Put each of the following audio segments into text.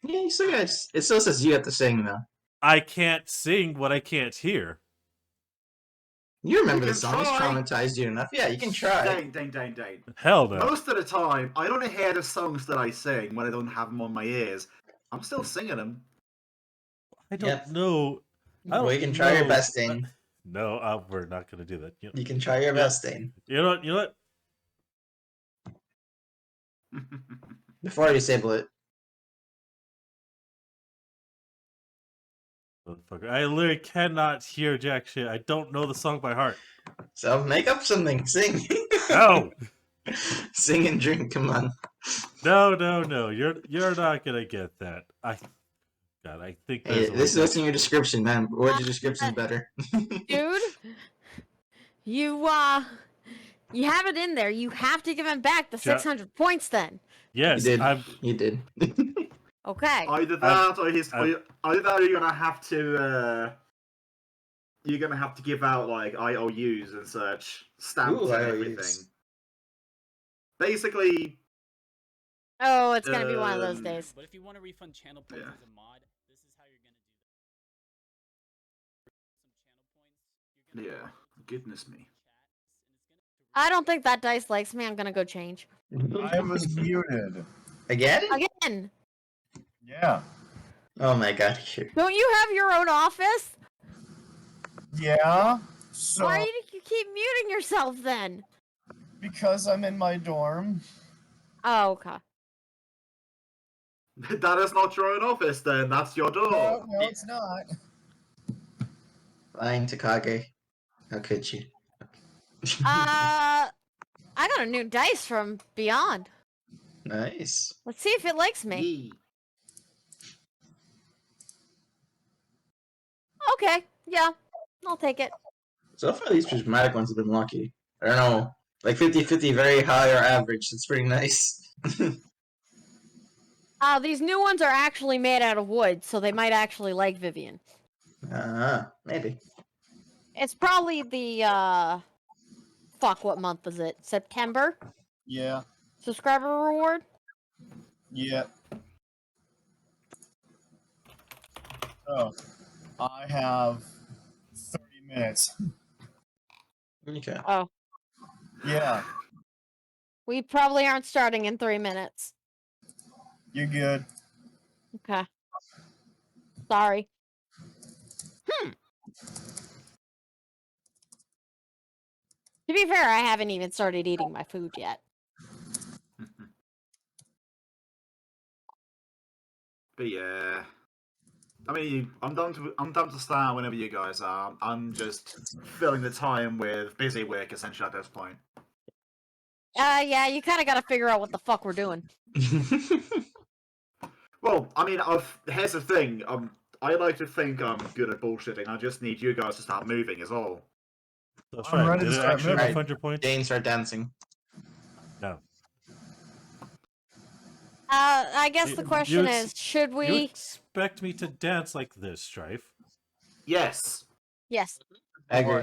Yeah, you still got, it still says you have to sing, though. I can't sing what I can't hear. You remember the can song. It's try. traumatized you enough. Yeah, you can try. Dane. Hell no. Most of the time, I don't hear the songs that I sing when I don't have them on my ears. I'm still singing them. I don't know. Well, you can try your best, Dane. No, we're not going to do that. You can try your best, Dane. You know what? Before I disable it. Motherfucker. I literally cannot hear jack shit. I don't know the song by heart. So make up something. Sing. No! Sing and drink, come on. No. You're not gonna get that. I think there's this is what's in your description, man. Word your description's better. Dude, you have it in there. You have to give him back the 600 points then. Yes, you did. Okay. Either that or you're gonna have to give out like IOUs and such, stamps and everything. Basically. Oh, it's gonna be one of those days. But if you want to refund channel points as a mod, this is how you're gonna do that. Yeah, goodness me. I don't think that dice likes me. I'm gonna go change. I was muted. Again? Again. Yeah. Oh my god. Don't you have your own office? Yeah. So. Why do you keep muting yourself then? Because I'm in my dorm. Oh, okay. That is not your own office, then. That's your door. No, it's not. Lying to Kage. How could you? I got a new dice from Beyond. Nice. Let's see if it likes me. Yee. Okay, yeah, I'll take it. So far, these prismatic ones have been lucky. I don't know. Like 50-50, very high or average. It's pretty nice. These new ones are actually made out of wood, so they might actually like Vivian. Maybe. It's probably the, fuck, what month is it? September? Yeah. Subscriber reward? Yeah. Oh. I have 30 minutes. Okay. Oh. Yeah. We probably aren't starting in 3 minutes. You're good. Okay. Sorry. To be fair, I haven't even started eating my food yet. But yeah. I mean, I'm down to start whenever you guys are. I'm just filling the time with busy work essentially at this point. Yeah, you kind of got to figure out what the fuck we're doing. Well, I mean, here's the thing. I like to think I'm good at bullshitting. I just need you guys to start moving, is all. That's I'm right. ready to Did it start actually moving. have 100 points? Dane, start dancing. No. I guess the question is, should we... You expect me to dance like this, Strife? Yes. Yes. I agree.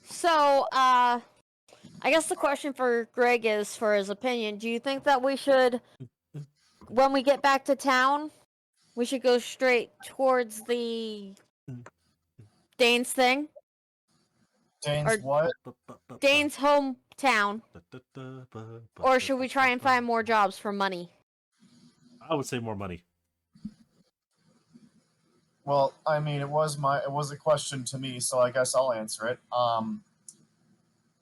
So, I guess the question for Greg is, for his opinion, do you think that we should, when we get back to town, we should go straight towards the Dane's thing? Dane's what? Dane's hometown. Or should we try and find more jobs for money? I would say more money. Well, I mean, it was a question to me, so I guess I'll answer it. Oh,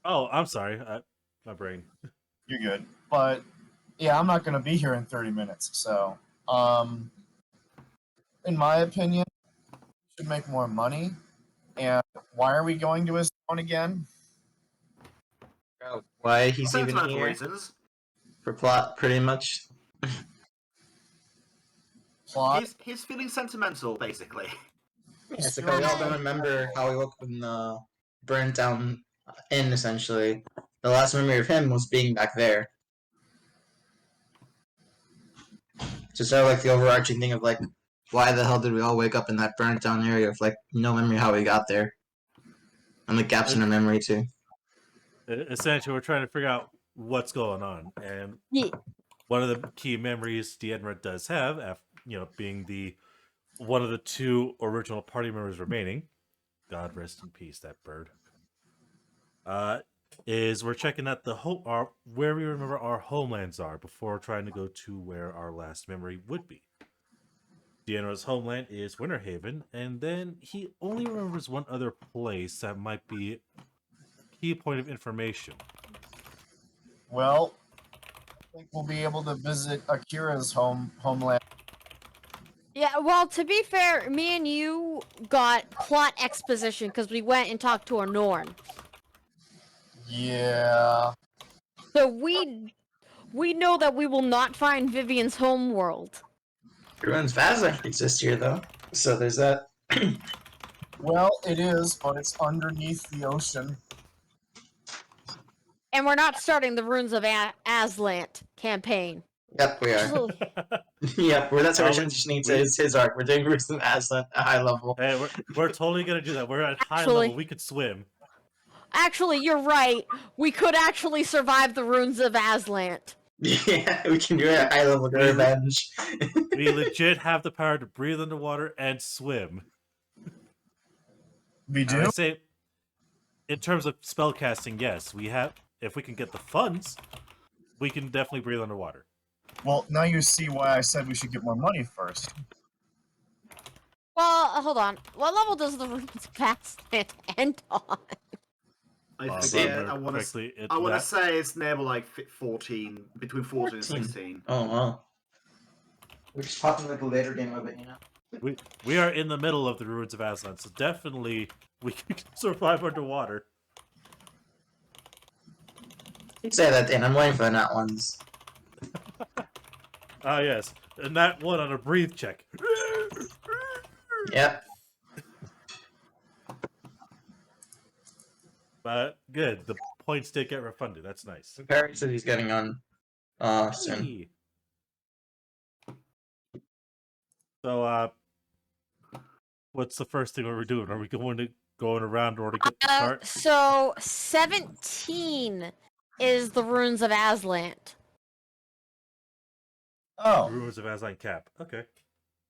I'm sorry. My brain. You're good. But yeah, I'm not going to be here in 30 minutes. So, in my opinion, we should make more money. And why are we going to his town again? Why he's even here? Reasons. For plot, pretty much. Plot? He's feeling sentimental, basically. Yeah, so we all don't remember how he woke up in the burnt down inn, essentially. The last memory of him was being back there. So sort of like the overarching thing of like, why the hell did we all wake up in that burnt down area of like no memory how we got there? And the gaps in our memory too. Essentially, we're trying to figure out what's going on. And Yeah. one of the key memories 𝓮𝓵𝓷𝓚 does have, being the one of the 2 original party members remaining. God rest in peace, that bird. Is we're checking out where we remember our homelands are before trying to go to where our last memory would be. 𝓮𝓵𝓷's homeland is 𝓮𝓵𝓷𝓵, and then he only remembers one other place that might be a key point of information. Well, I think we'll be able to visit Akira's homeland. Yeah, well, to be fair, me and you got plot exposition because we went and talked to a Norn. Yeah. So we know that we will not find Vivian's homeworld. Ruins Vazza exist here, though. So there's that. Well, it is, but it's underneath the ocean. And we're not starting the Runes of 𝓓𝓪𝓷𝓚 campaign. Yep, we are. Actually, Yep, that's our Oh, transitioning to his arc. We're doing Ruins of Vazza at high level. Hey, we're totally gonna do that. We're at high Actually- level. We could swim. actually, you're right. We could actually survive the Runes of 𝓓𝓪𝓷𝓚. Yeah, we can do it at high level to revenge. We legit have the power to breathe underwater and swim. We And do? I say, in terms of spellcasting, yes, we have. If we can get the funds, we can definitely breathe underwater. Well, now you see why I said we should get more money first. Well, hold on. What level does the Runes of 𝓓𝓪𝓷𝓚 end on? I If think I remember I want correctly, to say it's near like 14, between 14 and 16. Oh, wow. We're just popping like a later game of it, you know? we are in the middle of the Ruins of Aslan, so definitely we can survive underwater. You say that, Dan. I'm waiting for the nat ones. Ah, yes. And that one on a breathe check. Yep. But good. The points did get refunded. That's nice. Perry said he's getting on soon. Hey. So, what's the first thing we're doing? Are we going around or to get the cart? So 17 is the Runes of 𝓓𝓪𝓷𝓚. Oh. Ruins of Aslan Cap. Okay.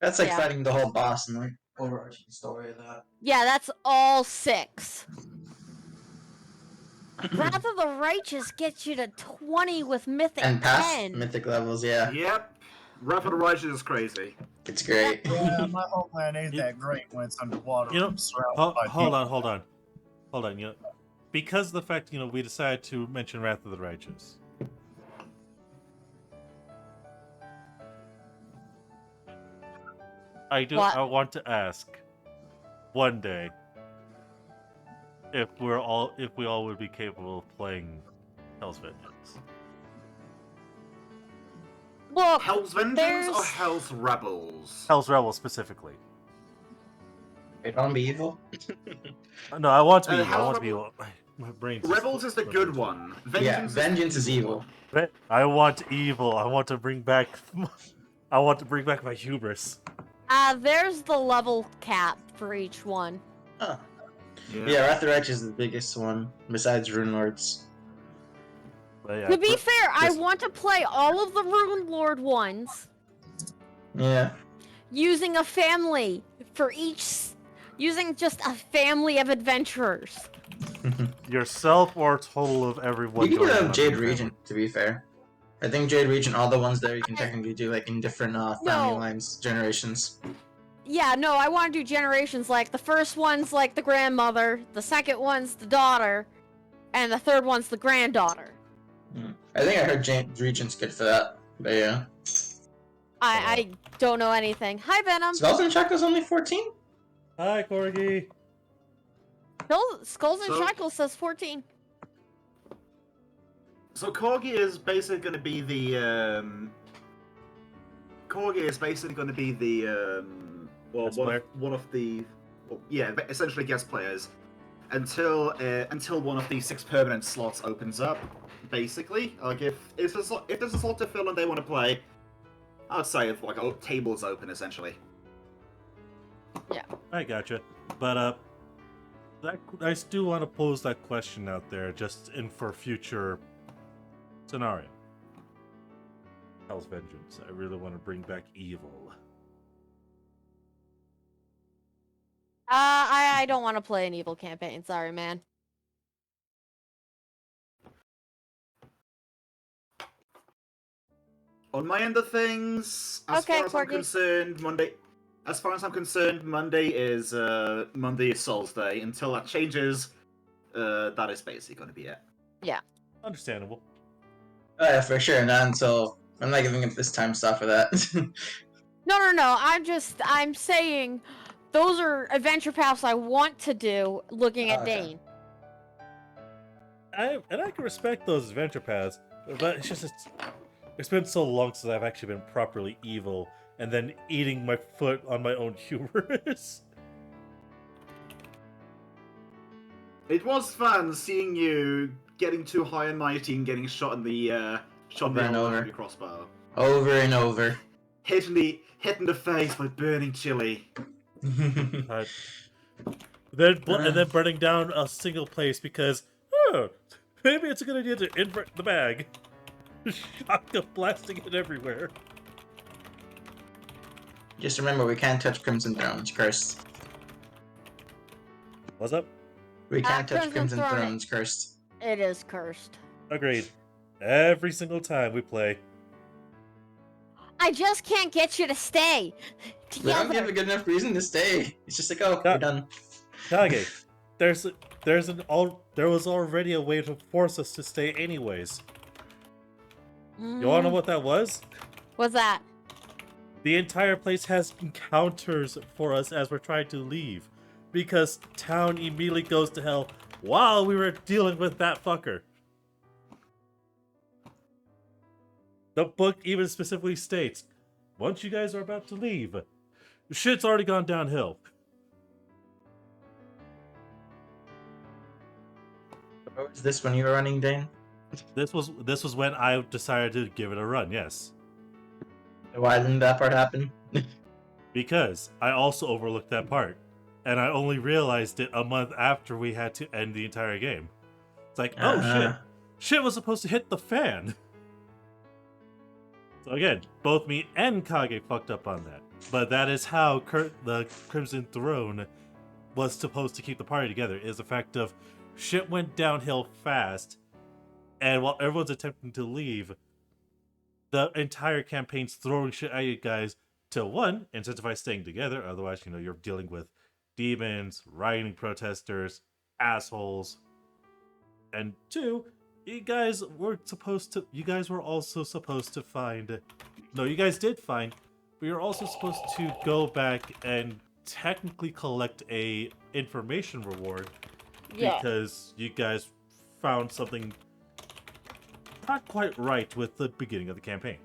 That's like Yeah. fighting the whole boss and like overarching story of that. Yeah, that's all 6. Wrath of the Righteous gets you to 20 with Mythic And past 10. mythic levels, yeah. Yep. Wrath of the Righteous is crazy. It's great. Yeah, my homeland ain't that great when it's underwater. You know, I'm surrounded by Hold people. on. Because of the fact, we decided to mention Wrath of the Righteous. I want to ask one day if we all would be capable of playing Hell's Vengeance. Look, Hell's Vengeance or there's- Hell's Rebels? Hell's Rebels specifically. Wait, don't be evil. No, I want to be evil. I Hell's want to be Rebels- evil. My brain's Rebels is the good one. Yeah, vengeance is evil. I want evil. I want to bring back. I want to bring back my hubris. there's the level cap for each one. Huh. Yeah, Wrath of the Righteous is the biggest one, besides Rune Lords. But yeah, To be fair, I just- want to play all of the Rune Lord ones Yeah. using a family for each. Using just a family of adventurers. yourself or a total of everyone. You can do joining that with Jade another Regent, to be fair. I think Jade Regent, all the ones there, you can technically do like in different family No. lines, generations. Yeah, no, I want to do generations. Like the first one's like the grandmother, the second one's the daughter, and the third one's the granddaughter. I think I heard Jade Regent's good for that, but yeah. I don't know anything. Hi, Venom. Skulls and Shackles only 14? Hi, Corgi. Skulls and So- Shackles says 14. So Corgi is basically going to be the Guest player? one of the essentially guest players until one of the 6 permanent slots opens up. Basically, like if there's a slot to fill and they want to play, I'd say if like a table's open essentially. I gotcha. But I still want to pose that question out there, just in for future scenario. Hell's Vengeance. I really want to bring back evil. I don't want to play an evil campaign. Sorry, man. On my end of things, as Okay, far as I'm Corgi. concerned, Monday. As far as I'm concerned, Monday is Souls Day. Until that changes, that is basically going to be it. Understandable. Oh yeah, for sure. Not until I'm not giving it this time stop for that. No. I'm saying those are adventure paths I want to do looking at Okay. Dane. I can respect those adventure paths, but it's been so long since I've actually been properly evil, and then eating my foot on my own hubris. It was fun seeing you getting too high and mighty and getting shot in the Over and over. with your crossbow, Over and over. hit in the face by burning chili. But and then burning down a single place because maybe it's a good idea to invert the bag. Shotgun blasting it everywhere. Just remember, we can't touch Crimson Throne. It's cursed. What's up? We can't touch Crimson Crimson Throne. Throne. It's cursed. It is cursed. Agreed. Every single time we play. I just can't get you to stay We don't give together. a good enough reason to stay. It's just like, oh, we're done. Kage, there was already a way to force us to stay anyways. You wanna know what that was? What's that? The entire place has encounters for us as we're trying to leave. Because town immediately goes to hell while we were dealing with that fucker. The book even specifically states, once you guys are about to leave, shit's already gone downhill. What was this when you were running, Dane? This was when I decided to give it a run, yes. Why didn't that part happen? Because I also overlooked that part. And I only realized it a month after we had to end the entire game. It's like, oh shit. Shit was supposed to hit the fan. So again, both me and Kage fucked up on that. But that is how the Crimson Throne was supposed to keep the party together, is the fact of shit went downhill fast, and while everyone's attempting to leave, the entire campaign's throwing shit at you guys to, one, incentivize staying together, otherwise, you're dealing with demons, rioting protesters, assholes, and two, you guys were also supposed to find, no, you guys did find, but you're also supposed to go back and technically collect a information reward because you guys found something not quite right with the beginning of the campaign.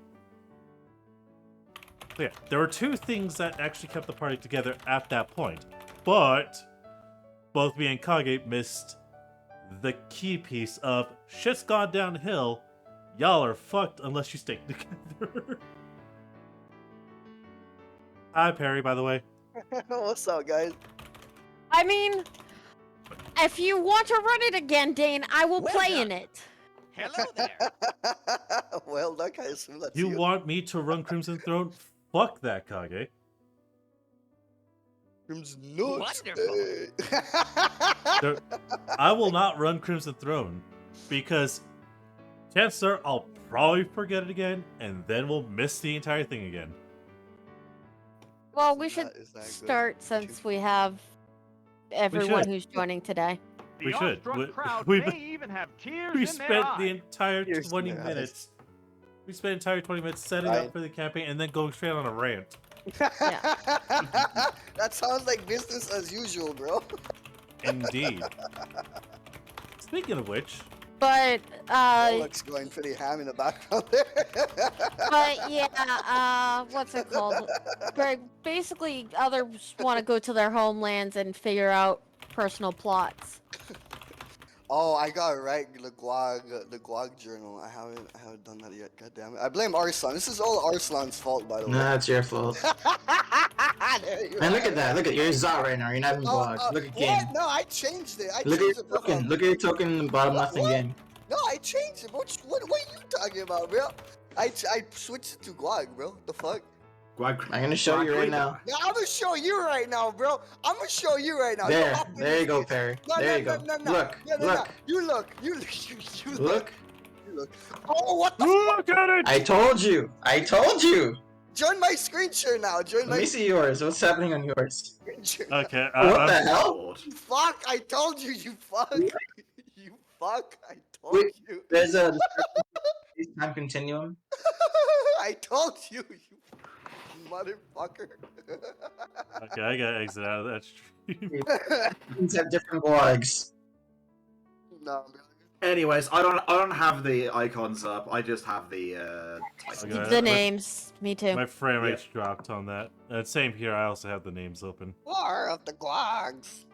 So yeah, there were two things that actually kept the party together at that point, but both me and Kage missed the key piece of shit's gone downhill, y'all are fucked unless you stay together. Hi, Perry, by the way. What's up, guys? I mean, if you want to run it again, Dane, I will Well play done. in it. Hello there. Well, that I assume that's You want me to run Crimson Throne? Fuck that, Kage. Crimson nuts. Wonderful. I will not run Crimson Throne because chances are I'll probably forget it again, and then we'll miss the entire thing again. Well, we should Is that good? start since we have everyone who's joining today. We should. Crowd We- may even have tears We in spent their the eyes. entire Tears in 20 their minutes. We spent the entire 20 minutes setting Right. up for the campaign and then going straight on a rant. That sounds like business as usual, bro. Indeed. Speaking of which, But Alex going pretty ham in the background there. but yeah, what's it called? Greg, basically, others want to go to their homelands and figure out personal plots. Oh, I got it right. The 𝓮𝓺 journal. I haven't done that yet. God damn it! I blame Arslan. This is all Arslan's fault, by the way. No, it's your fault. There you Man, look are. at that. Look at your Zot right now. You're not even blocked. Look at game. What? No, I changed it. Look at your changed it, bro. token. Look at your token in the bottom left in What? game. No, I changed it. What are you talking about, bro? I switched it to Guag, bro. The fuck? I'm gonna show you right now. Yeah, I'm gonna show you right now, bro. I'm gonna show you right now. There, You're up in there you this go, bitch. Perry. No, There no, you go. no, no, no. Look, No, no, look, no. You look. You look. look. You look. Oh, what the Look at it! I told you. I told you. Join my screen share now. Join Let my me see yours. What's happening on yours? screen share. Okay, What the hell? You fuck! I told you. You fuck. You fuck! I told Wait. you. There's a time continuum. I told you. You motherfucker. Okay, I gotta exit out of that stream. These have different blogs. No, bro. Anyways, I don't have the icons up. I just have the titles. Okay. The names. Me too. My frame rate's dropped on that. Same here, I also have the names open. War of the Guags.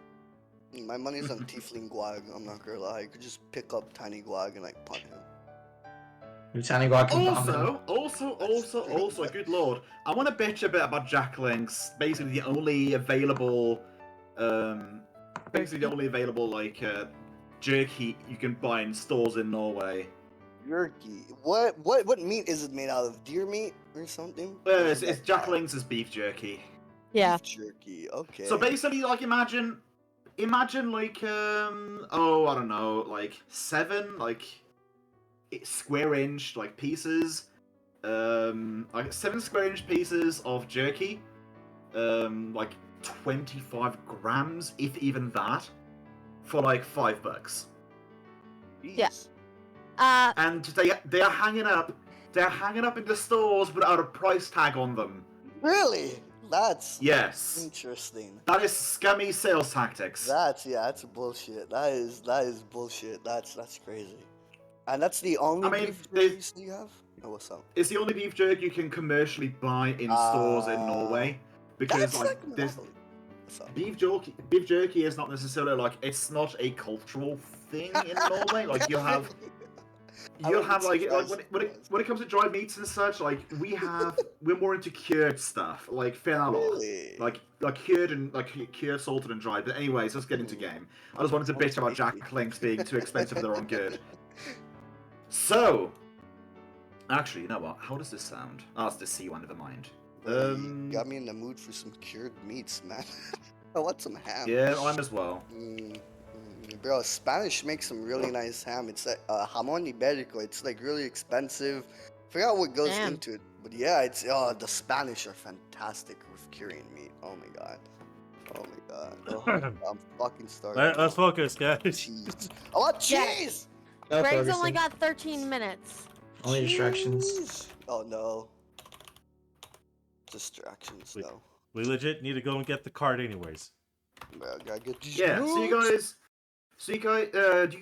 My money's on Tiefling Guag. I'm not gonna lie. I could just pick up Tiny Guag and like punt him. Lieutenant Guac can bomb him. Also, good lord, I want to bitch a bit about Jack Link's. Basically, the only available, like jerky you can buy in stores in Norway. Jerky. What meat is it made out of? Deer meat or something? It's Jack Link's is beef jerky. Yeah. Beef jerky. Okay. So basically, like imagine like oh, I don't know, like 7 like square inch like pieces, like 7 square inch pieces of jerky, like 25 grams, if even that, for like $5. Yeah. Jeez. And they are hanging up in the stores without a price tag on them. Really? That's Yes. interesting. That is scummy sales tactics. That's bullshit. That is bullshit. That's crazy. And that's the only I mean, beef jerky you have? Oh, what's up? It's the only beef jerky you can commercially buy in stores in Norway, because That's like there's Monopoly. What's up? beef jerky is not necessarily like, it's not a cultural thing in Norway. Like you'll have like when it comes to dried meats and such, like we're more into cured stuff, like fennel, Really? like cured and cured, salted and dried. But anyways, let's get into game. I just wanted to bitch about Jack Link's being too expensive for their own good. So, actually, you know what? How does this sound? Oh, it's the C one, never mind. You got me in the mood for some cured meats, man. I want some ham. Yeah, I'm as well. Bro, Spanish makes some really nice ham. It's like 𝓮𝓲𝓷𝓮 𝓵𝓘. It's like really expensive. Forgot what goes Damn. into it, but yeah, it's the Spanish are fantastic with curing meat. Oh my god. Oh my god. Oh, I'm fucking starving. Let's focus, guys. Cheese. I want cheese. No, Greg's only Ferguson. got 13 minutes. Only distractions. Cheese. Oh no. Distractions, Wait. no. We legit need to go and get the card anyways. Bro, I gotta get these Yeah. notes. So you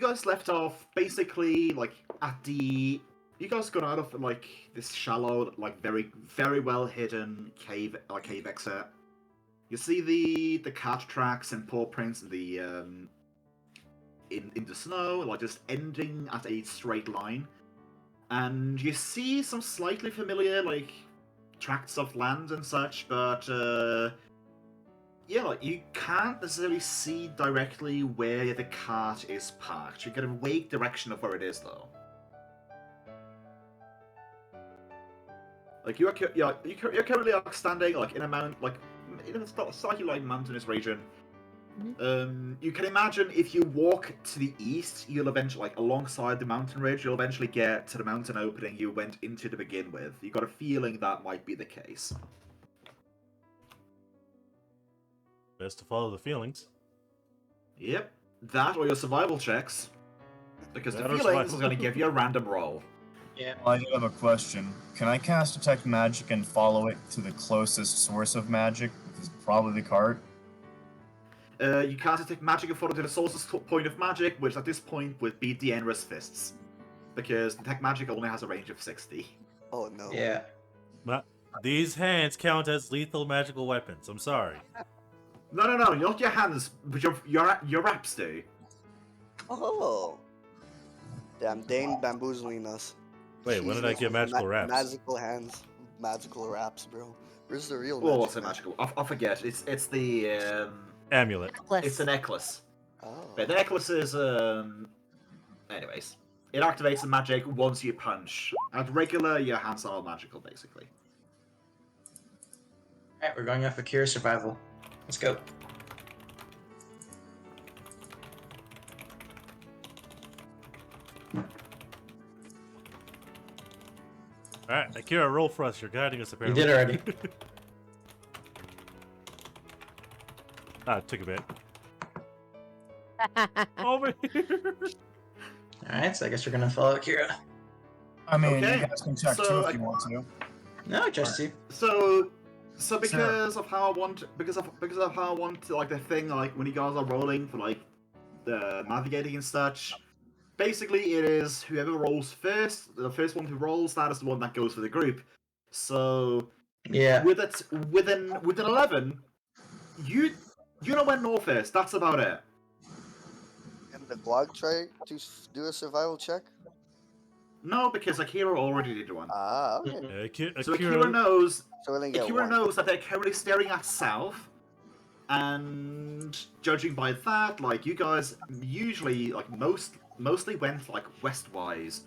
guys left off basically like at the. You guys got out of like this shallow, like very very well hidden cave exit. You see the cat tracks and paw prints in the in the snow, like just ending at a straight line, and you see some slightly familiar like tracts of land and such, but yeah, like you can't necessarily see directly where the cart is parked. You get a vague direction of where it is, though. Like you're currently like, standing like in a mount, like in a slightly like mountainous region. You can imagine if you walk to the east, you'll eventually, like alongside the mountain ridge, you'll eventually get to the mountain opening you went into to begin with. You got a feeling that might be the case. Best to follow the feelings. Yep, that or your survival checks, because the That or feelings is survival. going to give you a random roll. Yeah. Well, I do have a question. Can I cast Detect Magic and follow it to the closest source of magic, which is probably the cart? You can't detect magic and follow to the source's point of magic, which at this point would be 𝓮𝓵𝓷𝓵 fists, because detect magic only has a range of 60. Oh no. Yeah. But these hands count as lethal magical weapons. I'm sorry. No, not your hands, but your raps do. Oh. Damn, Dane bamboozling us. Wait, when did I get magical raps? Magical hands, magical raps, bro. Where's the real Well, magic? what's a magical? I forget. It's the Amulet. it's a necklace. Oh. But the necklace is anyways. it activates the magic once you punch. At regular, your hands are all magical, basically. Alright, we're going off Akira Survival. Let's go. Alright, Akira, roll for us. You're guiding us You apparently. did already. It took a bit. Over here. Alright, so I guess we're gonna follow Akira. I mean, Okay, you guys can check so too if you want to. No, just you. So because of how I want, because of how I want, like the thing, like when you guys are rolling for like the navigating and such, basically it is whoever rolls first, the first one who rolls, that is the one that goes for the group. So Yeah. with it, within 11, you know where north is. That's about it. Can the Glog try to do a survival check? No, because Akira already did one. Ah, okay. So Akira knows. So we only get Akira one. knows that they're currently staring at south, and judging by that, like you guys usually, like mostly went like westwise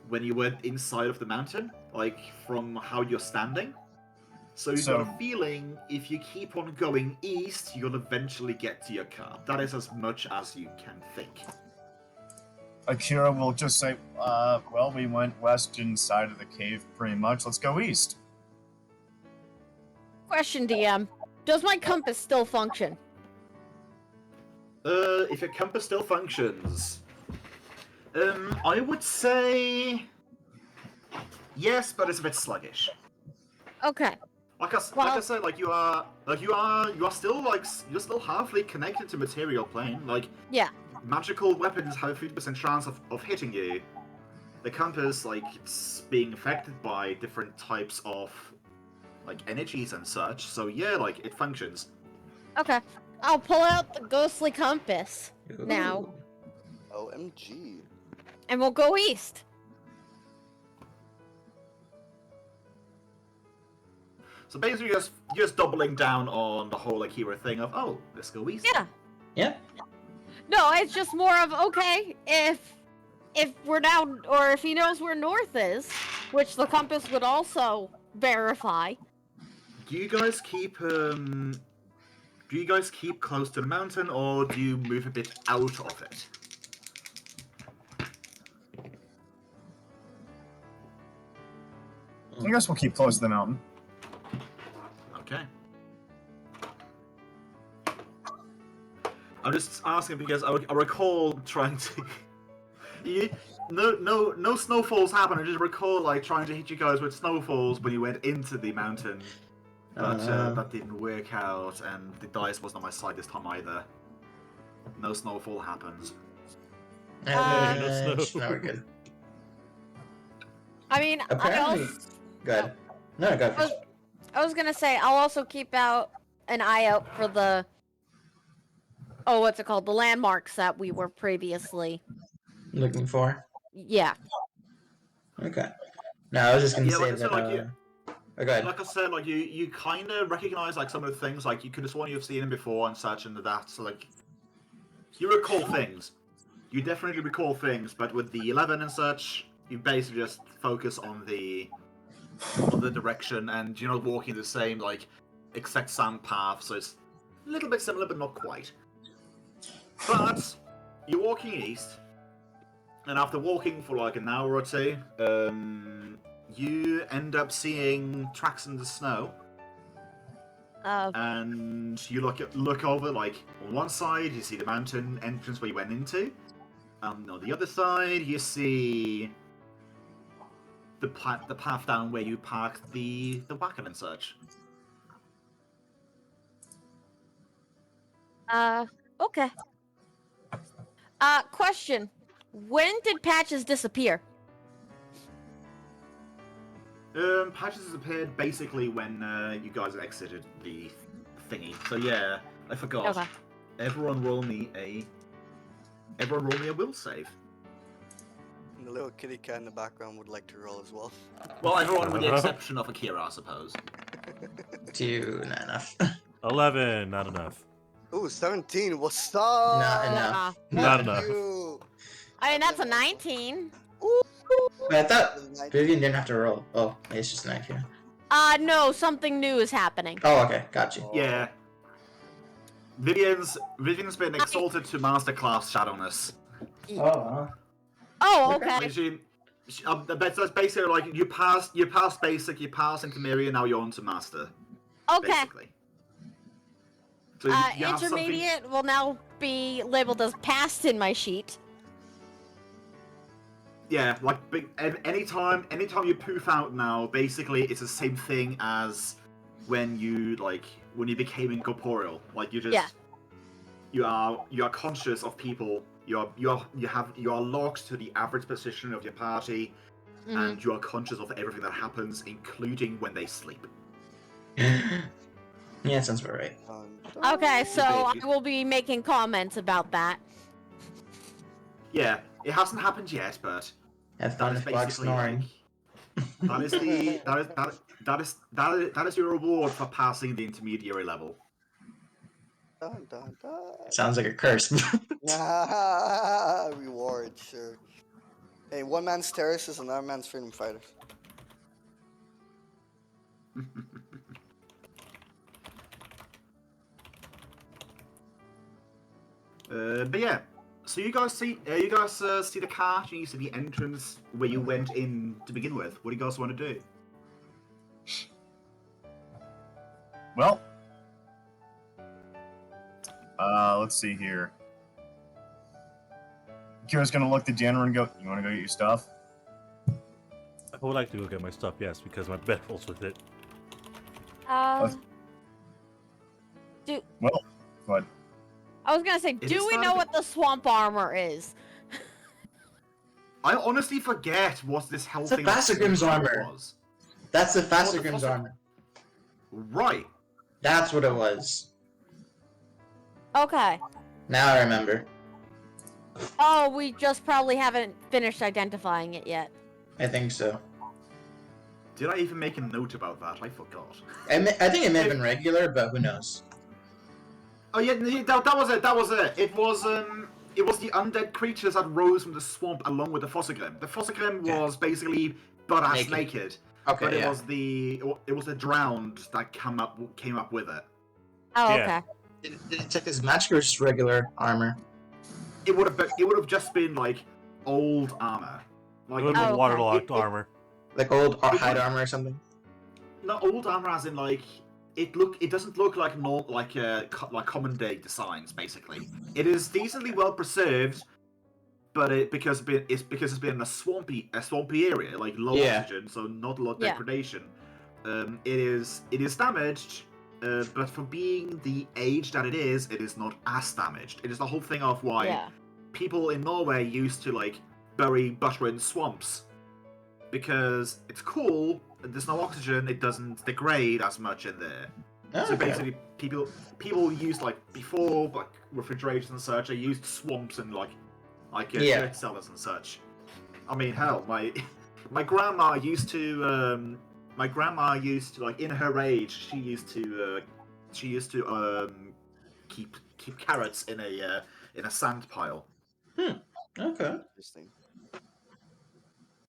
when you were inside of the mountain, like from how you're standing. So you've got a feeling if you keep on going east, you'll eventually get to your car. That is as much as you can think. Akira will just say, well, we went west inside of the cave pretty much. Let's go east. Question, DM. Does my compass still function? If your compass still functions, I would say yes, but it's a bit sluggish. Okay. Like I said, you are still halfly connected to material plane. Like, Yeah. magical weapons have a 50% chance of hitting you. The compass, like, it's being affected by different types of like energies and such. So yeah, like it functions. Okay. I'll pull out the ghostly compass now, OMG. and we'll go east. So basically, just doubling down on the whole Akira thing of, oh, let's go east. Yeah. Yeah. No, it's just more of, okay, if we're down, or if he knows where north is, which the compass would also verify. Do you guys keep close to the mountain, or do you move a bit out of it? I guess we'll keep close to the mountain. Okay. I'm just asking because I recall trying to. No snowfalls happen. I just recall like trying to hit you guys with snowfalls when you went into the mountain, but that didn't work out, and the dice wasn't on my side this time either. No snowfall happens. No, we're good. I mean, Apparently, good. No, go first. I was gonna say, I'll also keep out an eye out for the, what's it called? The landmarks that we were previously Looking for. Yeah. Okay. No, I was just gonna Yeah, say like I said, that. Oh, go ahead. Like I said, like you kind of recognize like some of the things, like you could have sworn you've seen them before and such and that. So like, you recall things. You definitely recall things, but with the 11 and such, you basically just focus on the direction, and you're not walking the same like exact same path. So it's a little bit similar, but not quite. But you're walking east, and after walking for like an hour or two, you end up seeing tracks in the snow. And you look over, like on one side you see the mountain entrance where you went into. On the other side you see the path down where you parked the wagon and such. Okay. Question. When did Patches disappear? Patches disappeared basically when you guys exited the thingy. So yeah, I forgot. Okay. Everyone roll me a will save. And the little kitty cat in the background would like to roll as well. Well, everyone with the exception of Akira, I suppose. 2, not enough. 11, not enough. Ooh, 17. What's up? Not enough. Not Thank enough. you. I mean, that's a 19. Wait, I thought It was 19. Vivian didn't have to roll. Oh, it's just 19. No, something new is happening. Oh, okay, got you. Yeah. Vivian's been exalted to masterclass shadowness. Oh, Oh, Okay. I okay. mean, that's basically like you pass basic, you pass intermediate, now you're on to master. Okay. Basically. So you have something- Intermediate will now be labeled as passed in my sheet. Yeah, like anytime you poof out now, basically it's the same thing as when you became incorporeal. Like you just you are conscious of people. You are locked to the average position of your party, Mhm. and you are conscious of everything that happens, including when they sleep. yeah, sounds about right. Okay, so I basically- will be making comments about that. Yeah, it hasn't happened yet, but Have that fun is with Block basically snoring. like, that is your reward for passing the intermediary level. Dun, dun, dun. Sounds like a curse. Reward, sure. Hey, one man's terrorist is another man's freedom fighter. But yeah, so you guys see the cart, you see the entrance where you went in to begin with. What do you guys want to do? Well, let's see here. Kira's gonna look at Deanna and go, "You want to go get your stuff?" I would like to go get my stuff, yes, because my bed rolls with it. Well, but I was gonna say, It do is we know starting- what the swamp armor is? I honestly forget what this hell It's a thing 𝓓𝓪𝓷𝓮'𝓼 𝓛𝓲𝓷𝓾 was. That's the Oh, the 𝓓𝓪𝓷𝓮'𝓼 armor. Right. That's what it was. Okay. Now I remember. Oh, we just probably haven't finished identifying it yet. I think so. Did I even make a note about that? I forgot. I think it may have been regular, but who knows? Oh yeah, that was it. That was it. It was the undead creatures that rose from the swamp along with the 𝓓𝓪𝓾. The 𝓓𝓪𝓾 Yeah. was basically butt-ass naked. Okay, But it yeah. was the drowned that came up with it. Oh, Yeah. okay. Did it check his magic or just regular armor? It would have just been like old armor. It Like would have Oh, been okay. waterlogged It- armor. Like old It hide would- armor or something? not old armor as in like it doesn't look like like common day designs basically. It is decently well preserved, but it's because it's been in a swampy area, like low Yeah. oxygen, so not a lot of Yeah. degradation. It is damaged, but for being the age that it is not as damaged. It is the whole thing of why Yeah. people in Norway used to like bury butter in swamps, because it's cool. There's no oxygen. It doesn't degrade as much in there. So Okay. basically, people used like before like refrigerators and such. They used swamps and Yeah. dirt cellars and such. I mean, hell, my grandma used to like in her age she used to keep carrots in a sand pile. Okay. Interesting.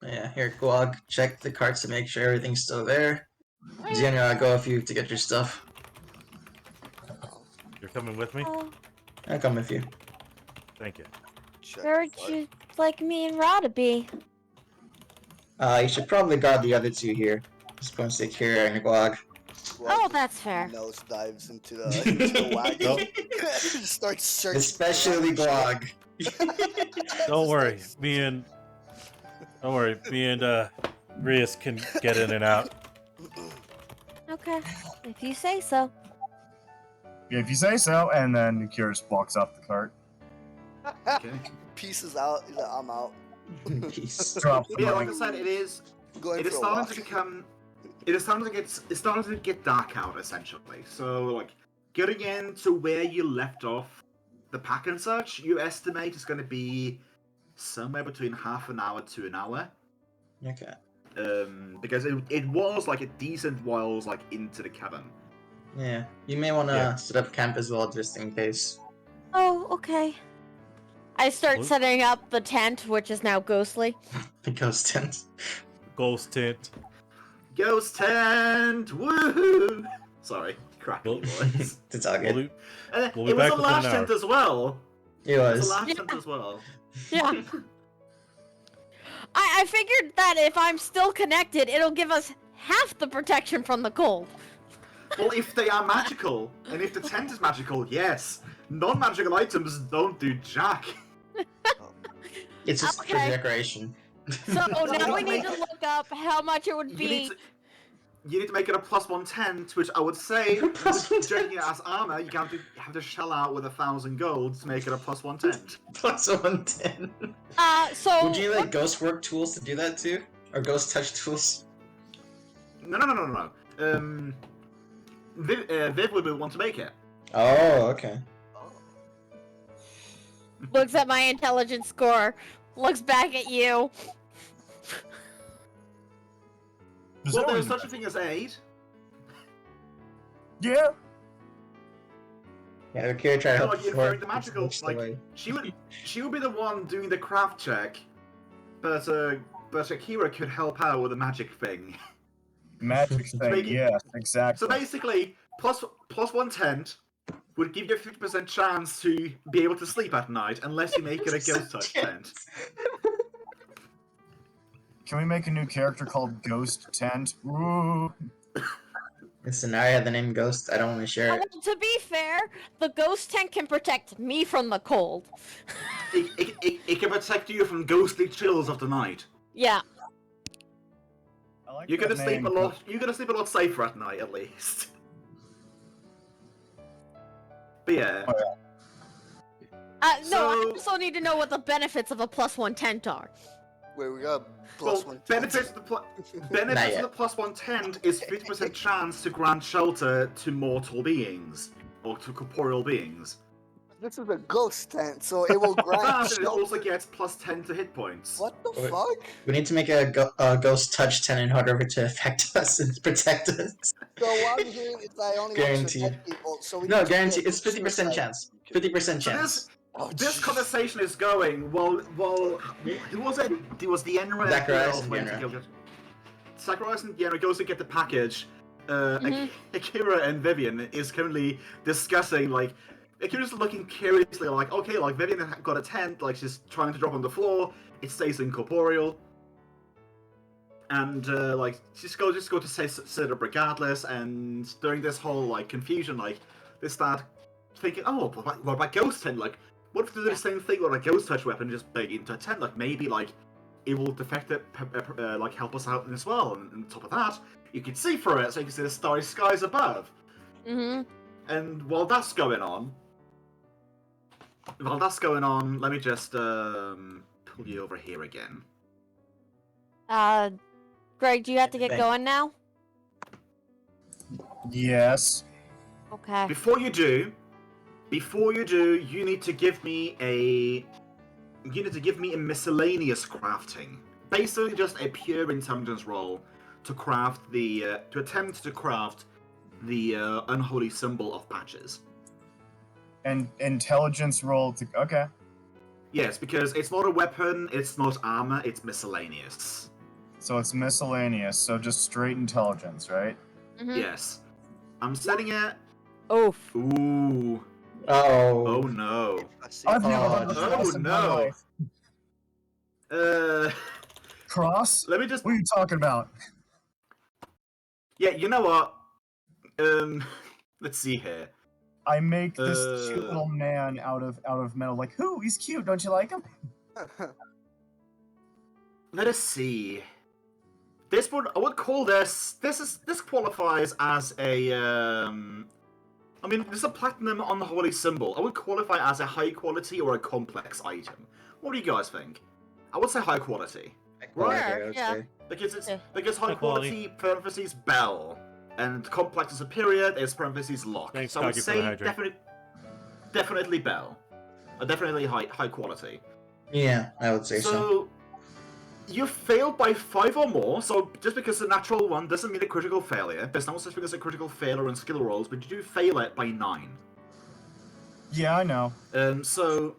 Yeah, here, Guag, check the carts to make sure everything's still there. Xenia, I'll go with you to get your stuff. You're coming with me? Oh, I'll come with you. Thank you. Check where would what? you like me and Ra to be? You should probably guard the other two here. Just going to stick here and Guag. Oh, that's fair. Nose dives into the wagon. Starts searching. Especially for random Guag. Don't worry, me and Rias can get in and out. Okay, if you say so. yeah, if you say so, and then Kira just walks off the cart. Okay. shit. Pieces out. He's like, I'm out. Peace. Drops the Yeah, like money. I said, Going it is for a starting walk. to become it's starting to get dark out essentially. So like getting into where you left off the pack and such, you estimate is going to be somewhere between half an hour to an hour. Okay. Because it was like a decent while like into the cabin. Yeah. You may want to Yeah. set up camp as well, just in case. Oh, okay. I start What? setting up the tent, which is now ghostly. The ghost tent. Ghost tent. Ghost tent! Woohoo! Sorry, crappy Well- voice. It's all We'll good. be, And We'll be it was back a within lash an tent hour. as well. It It was was. a lash Yeah. tent as well. Yeah. I figured that if I'm still connected, it'll give us half the protection from the cold. Well, if they are magical, and if the tent is magical, yes. Non-magical items don't do jack. It's just for Okay. decoration. So now we need to look up how much it would You be. need to make it a +1 tent, which I would say, +1 judging it as armor, you have to shell out with 1,000 gold to make it a +1 tent. +110. So Would you need like ghost work tools to do that too? Or ghost touch tools? No. Viv would want to make it. Oh, okay. looks at my intelligence score, looks back at you. Well, there's such a thing as aid. Yeah. Yeah, Akira tried to help Like before. inferring the magical, It's like away. she would be the one doing the craft check, but Akira could help out with the magic thing. Magic thing, Make it- yes, exactly. So basically, +1 tent would give you a 50% chance to be able to sleep at night, unless you make it a ghost touch tent. Can we make a new character called Ghost Tent? Ooh. Listen, I had the name Ghost. I don't want to share it. Well, to be fair, the ghost tent can protect me from the cold. It can protect you from ghostly chills of the night. Yeah. I like You're gonna that sleep a name. lot. You're gonna sleep a lot safer at night, at least. But yeah. No, I So- also need to know what the benefits of a +1 tent are. Wait, we got Well, +1. benefits of the benefits of the +1 tent is 50% chance to grant shelter to mortal beings or to corporeal beings. This is a ghost tent, so it will grant That it shelter. also gets +10 to hit points. What the Wait. fuck? We need to make a ghost touch 10 in order for it to affect us and protect us. So what I'm hearing is I only want to Guaranteed. protect people, so we No, need to guarantee. do a It's 50% suicide. chance. 50% So chance. Oh, This jeez. conversation is going while who was it? It was the Enra Zacharias and Yenra. Zacharias and Yenra goes to get the package. Mhm. Akira and Vivian is currently discussing like Akira's looking curiously like okay like Vivian got a tent like she's trying to drop on the floor. It stays incorporeal. And like just go to sit up regardless. And during this whole like confusion like they start thinking oh what about ghost tent like. What if they do the same thing with a ghost touch weapon, just big into a tent? Like maybe like it will defect it, like help us out as well. And on top of that, you can see through it, so you can see the starry skies above. Mm-hmm. And while that's going on, let me just pull you over here again. Greg, do you have to get Thank- going now? Yes. Okay. Before you do, you need to give me a miscellaneous crafting. Basically, just a pure intelligence roll to craft the to attempt to craft the unholy symbol of patches. And intelligence roll to. Okay. Yes, because it's not a weapon, it's not armor, it's miscellaneous. So it's miscellaneous, so just straight intelligence, right? Mm-hmm. Yes, I'm setting it. Oof. Ooh. Oh. Oh no. I've never heard Oh, this oh, cross in my no. life. Cross? Let me just. What are you talking about? Yeah, you know what? Let's see here. I make this cute Uh. little man out of metal. Like, who? He's cute. Don't you like him? Let us see. I would call this qualifies as a I mean, there's a platinum on the holy symbol. I would qualify as a high quality or a complex item. What do you guys think? I would say high quality. Right, Sure, I would yeah. say. Yeah. Because high High quality. quality parentheses bell and complex is superior is parentheses lock. Thanks, so I would Kagi, for the say hydrate. definitely bell. Definitely high quality. Yeah, I would say so. So you failed by 5 or more, so just because it's a natural one doesn't mean a critical failure. There's no such thing as a critical failure in skill rolls, but you do fail it by 9. Yeah, I know. So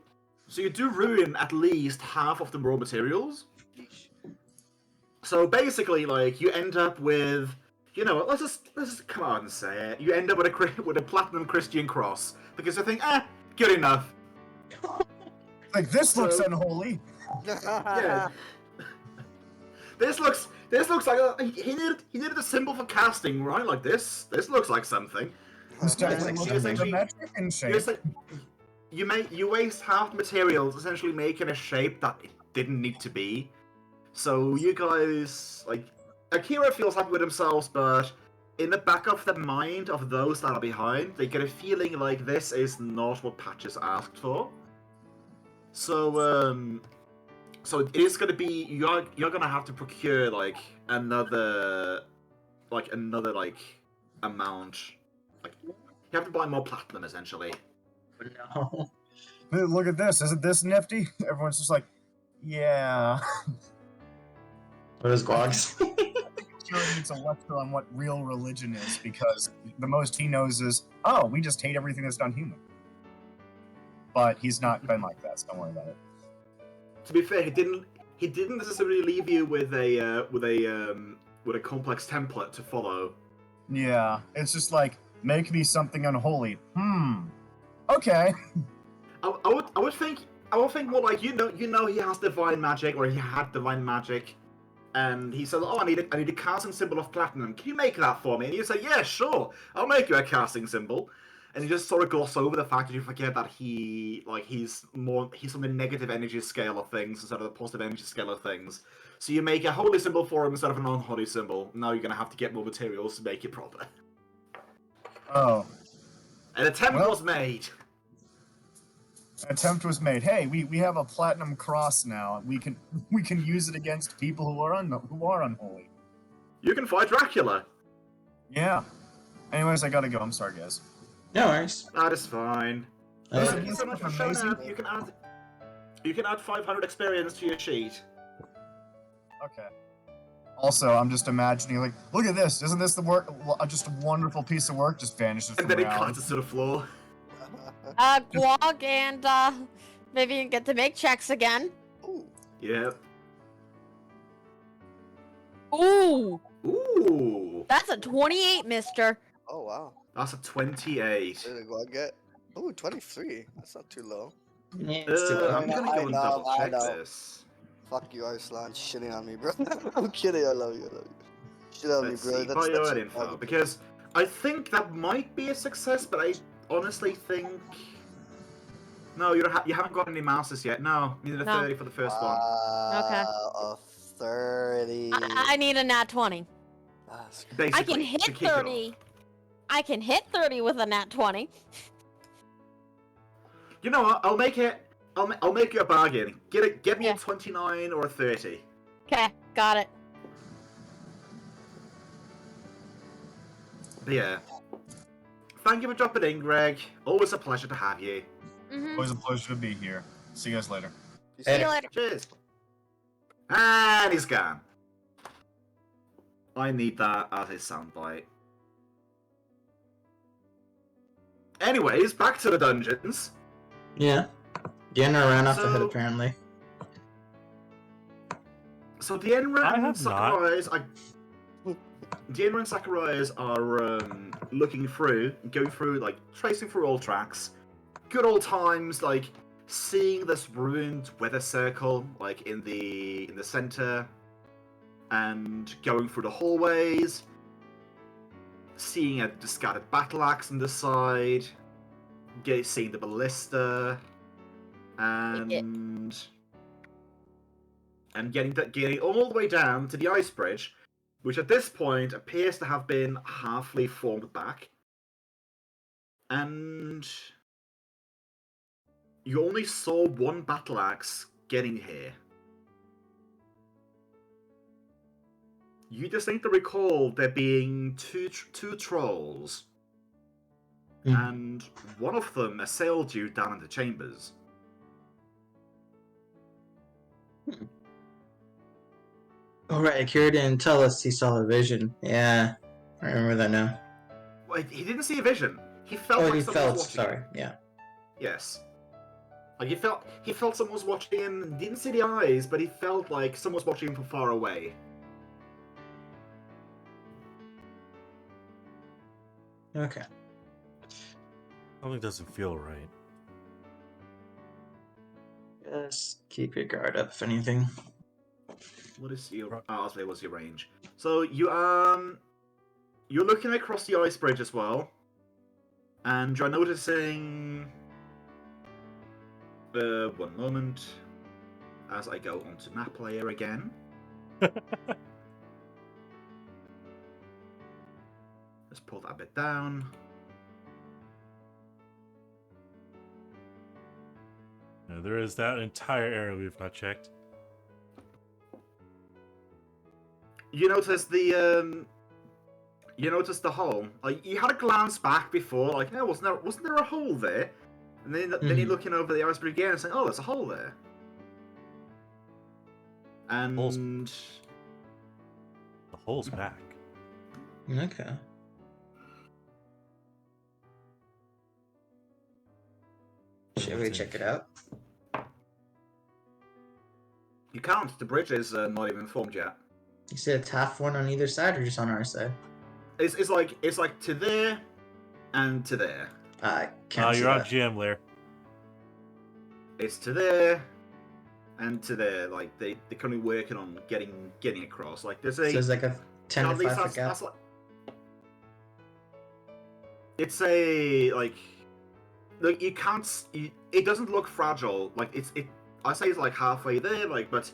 So you do ruin at least half of the raw materials. So basically, like, you end up with, you know, let's just come on and say it. You end up with a platinum Christian cross because you think, good enough. Like, this looks So- unholy. Yeah. This looks like he needed a symbol for casting, right? Like this. This looks like something. This definitely like looks she essentially- symmetric in You shape. just, like, you waste half the materials essentially making a shape that it didn't need to be. So you guys, like, Akira feels happy with themselves, but in the back of the mind of those that are behind, they get a feeling like this is not what Patches asked for. So so it is going to be you're going to have to procure like another amount. Like, you have to buy more platinum essentially. No. Hey, look at this. Isn't this nifty? Everyone's just like, yeah. What is Guags? Sure needs a lecture on what real religion is, because the most he knows is, oh, we just hate everything that's done human. But he's not been like that, so don't worry about it. To be fair, he didn't necessarily leave you with a complex template to follow. Yeah, it's just like, make me something unholy. Okay. I would think more like, you know he has divine magic, or he had divine magic, and he said, oh, I need a casting symbol of platinum. Can you make that for me? And you say, yeah, sure, I'll make you a casting symbol. And you just sort of gloss over the fact that you forget that he's on the negative energy scale of things instead of the positive energy scale of things. So you make a holy symbol for him instead of a non-holy symbol. Now you're gonna have to get more materials to make it proper. Oh. An attempt Well- was made. An attempt was made. Hey, we have a platinum cross now. We can use it against people who are unholy. You can fight Dracula. Yeah. Anyways, I gotta go. I'm sorry, guys. No worries. That is fine. Listen, Thank you so much for showing amazing. up. You can add 500 experience to your sheet. Okay. Also, I'm just imagining, like, look at this. Isn't this the work? Just a wonderful piece of work just vanishes And from then it reality. collapses to the floor. Guag and Vivian get to make checks again. Ooh. Yep. Ooh, Ooh. that's a 28, mister. Oh wow. That's a 28. Where did I get? Ooh, 23. That's not too low. Yeah, it's too I'm low. gonna go and I double check know. this. Fuck you, Arslan. Shitting on me, bro. I'm kidding. I love you. Shit on Let's me, bro. see, priority info, because I think that might be a success, but I honestly think... No, you haven't got any mouses yet. No, you need a No. 30 for the first one. Okay. A 30. I need a nat 20. That's Basically, I can to hit kick it off. 30. I can hit 30 with a nat 20. You know what? I'll make you a bargain. Get me Yeah. a 29 or a 30. Okay, got it. But yeah. Thank you for dropping in, Greg. Always a pleasure to have you. Always a pleasure to be here. See you guys later. See you later. Cheers. And he's gone. I need that as a soundbite. Anyways, back to the dungeons. Yeah. Diana ran off ahead So- apparently. So Dienra I and have not. Sakurai's Dienra and Sakurai's are looking through, going through, like, tracing through all tracks. Good old times, like, seeing this ruined weather circle, like, in the center, and going through the hallways, seeing a discarded battle axe on the side, seeing the ballista, and getting all the way down to the ice bridge, which at this point appears to have been halfly formed back. And you only saw one battle axe getting here. You distinctly recall there being two trolls, and one of them assailed you down in the chambers. Oh right, Akira didn't tell us he saw a vision. Yeah, I remember that now. Well, he didn't see a vision. He felt Oh, like he someone was felt. watching Sorry, him. yeah. Yes. Like he felt someone was watching him. Didn't see the eyes, but he felt like someone was watching him from far away. Okay. Something doesn't feel right. Just keep your guard up, if anything. What is your? What's your range? So you're looking across the ice bridge as well, and you're noticing. One moment, as I go onto map layer again. Let's pull that bit down. Now, there is that entire area we've not checked. You notice the hole. Like you had a glance back before, like, oh, wasn't there a hole there? And then you're looking over the ice bridge again and saying, oh, there's a hole there. And The hole's back. Okay. Should we check it out? you can't. The bridge is not even formed yet. You said it's half one on either side, or just on our side? It's like to there and to there. I can't see You're on that. GM layer. It's to there and to there. Like they're currently working on getting across. Like there's a. So it's like a 10 at to least 5 foot gap. that's like. It's a like you can't. It doesn't look fragile. Like I say it's like halfway there. Like, but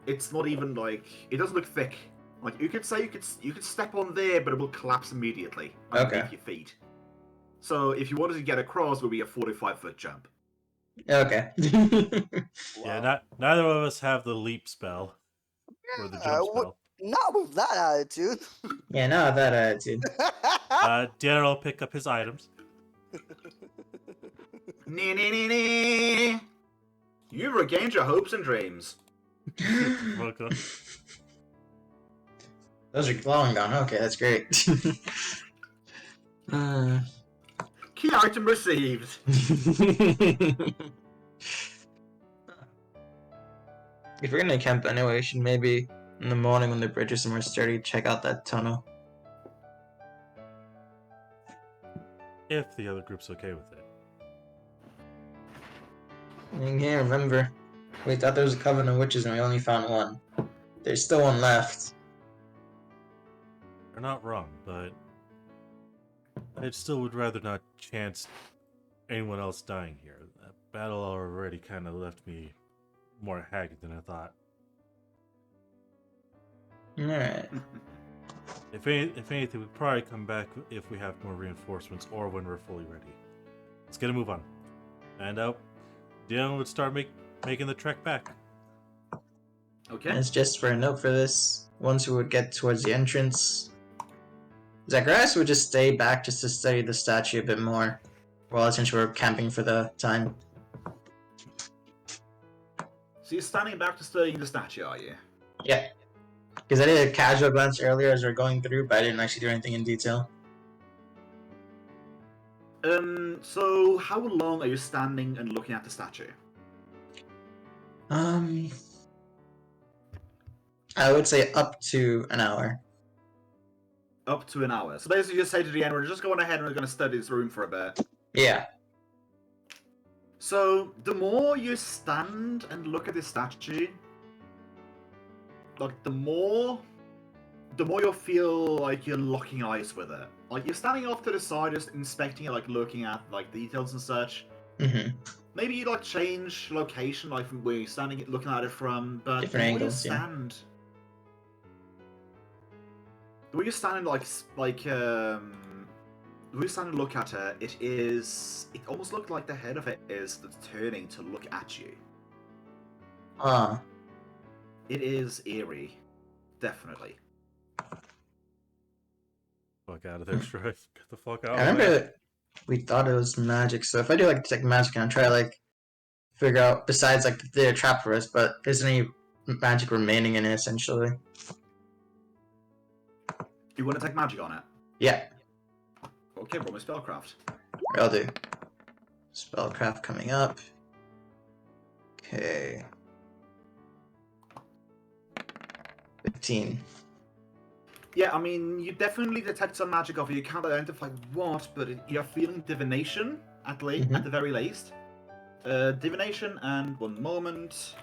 it's not even like it doesn't look thick. Like you could say you could step on there, but it will collapse immediately underneath your feet. So if you wanted to get across, it would be a 45-foot jump. Okay. Yeah, neither of us have the leap spell or the jump spell. Not with that attitude. Yeah, not that attitude. Darren will pick up his items. You've regained your hopes and dreams. Welcome. Those are glowing down. Okay, that's great. Key item received. If we're gonna camp anyway, we should maybe in the morning when the bridge is more sturdy, check out that tunnel. If the other group's okay with it. I can't remember. We thought there was a coven of witches and we only found one. There's still one left. They're not wrong, but I still would rather not chance anyone else dying here. That battle already kind of left me more haggard than I thought. Alright. If anything, we'd probably come back if we have more reinforcements or when we're fully ready. Let's get a move on. And Dylan would start making the trek back. Okay. And it's just for a note for this. Once we would get towards the entrance, Zacharias would just stay back just to study the statue a bit more, while essentially we're camping for the time. So you're standing back to studying the statue, are you? Yeah. Because I did a casual glance earlier as we are going through, but I didn't actually do anything in detail. So how long are you standing and looking at the statue? I would say up to an hour. Up to an hour. So basically you just say to the end, we're just going ahead and we're going to study this room for a bit. Yeah. So the more you stand and look at this statue, like the more you'll feel like you're locking eyes with it. Like you're standing off to the side, just inspecting it, like looking at like details and such. Mm-hmm. Maybe you like change location, like from where you're standing, looking at it from, but Different the more angles, you yeah. stand, the way you're standing, the way you stand and look at her, it almost looked like the head of it is turning to look at you. It is eerie, definitely. Fuck out of there, Strife. Get the fuck out I of remember there. that we thought it was magic, so if I do like detect magic, I'll try to like figure out, besides like the trap for us, but is there any magic remaining in it essentially? You want to take magic on it? Yeah, Okay, roll my spellcraft. I'll do. Spellcraft coming up. Okay. 15. Yeah, I mean, you definitely detect some magic of it. You can't identify what, but you're feeling divination at the very least. Divination, and one moment.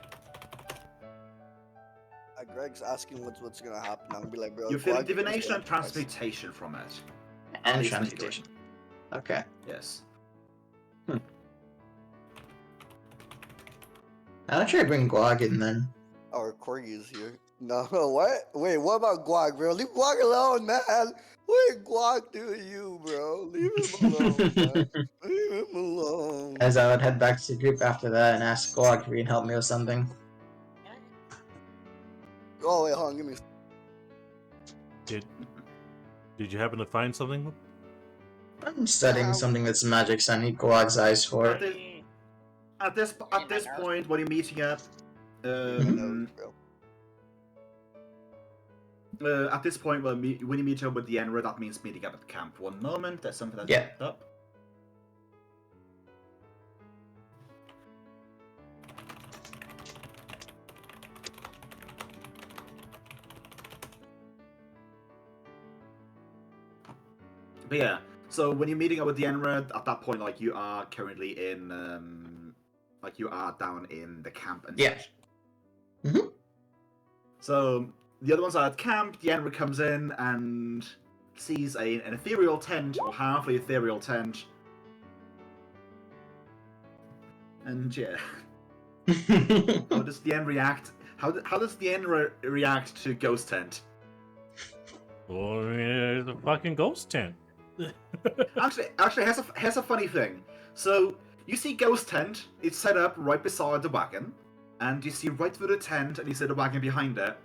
Greg's asking what's gonna happen. I'm gonna be like, bro. You're feeling Guag is divination gonna and transmutation from it. And least transmutation. Okay. Yes. I'll try to bring Guag in then. Our corgi is here. No, what? Wait, what about Guag, bro? Leave Guag alone, man. What did Guag do to you, bro? Leave him alone, man. Leave him alone. As I would head back to the group after that and ask Guag if he can help me with something. Oh wait, hold on, give me. Did you happen to find something? I'm studying something that's magic, so I need Guag's eyes for it. At this point, when you're meeting up, Nose, bro. at this point, when you meet up with the 𝓮𝓵𝓷, that means meeting up at camp. One moment, there's something that's picked up. But yeah, so when you're meeting up with the 𝓮𝓵𝓷, at that point, like, you are currently in, like, you are down in the camp and such. So the other ones are at camp. The 𝓮𝓵𝓷 comes in and sees an ethereal tent, or half the ethereal tent, and yeah. How does the 𝓮𝓵𝓷 react? How does the 𝓮𝓵𝓷 react to Ghost Tent? Well, it's a fucking ghost tent. actually, here's a funny thing. So you see Ghost Tent. It's set up right beside the wagon, and you see right through the tent, and you see the wagon behind it.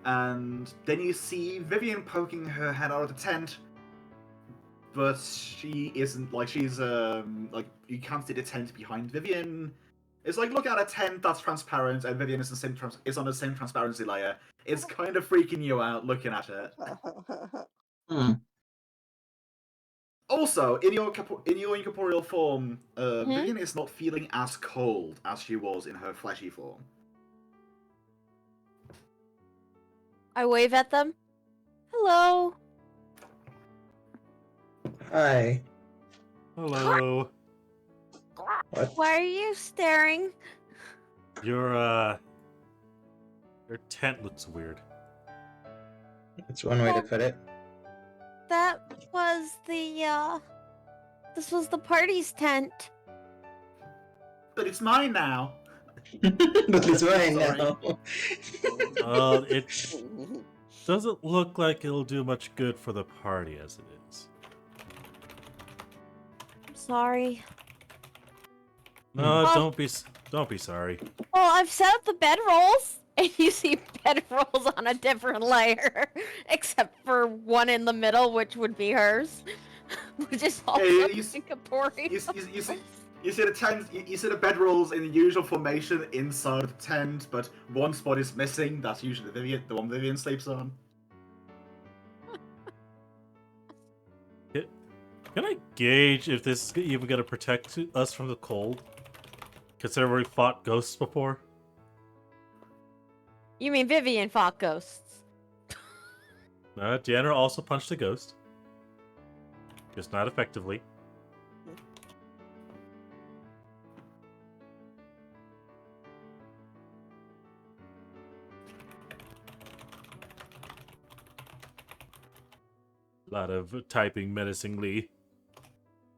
And then you see Vivian poking her head out of the tent, but she isn't, like, she's like, you can't see the tent behind Vivian. It's like, look at a tent that's transparent and Vivian is on the same transparency layer. It's kind of freaking you out looking at it. Also, in your incorporeal form, Vivian is not feeling as cold as she was in her fleshy form. I wave at them. Hello. Hi. Hello. What? Why are you staring? Your tent looks weird. That's one way to put it. That was the, this was the party's tent. But it's mine now. But it's mine Sorry. now. It doesn't look like it'll do much good for the party as it is. I'm sorry. No, Well- don't be sorry. Well, I've set up the bedrolls, and you see bedrolls on a different layer, except for one in the middle, which would be hers, which is also incorporeal. You see the tent. You see the bedrolls in the usual formation inside the tent, but one spot is missing. That's usually the one Vivian sleeps on. Can I gauge if this is even going to protect us from the cold? Considering we fought ghosts before? You mean Vivian fought ghosts? 𝓮𝓵𝓷 also punched a ghost. Just not effectively. A lot of typing menacingly.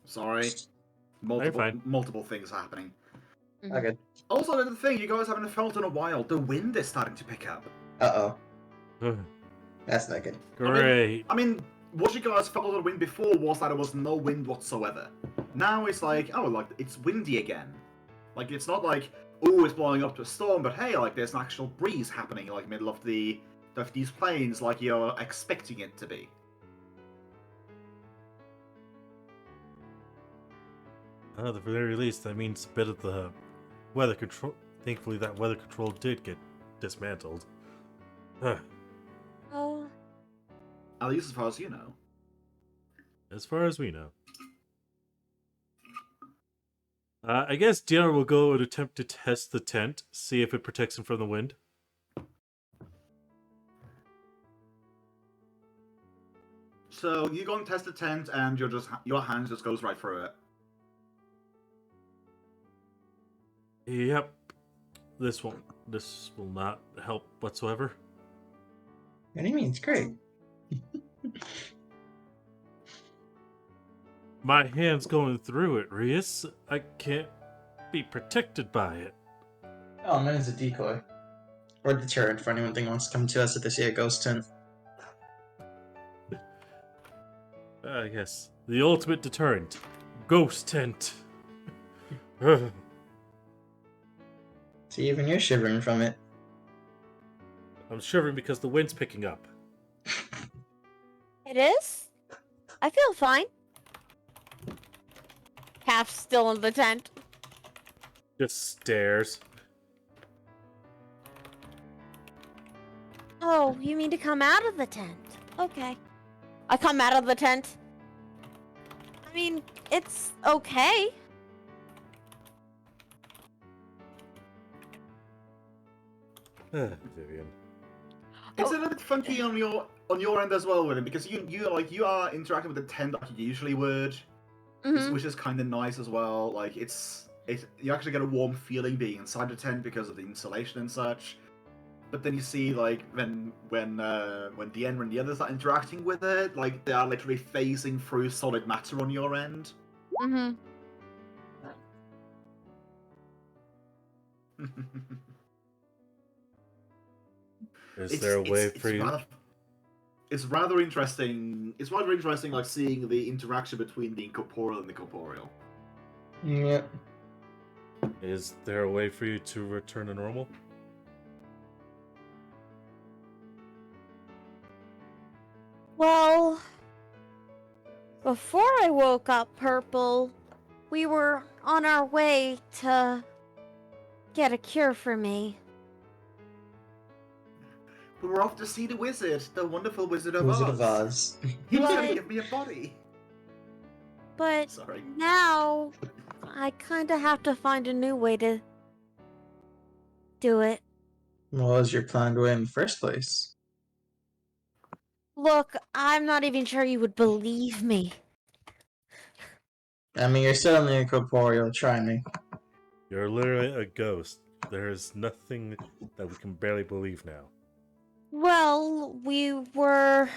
Sorry, multiple things happening. Okay. Also, another thing you guys haven't felt in a while: the wind is starting to pick up. Uh-oh. That's not good. Great. I mean, what you guys felt on the wind before was that there was no wind whatsoever. Now it's like, oh, like, it's windy again. Like, it's not like, oh, it's blowing up to a storm, but hey, like, there's an actual breeze happening, like, middle of these plains, like you're expecting it to be. At the very least, that means a bit of the weather control. Thankfully, that weather control did get dismantled. Oh. At least as far as you know. As far as we know. I guess Deanna will go and attempt to test the tent, see if it protects him from the wind. So you go and test the tent, and your hand just goes right through it. Yep. This will not help whatsoever. What do you mean? It's great. My hand's going through it, Rias. I can't be protected by it. Oh, mine is a decoy. Or deterrent for anyone that wants to come to us if they see a ghost tent. Yes. The ultimate deterrent. Ghost tent. See, even you're shivering from it. I'm shivering because the wind's picking up. It is? I feel fine. Half still in the tent. Just stares. Oh, you mean to come out of the tent? Okay. I come out of the tent. I mean, it's okay. Vivian. It's a little bit funky on your end as well, William, because you are interacting with the tent like you usually would, which is kind of nice as well. Like you actually get a warm feeling being inside the tent because of the insulation and such. But then you see like when Deanna and the others are interacting with it, like they are literally phasing through solid matter on your end. Is there a way for you? It's rather interesting. It's rather interesting, like seeing the interaction between the incorporeal and the corporeal. Yeah. Is there a way for you to return to normal? Well, before I woke up, Purple, we were on our way to get a cure for me. We were off to see the wizard, the wonderful Wizard of Wizard Oz. of Oz. He was gonna But- give me a body. But Sorry. now, I kinda have to find a new way to do it. What was your planned way in the first place? Look, I'm not even sure you would believe me. I mean, you're certainly incorporeal. Try me. You're literally a ghost. There's nothing that we can barely believe now. Well, we were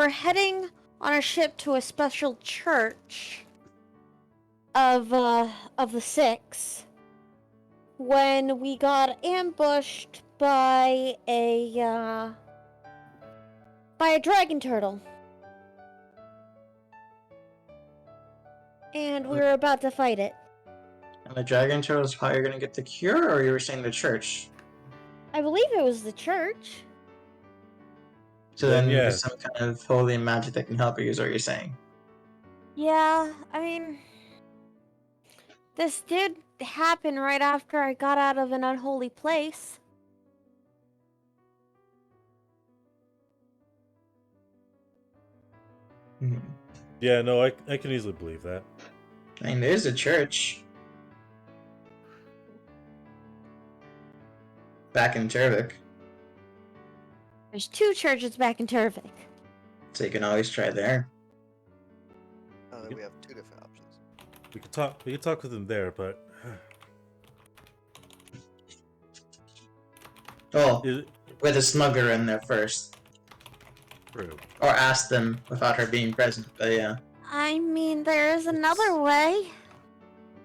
heading on a ship to a special church of the Six when we got ambushed by a dragon turtle. And we were about to fight it. And the dragon turtle is how you're gonna get the cure, or you were saying the church? I believe it was the church. So then Yeah. there's some kind of holy magic that can help you, is what you're saying. Yeah, I mean, this did happen right after I got out of an unholy place. Hmm. Yeah, no, I can easily believe that. I mean, there's a church. Back in Turvik. There's 2 churches back in Turvik. So you can always try there. We have 2 different options. We could talk with them there, but Oh, is it with a smuggler in there first. true? Or ask them without her being present, but yeah. I mean, there is another way.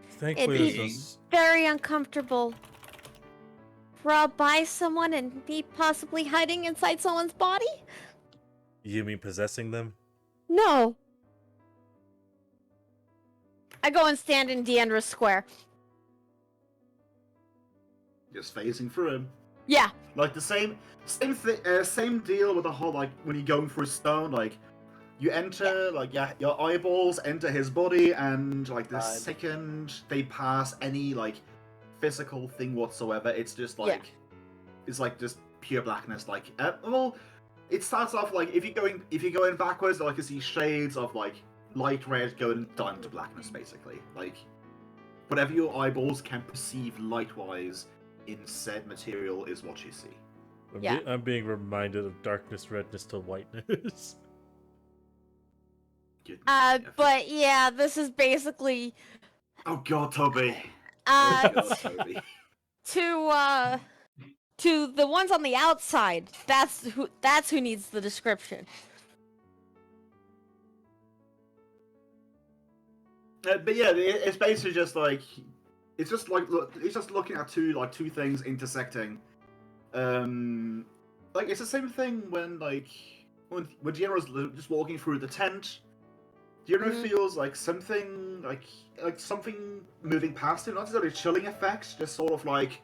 Thankfully, It'd there's be this. very uncomfortable. Robbed by someone and me possibly hiding inside someone's body? You mean possessing them? No. I go and stand in Deandra's square. Just phasing through him. Yeah. Like the same deal with the whole, like, when you're going through stone, like, you enter, like, your eyeballs enter his body, and, like, the Vibe. second they pass any, like, physical thing whatsoever, it's just, like, it's, like, just pure blackness, like, well, it starts off, like, if you're going backwards, like, you see shades of, like, light red going down to blackness, basically. Like, whatever your eyeballs can perceive light-wise in said material is what you see. Yeah. I'm being reminded of darkness, redness to whiteness. But yeah, this is basically Oh god, Toby. uh Oh god, Toby. to the ones on the outside. That's who needs the description. But yeah, it's basically just like it's just looking at two things intersecting. Like it's the same thing when Deanna's just walking through the tent. Deanna feels like something like something moving past him, not necessarily a chilling effect, just sort of like,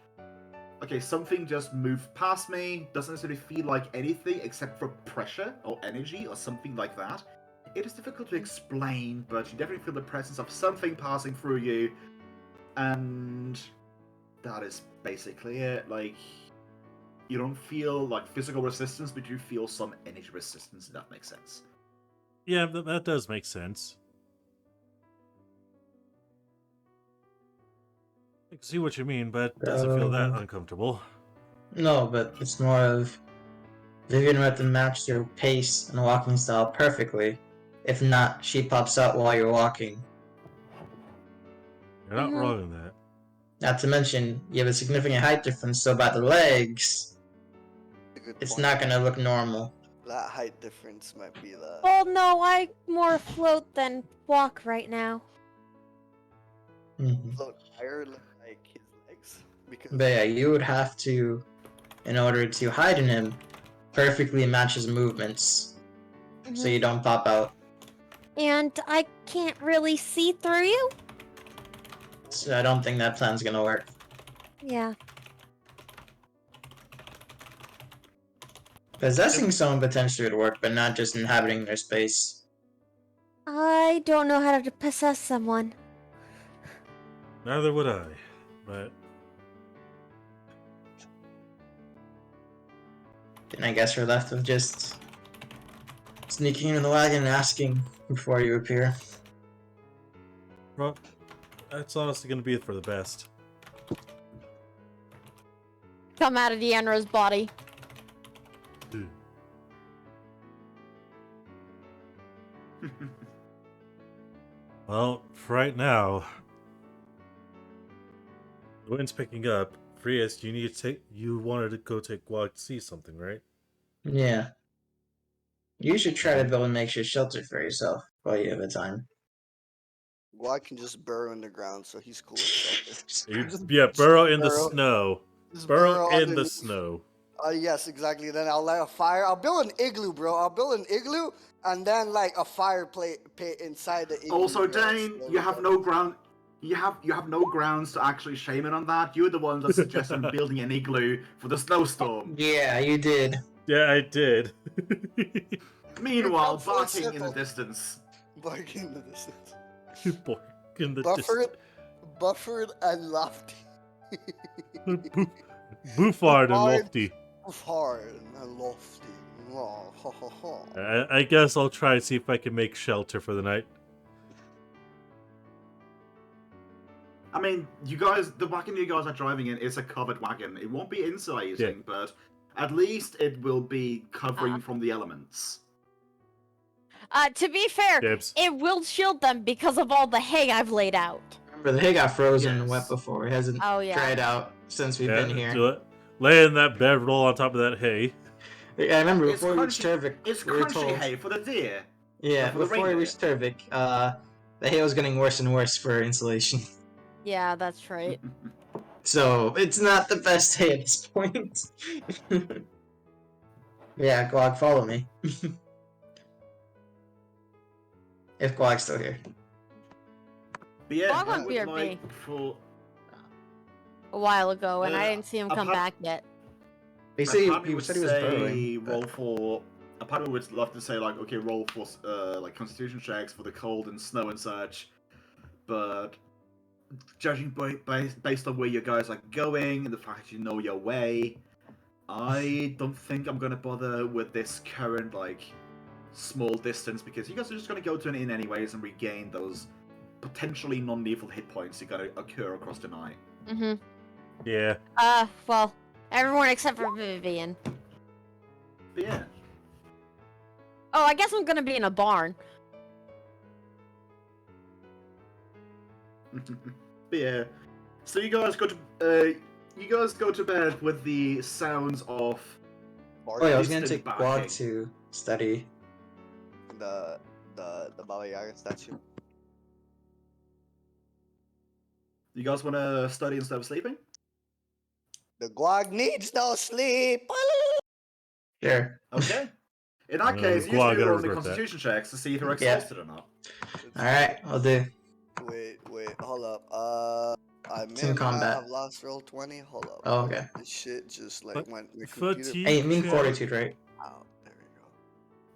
okay, something just moved past me. Doesn't necessarily feel like anything except for pressure or energy or something like that. It is difficult to explain, but you definitely feel the presence of something passing through you, and that is basically it. Like, you don't feel like physical resistance, but you feel some energy resistance, if that makes sense. Yeah, that does make sense. I can see what you mean, but it doesn't feel that uncomfortable. No, but it's more of Vivian would have to match your pace and walking style perfectly. If not, she pops out while you're walking. You're not wrong in that. Not to mention, you have a significant height difference, so by the legs, it's not gonna look normal. That height difference might be that. Well, no, I more float than walk right now. Float higher like his legs? Because But yeah, you would have to, in order to hide in him, perfectly match his movements, so you don't pop out. And I can't really see through you? So I don't think that plan's gonna work. Yeah. Possessing someone potentially would work, but not just inhabiting their space. I don't know how to possess someone. Neither would I, but Then I guess we're left with just sneaking in the wagon and asking before you appear. well, that's honestly going to be for the best. Come out of Deanna's body. Well, for right now, the wind's picking up. Frias, you wanted to go take a walk to see something, right? Yeah. You should try to build a makeshift shelter for yourself while you have the time. Guac can just burrow in the ground, so he's cool with shelter. Yeah, burrow in the burrow- snow. Burrow burrow in the underneath. snow. Yes, exactly. Then I'll light a fire. I'll build an igloo, bro. I'll build an igloo, and then like a fire pit inside the igloo. Also, bro. Dane, So you have no ground. You have no grounds to actually shame it on that. You're the one that suggested building an igloo for the snowstorm. Yeah, you did. Yeah, I did. Meanwhile, It's so barking in the simple. distance. Barking in the distance. Boy, in the Buffered and lofty. Bouffard and Hard. lofty. Hard and lofty. Oh, ho, ho, ho. I guess I'll try and see if I can make shelter for the night. I mean, the wagon you guys are driving in is a covered wagon. It won't be insulating, but at least it will be covering from the elements. To be fair, Dibs. it will shield them because of all the hay I've laid out. Remember, the hay got frozen and Yes. wet before. It hasn't Oh, yeah. dried out since we've been here. Do it. Lay in that bed, roll on top of that hay. Yeah, I remember It's before we reached crunchy- Turvik, It's we were crunchy told. hay for the deer. Yeah, for the before we reindeer. reached Turvik, the hay was getting worse and worse for insulation. Yeah, that's right. So, it's not the best hay at this point. Yeah, Guag, follow me. If Guag's still here. But yeah, Dog I on would BRB. like for A while ago, and I didn't see him come apart- back yet. He said he, Apparently he would said he was say burrowing. but- roll for. Apparently would love to say like, okay, roll for like constitution checks for the cold and snow and such, but judging based on where you guys are going and the fact you know your way, I don't think I'm gonna bother with this current like small distance because you guys are just going to go to an inn anyways and regain those potentially non-lethal hit points you got to occur across the night. Mm-hmm. Yeah. Well, everyone except for Vivian. But yeah. Oh, I guess I'm gonna be in a barn. But yeah. So you guys go to bed with the sounds of Oh yeah, I was gonna distant take Guag barking. to study. The Baba Yaga statue. You guys want to study instead of sleeping? The guag needs no sleep. Sure. Okay. In that case, you Guag two gotta roll the regret that. constitution checks to see if you're Yeah. exhausted or not. Alright, I'll do. Wait, hold up. I may Team or may not combat. have lost roll 20. Hold up. Oh, okay. This shit just like But went. My computer. fatigue. Hey, you mean check. fortitude, right? Out. There we go.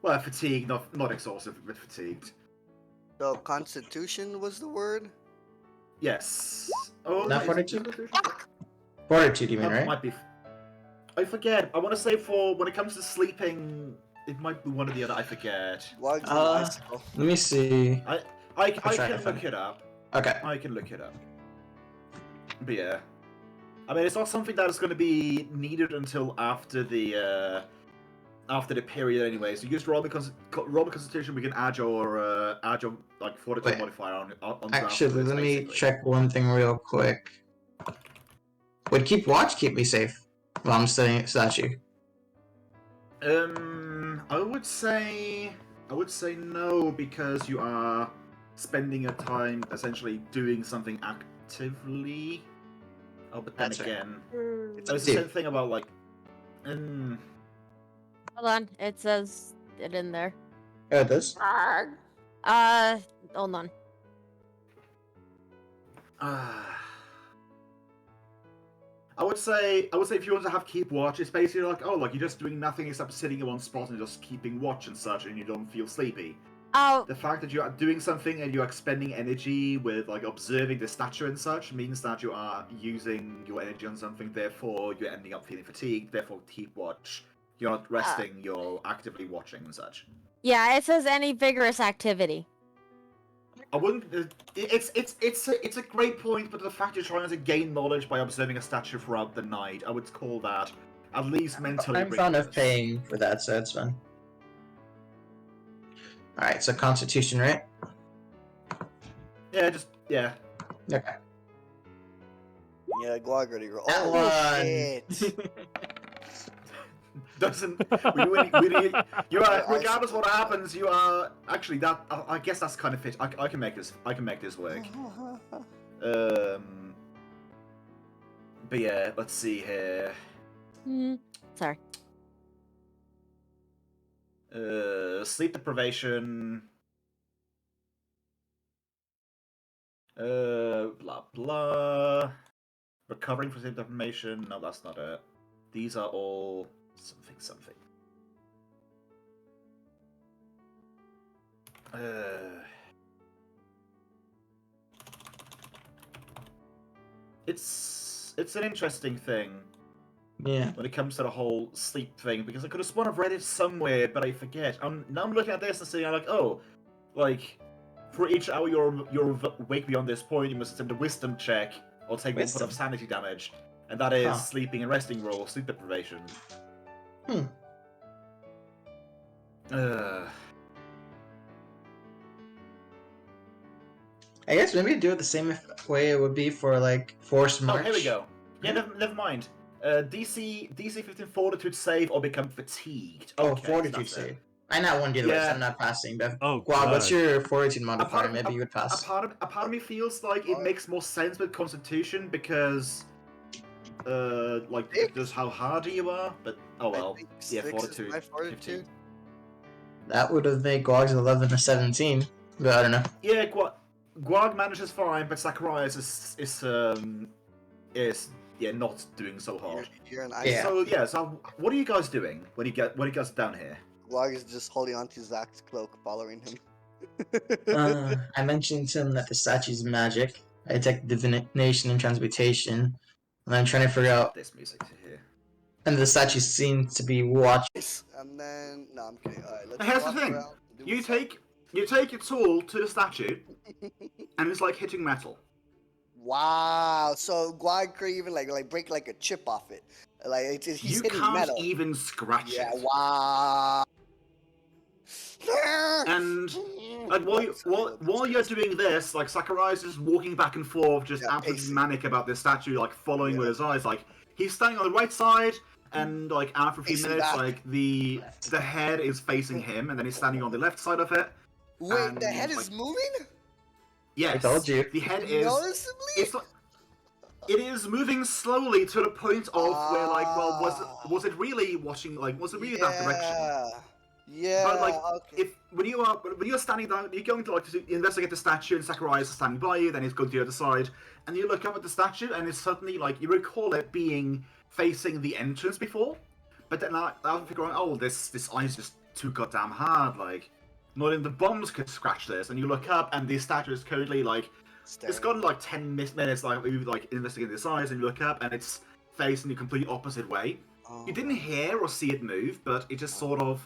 Well, fatigued, not exhausted, but fatigued. So constitution was the word. Yes. Oh, Not is it fortitude? constitution? Fortitude, you mean, That right? might be. I forget. I want to say for when it comes to sleeping, it might be one or the other. I forget. Guag's an Uh, icicle. Let me see. I try can to look find it up. Okay. I can look it up. But yeah, I mean, it's not something that is going to be needed until after the period anyway. So you just roll the constitution. We can add your like fortitude Wait. modifier on Actually, afterwards, let me basically. check one thing real quick. Would keep watch keep me safe while I'm studying statue? I would say no because you are spending your time essentially doing something actively. Oh, but then That's right. again, It's oh, up it's to the you. same thing about like. Hold on, it says it in there. Oh, it does? Hold on. I would say if you want to have keep watch, it's basically like you're just doing nothing except sitting in one spot and just keeping watch and such, and you don't feel sleepy. Oh, The fact that you are doing something and you are expending energy with like observing the statue and such means that you are using your energy on something. Therefore, you're ending up feeling fatigued. Therefore, keep watch. You're not resting. You're actively watching and such. yeah, it says any vigorous activity. I wouldn't. It's a great point, but the fact you're trying to gain knowledge by observing a statue throughout the night, I would call that at least mentally. I'm fond of rigorous. paying for that, so it's fun. Alright, so Constitution, right? Yeah. Okay. Yeah, guag already rolled. That Oh one. shit! Doesn't you are I regardless of what happens, you are actually that. I guess that's kind of fit. I can make this. I can make this work. But yeah, let's see here. Sorry. Sleep deprivation. Blah blah. Recovering from sleep deprivation. No, that's not it. These are all something. It's an interesting thing. Yeah. When it comes to the whole sleep thing, because I could have sworn I've read it somewhere, but I forget. Now I'm looking at this and saying, I'm like, oh, like, for each hour you're awake beyond this point, you must attempt a wisdom check, or take 1 point of sanity damage. And that is sleeping and resting roll, sleep deprivation. I guess maybe do it the same way it would be for, like, Forced March. Oh, here we go. Yeah, never mind. DC 15 fortitude save or become fatigued. Oh, Okay, fortitude so that's it. save. I not want to do the rest, Yeah. I'm not passing. But Oh, wow, God. what's your fortitude A modifier? part of- Maybe you would pass. A part of me feels like it makes more sense with Constitution because, like, just how hardy you are. But oh well. Yeah, fortitude. 15. That would have made Guag's 11 to 17. But I don't know. Yeah, Guag manages fine, but Zacharias is not doing so hard. You're an Yeah. So what are you guys doing when he gets down here? Guag is just holding onto Zach's cloak, following him. I mentioned to him that the statue's magic. I detect divination and transmutation. And I'm trying to figure out This music to hear. And the statue seems to be watching. And then no, I'm kidding. All right, let's Here's the walk thing. around, do You what's take your tool to the statue, and it's like hitting metal. Wow. So Guag could even like break like a chip off it. Like he's You hitting can't metal. even scratch Yeah. it. Wow. And like while you're doing this, like Sakurai's just walking back and forth, just Yeah, absolutely pacing. manic about this statue, like following Yeah. with his eyes. Like he's standing on the right side, and like after a few Facing minutes, back. like the head is facing him, and then he's standing on the left side of it. Wait, the and, head is like, moving? Yes, I told you. the head is. Noticeably? It's like, it is moving slowly to the point of where, like, well, was it really watching? Like, was it really that direction? Yeah, But like, okay. if when you're standing down, you're going to like to investigate the statue, and Sakurai is standing by you. Then he's going to the other side, and you look up at the statue, and it's suddenly like you recall it being facing the entrance before. But then I figure out, oh, this eye's just too goddamn hard. Like, not even the bombs could scratch this. And you look up, and the statue is currently like. It's gone like 10 minutes, like you like investigating the size, and you look up, and it's facing the complete opposite way. Oh, You didn't hear or see it move, but it just sort of.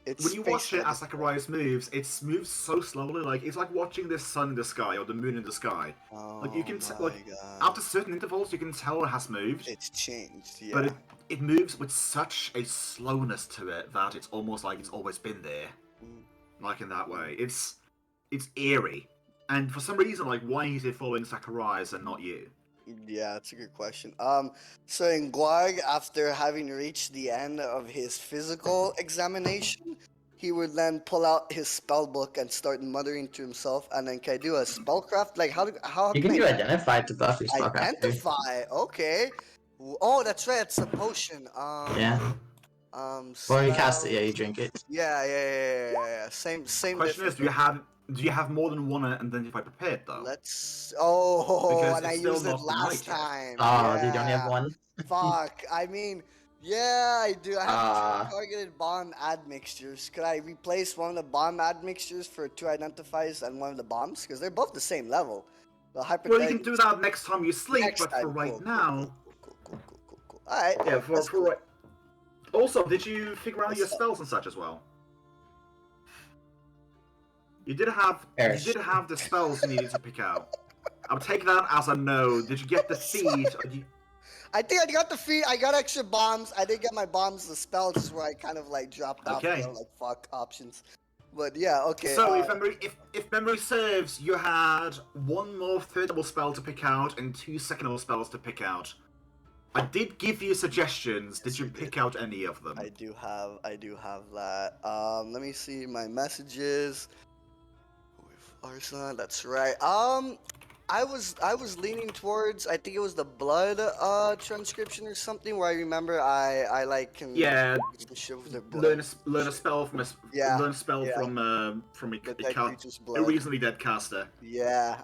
it's When you watch facing it as Sakurai's moves, it moves so slowly. Like it's like watching the sun in the sky or the moon in the sky. Like you can my like God. after certain intervals, you can tell it has moved, It's changed, yeah. but it moves with such a slowness to it that it's almost like it's always been there. Mm. Like in that way, it's eerie. And for some reason, like, why is it following Sakurai's and not you? Yeah, that's a good question. So in Guag, after having reached the end of his physical examination, he would then pull out his spell book and start muttering to himself. And then can I do a spellcraft? Like how You can I do identify to buff your spellcraft. too. identify? Okay. Oh, that's right. It's a potion. Yeah. Before you cast it, yeah, you drink it. Yeah. Same. Question is, difference. do you have more than one identify prepared though? Let's. Oh, Because and I it's still used it not last night yet. time. Oh, did you only have Yeah. one? Fuck. I mean, yeah, I do. I have Ah. two targeted bomb admixtures. Could I replace one of the bomb admixtures for two identifies and one of the bombs? Because they're both the same level. The Well, you can do that next time you sleep, Next but for time. right Cool. now, All right. yeah, that's cool. Also, did you figure out your What's up? spells and such as well? You did have the spells you needed to pick out. I'll take that as a no. Did you get the feed? I think I got the feet. I got extra bombs. I didn't get my bombs. The spells is where I kind of like dropped off. Okay. Like fuck options. But yeah, okay. So if memory serves, you had one more third level spell to pick out and two second level spells to pick out. I did give you suggestions. Did you pick out any of them? I do have that. Let me see my messages. With Arslan, that's right. I was leaning towards, I think it was the blood transcription or something, where I remember I like can Yeah. do shit with the blood. Learn a spell from Yeah, learn a spell yeah. from a Dead creature's blood. recently dead caster. Yeah,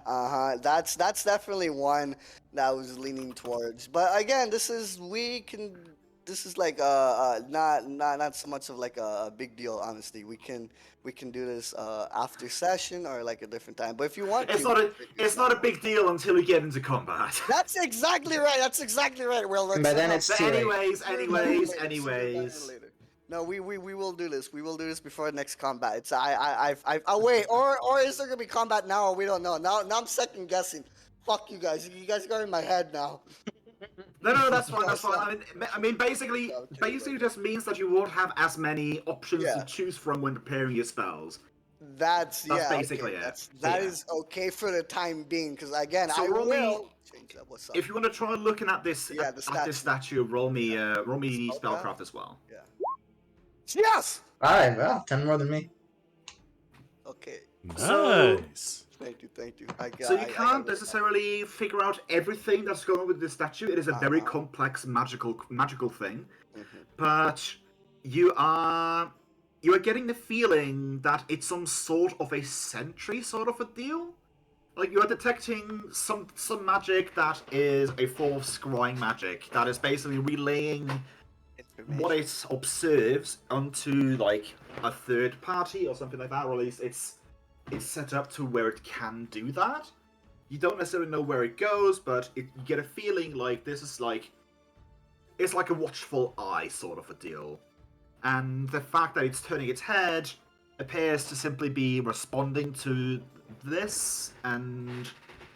That's definitely one that I was leaning towards. But again, this is like not so much of like a big deal, honestly. We can do this after session or like a different time. But if you want, It's not a big deal until we get into combat. That's exactly right. Well, But then it's But too late. anyways. No, we will do this. We will do this before the next combat. It's oh wait, or is there gonna be combat now? We don't know. Now I'm second guessing. Fuck you guys. You guys got in my head now. No, that's fine. That's fine. I mean, basically, just means that you won't have as many options Yeah. to choose from when preparing your spells. That's yeah, basically okay. it. That Yeah. is okay for the time being, because again, So I roll me- will change that. What's up? If you want to try looking at this Yeah, at the this statue, roll me spellcraft as well. Yeah. Yes. Alright, well, 10 more than me. Okay. Nice. Thank you. So you can't necessarily figure out everything that's going on with this statue. It is a very complex magical thing, but you are getting the feeling that it's some sort of a sentry sort of a deal. Like you are detecting some magic that is a form of scrying magic that is basically relaying what it observes onto like a third party or something like that, or at least it's set up to where it can do that. You don't necessarily know where it goes, but you get a feeling like this is like it's like a watchful eye sort of a deal. And the fact that it's turning its head appears to simply be responding to this, and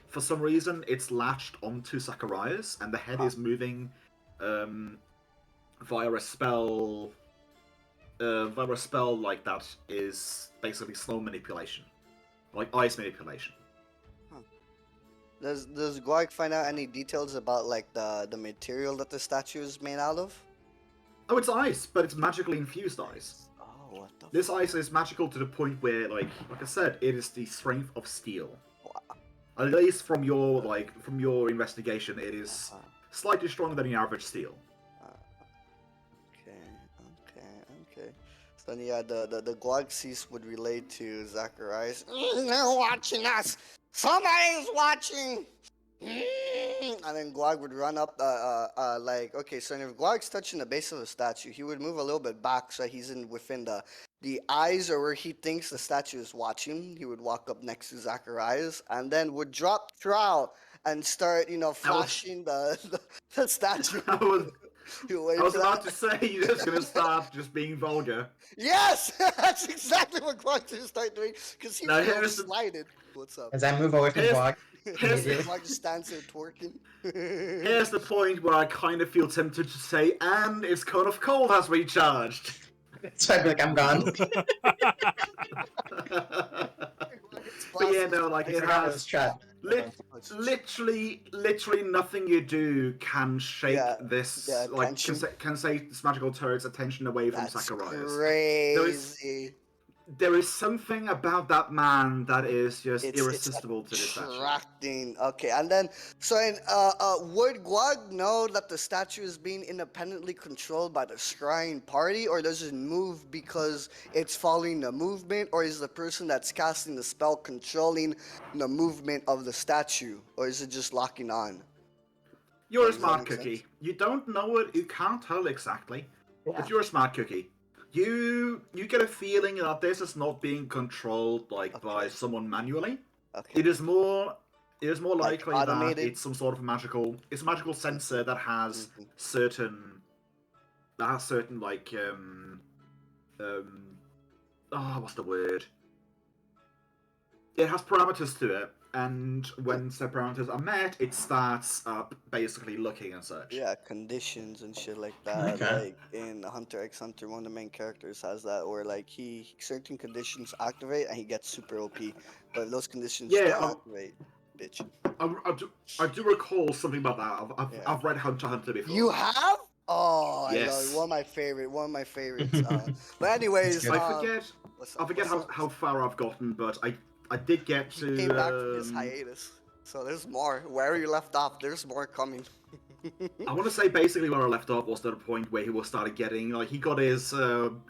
for some reason it's latched onto Zacharias, and the head is moving via a spell like that is basically slow manipulation, like ice manipulation. Does Guark find out any details about like the material that the statue is made out of? Oh, it's ice, but it's magically infused ice. Oh, what the? This ice is magical to the point where, like I said, it is the strength of steel. Wow. At least from your investigation, it is slightly stronger than the average steel. Okay. So then, yeah, the Guarksis would relate to Zacharias. They're watching us. Somebody's watching. And then Guark would run up, like, okay, so if Guark's touching the base of the statue, he would move a little bit back so he's within the eyes or where he thinks the statue is watching. He would walk up next to Zacharias and then would drop trowel and start, flashing the statue. I was about to say, you're just gonna start just being vulgar. Yes, that's exactly what Guark's gonna start doing because he was slided. What's up? As I move away from Guark, Guark just stands there twerking. Here's the point where I kind of feel tempted to say, and its cone of cold has recharged. so I'd be like, I'm gone. But yeah, no, like it has trap. literally nothing you do can shake this, like can say this magical turret's attention away from Zacharias. Crazy. There is something about that man that is just irresistible to this statue. Attracting. Okay, and then would Guark know that the statue is being independently controlled by the Scrying party, or does it move because it's following the movement, or is the person that's casting the spell controlling the movement of the statue, or is it just locking on? You're a smart cookie. You don't know it. You can't tell exactly, but you're a smart cookie. You get a feeling that this is not being controlled by someone manually. Okay. It is more likely automated? that it's some sort of magical sensor that has certain what's the word? It has parameters to it, and when said parameters are met, it starts up basically looking and such. Yeah, conditions and shit like that. Okay. Like in Hunter x Hunter, one of the main characters has that, where like certain conditions activate and he gets super OP, but if those conditions don't activate, bitch. I do recall something about that. I've read Hunter x Hunter before. You have? Oh, yes. I know, one of my favorites. But anyways, I forget how far I've gotten, but I did get to. He came back from his hiatus, so there's more. Where you left off, there's more coming. I want to say basically where I left off was to the point where he started getting, like, he got his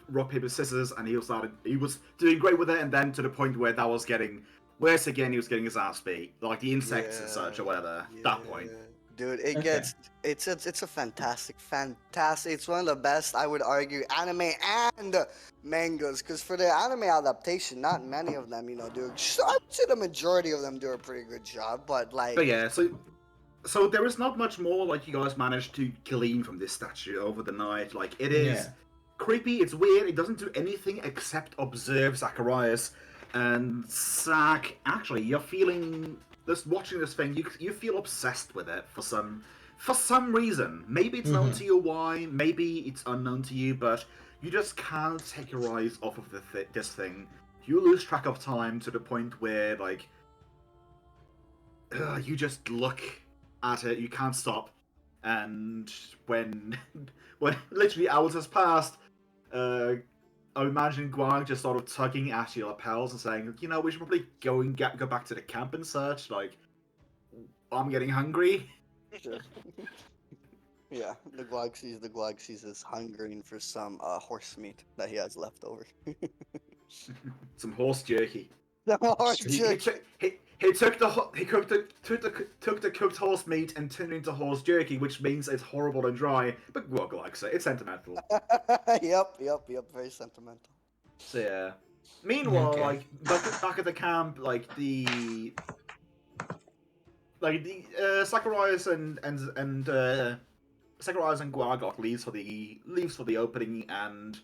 rock paper scissors and he was doing great with it, and then to the point where that was getting worse again. He was getting his ass beat, like the insects and such or whatever. That point. Dude, it's a fantastic. It's one of the best, I would argue, anime and mangas. Because for the anime adaptation, not many of them, do. I'd say the majority of them do a pretty good job. But yeah, so there is not much more like you guys managed to glean from this statue over the night. Like, it is creepy. It's weird. It doesn't do anything except observe Zacharias. And Zach, actually, you're feeling. Just watching this thing, you feel obsessed with it for some reason. Maybe it's known to you why, maybe it's unknown to you, but you just can't take your eyes off of this thing. You lose track of time to the point where, like, you just look at it, you can't stop. And when literally hours has passed, I imagine Guang just sort of tugging at your lapels and saying, we should probably go back to the camp and such. Like, I'm getting hungry. Sure. Yeah, the Guagsis is hungering for some horse meat that he has left over. Some horse jerky. The horse jerky. He took the cooked horse meat and turned it into horse jerky, which means it's horrible and dry, but Guag likes it. It's sentimental. Yep. Very sentimental. So yeah. Meanwhile, like back at the camp, the Zacharias and Sakurai and 𝓬𝓪𝓷𝓮'𝓼 leaves for the opening, and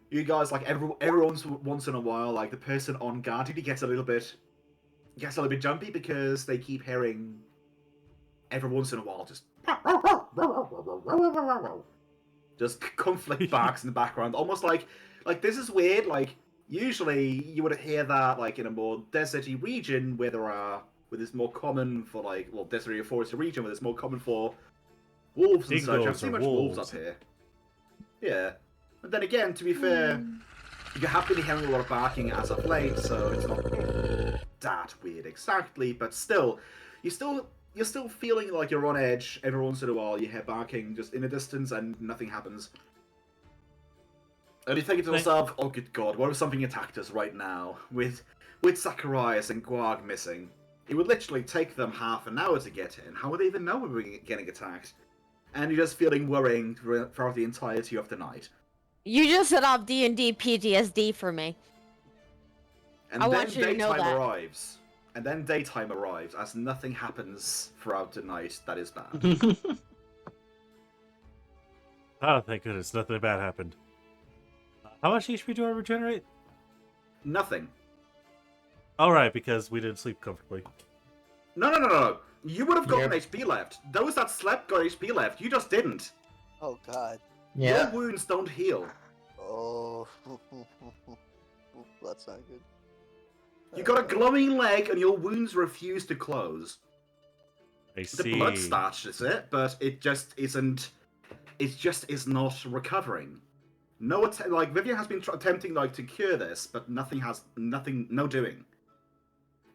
you guys like every once in a while, like the person on guard gets a little bit jumpy because they keep hearing every once in a while just conflict barks in the background, almost like this is weird. Like usually you would hear that like in a more deserty region where it's more common for deserty or forested region where it's more common for wolves and such. I haven't seen much wolves up here. Yeah, but then again, to be fair, you have been hearing a lot of barking as of late, so it's not that weird exactly. But still, you're still feeling like you're on edge every once in a while. You hear barking just in the distance, and nothing happens. And you're thinking to yourself, "Oh, good God! What if something attacked us right now with Sakurai and 𝓬𝓪𝓷𝓮 missing? It would literally take them half an hour to get in. How would they even know we were getting attacked?" And you're just feeling worrying throughout the entirety of the night. You just set off D&D PTSD for me. And I then want you to know daytime that. arrives. And then daytime arrives as nothing happens throughout the night that is bad. Oh, thank goodness, nothing bad happened. How much HP do I regenerate? Nothing. Alright, because we didn't sleep comfortably. No. You would have gotten Yep. HP left. Those that slept got HP left. You just didn't. Oh God. Yeah. Your wounds don't heal. Oh, that's not good. You got a glowing leg and your wounds refuse to close. I The see. blood starches it, but it just isn't. It just is not recovering. No, Vivian has been attempting to cure this, but no doing.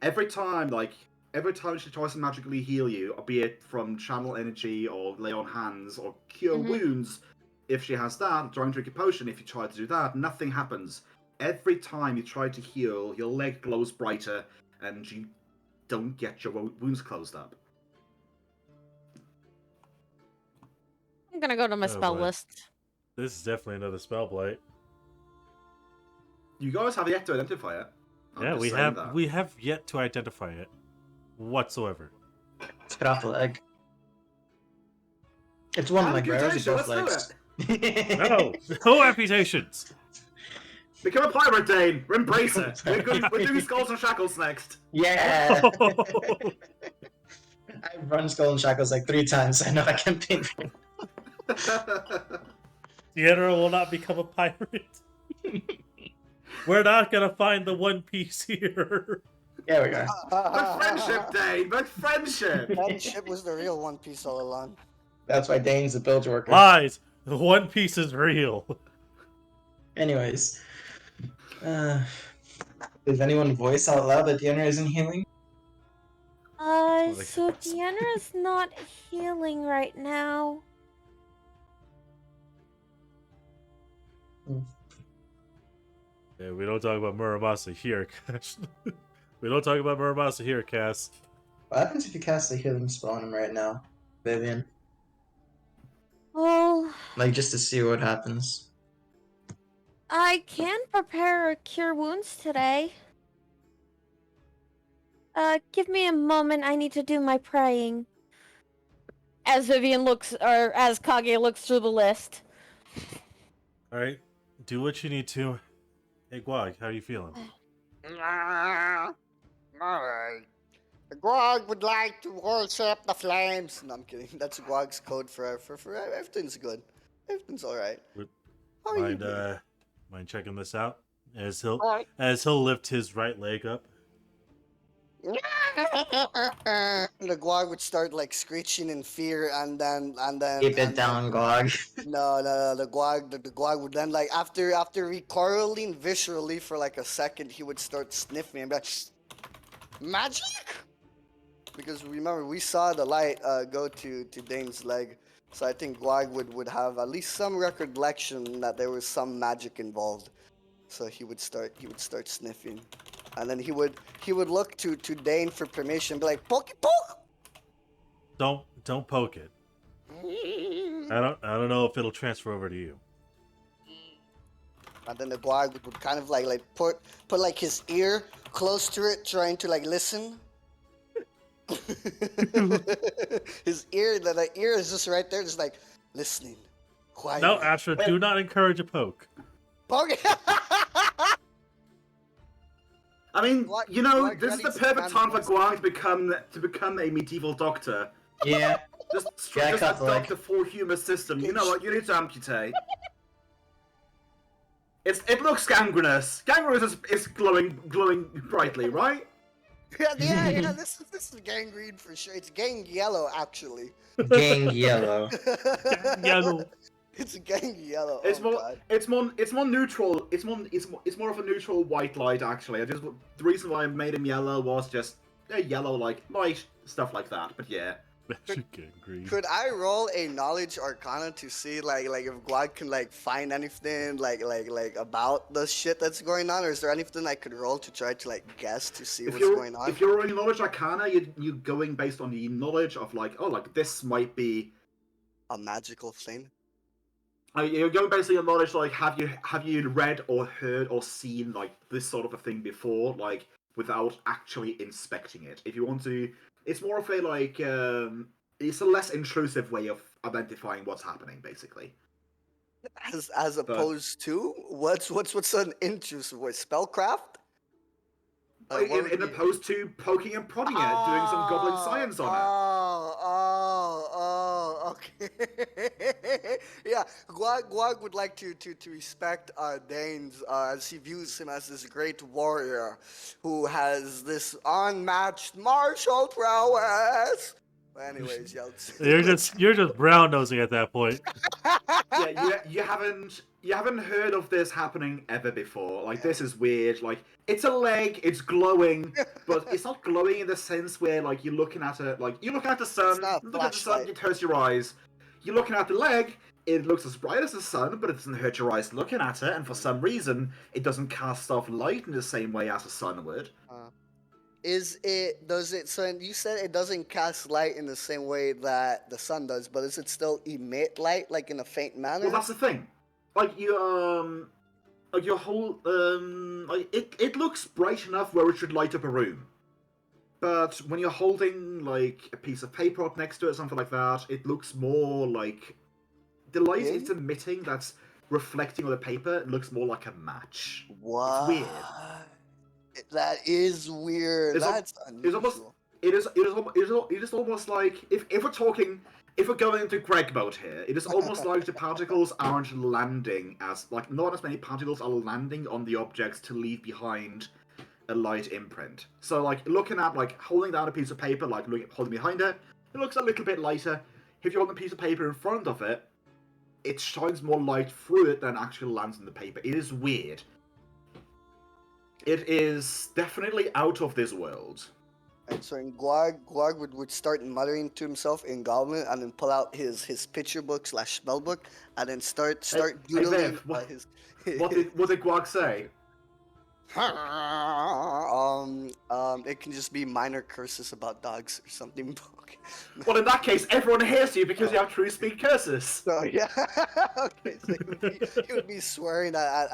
Every time she tries to magically heal you, be it from channel energy or lay on hands or cure wounds, if she has that, trying to drink a potion, if you try to do that, nothing happens. Every time you try to heal, your leg glows brighter, and you don't get your wounds closed up. I'm gonna go to my Oh, spell boy. list. This is definitely another spell blight. You guys have yet to identify it. I'm Yeah, just we saying have that. we have yet to identify it whatsoever. Let's cut off the leg. It's one leg, right? Or is it both Let's do legs? No, no amputations. Become a pirate, Dane! Embrace it! We're doing Skulls and Shackles next! Yeah! I've run Skull and Shackles like 3 times. I know I can paint. General will not become a pirate. We're not gonna find the One Piece here. There we go. But friendship, Dane! But friendship! Friendship was the real One Piece all along. That's why Dane's the bilge worker. Lies. The One Piece is real. Anyways. Does anyone voice out loud that Deanna isn't healing? So Deanna's not healing right now. Yeah, we don't talk about Muramasa here, Cass. We don't talk about Muramasa here, Cass. What happens if you cast a healing spell on him right now, Vivian? Well, Like, just to see what happens. I can prepare a cure wounds today. Give me a moment. I need to do my praying. As Vivian looks, or as Kage looks through the list. Alright, do what you need to. Hey, Guag, how are you feeling? Alright. Guag would like to worship the flames. No, I'm kidding. That's Guag's code for everything's good. Everything's alright. How are you doing? Mind checking this out? As he'll lift his right leg up. The Guag would start like screeching in fear, and then Keep it down, Glog. No, the Guag would then like after recoiling viscerally for like a second, he would start sniffing and be like, magic. Because remember, we saw the light go to Dane's leg, so I think Guag would have at least some recollection that there was some magic involved. So he would start sniffing, and then he would look to Dane for permission, be like, poke. Don't poke it. I don't know if it'll transfer over to you. And then the Guag would kind of like put like his ear close to it, trying to like listen. His ear, the ear is just right there, just like listening. Quiet. No, Astra, do not encourage a poke. Poke. I mean, What- you know, what this is the Granny's perfect time for command Guang to become a medieval doctor. Yeah. Just Yeah, just cut the leg. adopt the full human system. You know what? You need to amputate. It looks gangrenous. Gangrenous is glowing brightly, right? yeah. This is gangrene for sure. It's gang yellow, actually. Gang yellow. Yellow. It's gang yellow. It's oh, more God. it's more neutral. It's more of a neutral white light actually. The reason why I made him yellow was just yellow like light stuff like that. But yeah. Gangrene. Could I roll a knowledge arcana to see like if Guag can like find anything like about the shit that's going on, or is there anything I could roll to try to like guess to see what's going on? If you're rolling knowledge arcana, you going based on the knowledge of like this might be A magical thing. You're going basically on knowledge like have you read or heard or seen like this sort of a thing before, like without actually inspecting it. If you want to, it's more of a like it's a less intrusive way of identifying what's happening, basically. As opposed to what's an intrusive way? Spellcraft? In opposed to poking and prodding it, doing some goblin science on Okay. Yeah, Guag would like to respect Danes as he views him as this great warrior who has this unmatched martial prowess. But anyways, You're just brown nosing at that point. Yeah, you haven't heard of this happening ever before. Like this is weird. Like it's a leg, it's glowing, but it's not glowing in the sense where like you're looking at it, like you're looking at the sun, not a look at the sun, flashlight. it hurts your eyes. You're looking at the leg, it looks as bright as the sun, but it doesn't hurt your eyes looking at it, and for some reason, it doesn't cast off light in the same way as the sun would. So you said it doesn't cast light in the same way that the sun does, but does it still emit light, like in a faint manner? Well, that's the thing. Like like your whole like it looks bright enough where it should light up a room. But when you're holding like a piece of paper up next to it, something like that, it looks more like the light it's emitting that's reflecting on the paper. It looks more like a match. What? It's weird. That is weird. That's unusual. It is almost like if we're going into Greg mode here, it is almost like the particles aren't landing as like not as many particles are landing on the objects to leave behind a light imprint. So like looking at like holding down a piece of paper, like holding behind it, it looks a little bit lighter. If you hold a piece of paper in front of it, it shines more light through it than actually lands on the paper. It is weird. It is definitely out of this world. And so in Guag would start muttering to himself in Goblin, and then pull out his picture book / spell book, and then start doodling. What did Guag say? It can just be minor curses about dogs or something. Well, in that case, everyone hears you because you have true speed curses. So yeah, okay. So he would be swearing at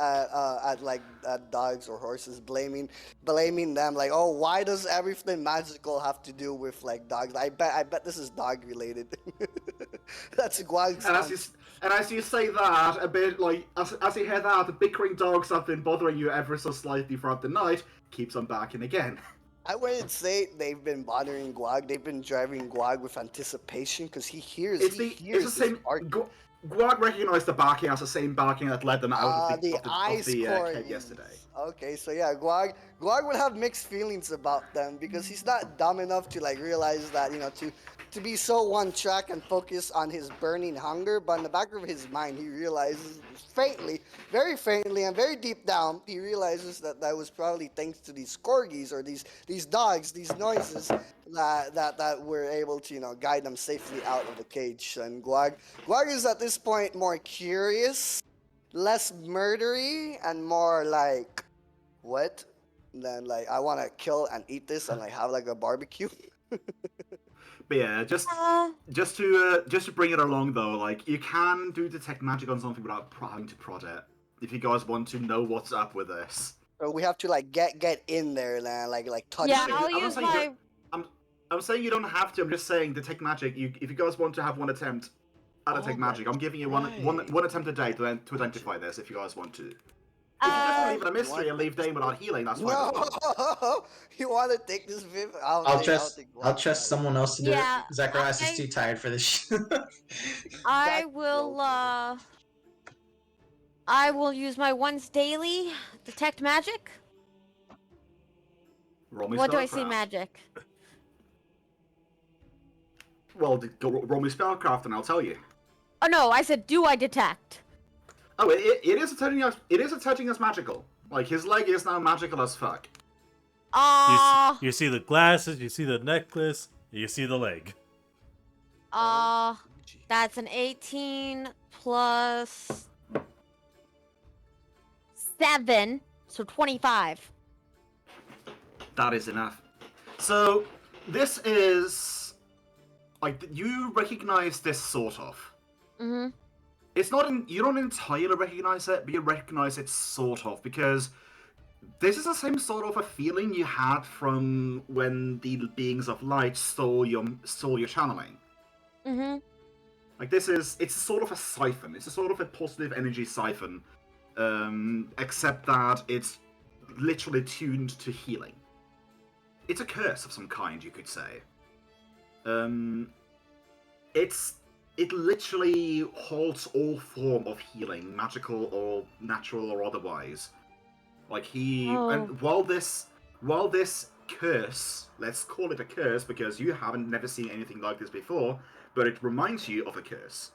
dogs or horses, blaming them like, oh, why does everything magical have to do with like dogs? I bet this is dog related. That's Guag's. And as you say that, a bit like as you hear that, the bickering dogs have been bothering you ever so slightly throughout the night. Keeps on barking again. I wouldn't say they've been bothering Guag. They've been driving Guag with anticipation because he hears. It's the same. Guag recognized the barking as the same barking that led them out of the cave yesterday. Okay, so yeah, Guag would have mixed feelings about them because he's not dumb enough to like realize that to be so one track and focus on his burning hunger, but in the back of his mind he realizes faintly, very faintly and very deep down, he realizes that was probably thanks to these corgis or these dogs, these noises that were able to guide them safely out of the cage. And Guag is at this point more curious, less murdery, and more like what than like I want to kill and eat this and like have like a barbecue. But yeah, just to bring it along though, like you can do detect magic on something without having to prod it. If you guys want to know what's up with this, So we have to like get in there, then like touch. Yeah, it. I'll use my. I'm saying you don't have to. I'm just saying detect magic. If you guys want to have one attempt at detect magic, I'm giving you one attempt a day to identify this. If you guys want to. If you just leave it a mystery and leave Dane without healing, that's fine as well. No, you want to take this, Viv? I'll trust someone else to do Yeah, it. Zacharias is too tired for this shit. I will use my once daily detect magic. Roll me What do I see spellcraft. magic? Well, roll me spellcraft and I'll tell you. Oh no, I said do I detect? Oh, it is attaching us. It is attaching us magical. Like his leg is now magical as fuck. You see the glasses, you see the necklace, you see the leg. That's an 18 plus 7, so 25. That is enough. So this is like you recognize this sort of. Mm-hmm. It's not you don't entirely recognize it, but you recognize it sort of because this is the same sort of a feeling you had from when the beings of light stole your channeling. Mm-hmm. Like it's sort of a siphon. It's a sort of a positive energy siphon, except that it's literally tuned to healing. It's a curse of some kind, you could say. It literally halts all form of healing, magical or natural or otherwise. Like and while this curse, let's call it a curse because you haven't never seen anything like this before, but it reminds you of a curse.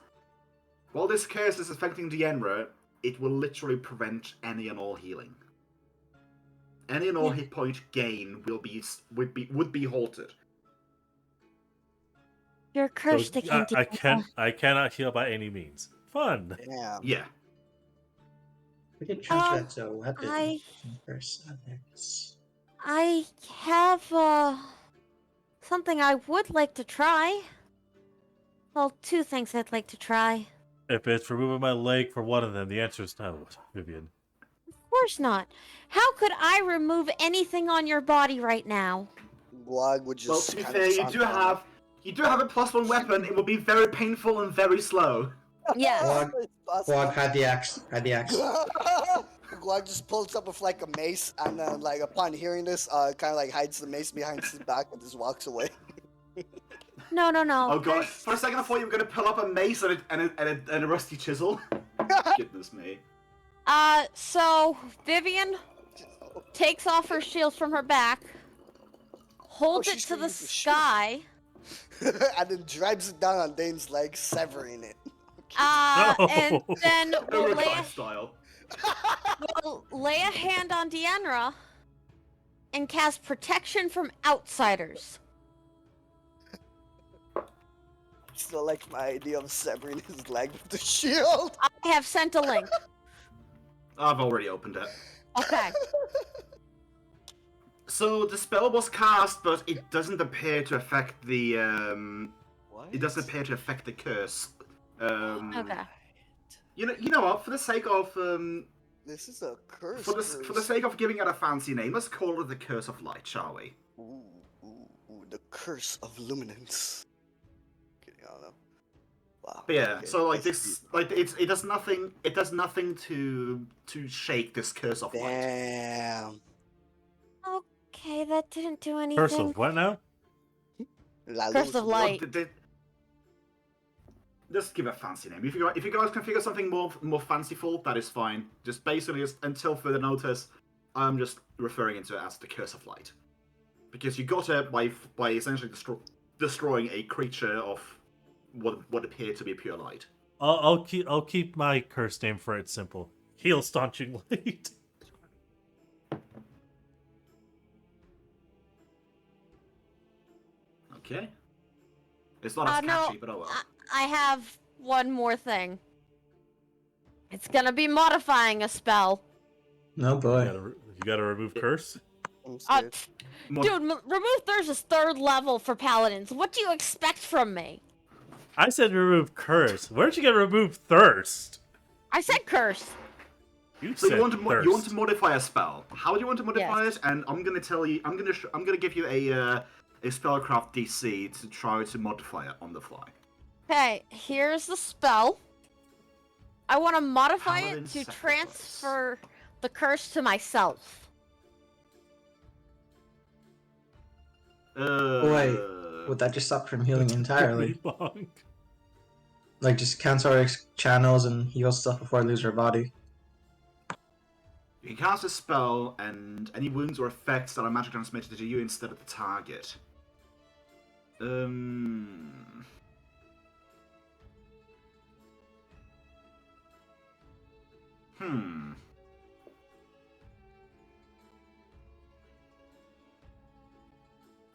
While this curse is affecting 𝓮𝓵𝓷, it will literally prevent any and all healing. Any and all hit point gain would be halted. You're cursed. So, I cannot heal by any means. Fun. Yeah. We can transfer that to a weapon. I I have something I would like to try. Well, 2 things I'd like to try. If it's removing my leg for one of them, the answer is no, Vivian. Of course not. How could I remove anything on your body right now? Guag would just. Well, to be fair, you do have a +1 weapon. It will be very painful and very slow. Yes. Guag had the axe. Guag just pulls up with like a mace, and then like upon hearing this, kind of like hides the mace behind his back and just walks away. No. Oh god! For a second, I thought you were going to pull up a mace and a rusty chisel. Goodness me. So Vivian takes off her shield from her back, holds it to the sky, and then drives it down on Dane's leg, severing it. and then we'll lay a hand on 𝓮𝓵𝓷 and cast protection from outsiders. Still like my idea of severing his leg with the shield. I have sent a link. I've already opened it. Okay. So the spell was cast, but it doesn't appear to affect the It doesn't appear to affect the curse. Okay. You know what? For the sake of this is a curse. For the sake of giving it a fancy name, let's call it the Curse of Light, shall we? Ooh, the Curse of Luminance. Wow. But yeah, okay. so like this, like it does nothing. It does nothing to shake this Curse of Light. Damn. Okay, that didn't do anything. Curse of what now? Curse of Light. Just give it a fancy name. If you guys can figure something more fanciful, that is fine. Just basically, until further notice, I'm just referring to it as the Curse of Light, because you got it by essentially destroying a creature of what appeared to be pure light. I'll keep my curse name for it simple. Heal staunching light. Okay. It's not as catchy, but oh well. I have one more thing. It's gonna be modifying a spell. No boy. You gotta remove curse? Dude, remove thirst is 3rd level for paladins. What do you expect from me? I said remove curse. Where'd you get remove thirst? I said curse. So you want to modify a spell. How do you want to modify it? And I'm gonna tell you. I'm gonna give you a spellcraft DC to try to modify it on the fly. Okay, here's the spell. I want to modify Paladin it to sacrifice. transfer the curse to myself. Would that just stop from healing entirely? Bonk. Like, just cancel our channels and heal stuff before I lose our body? You can cast a spell, and any wounds or effects that are magic transmitted to you instead of the target.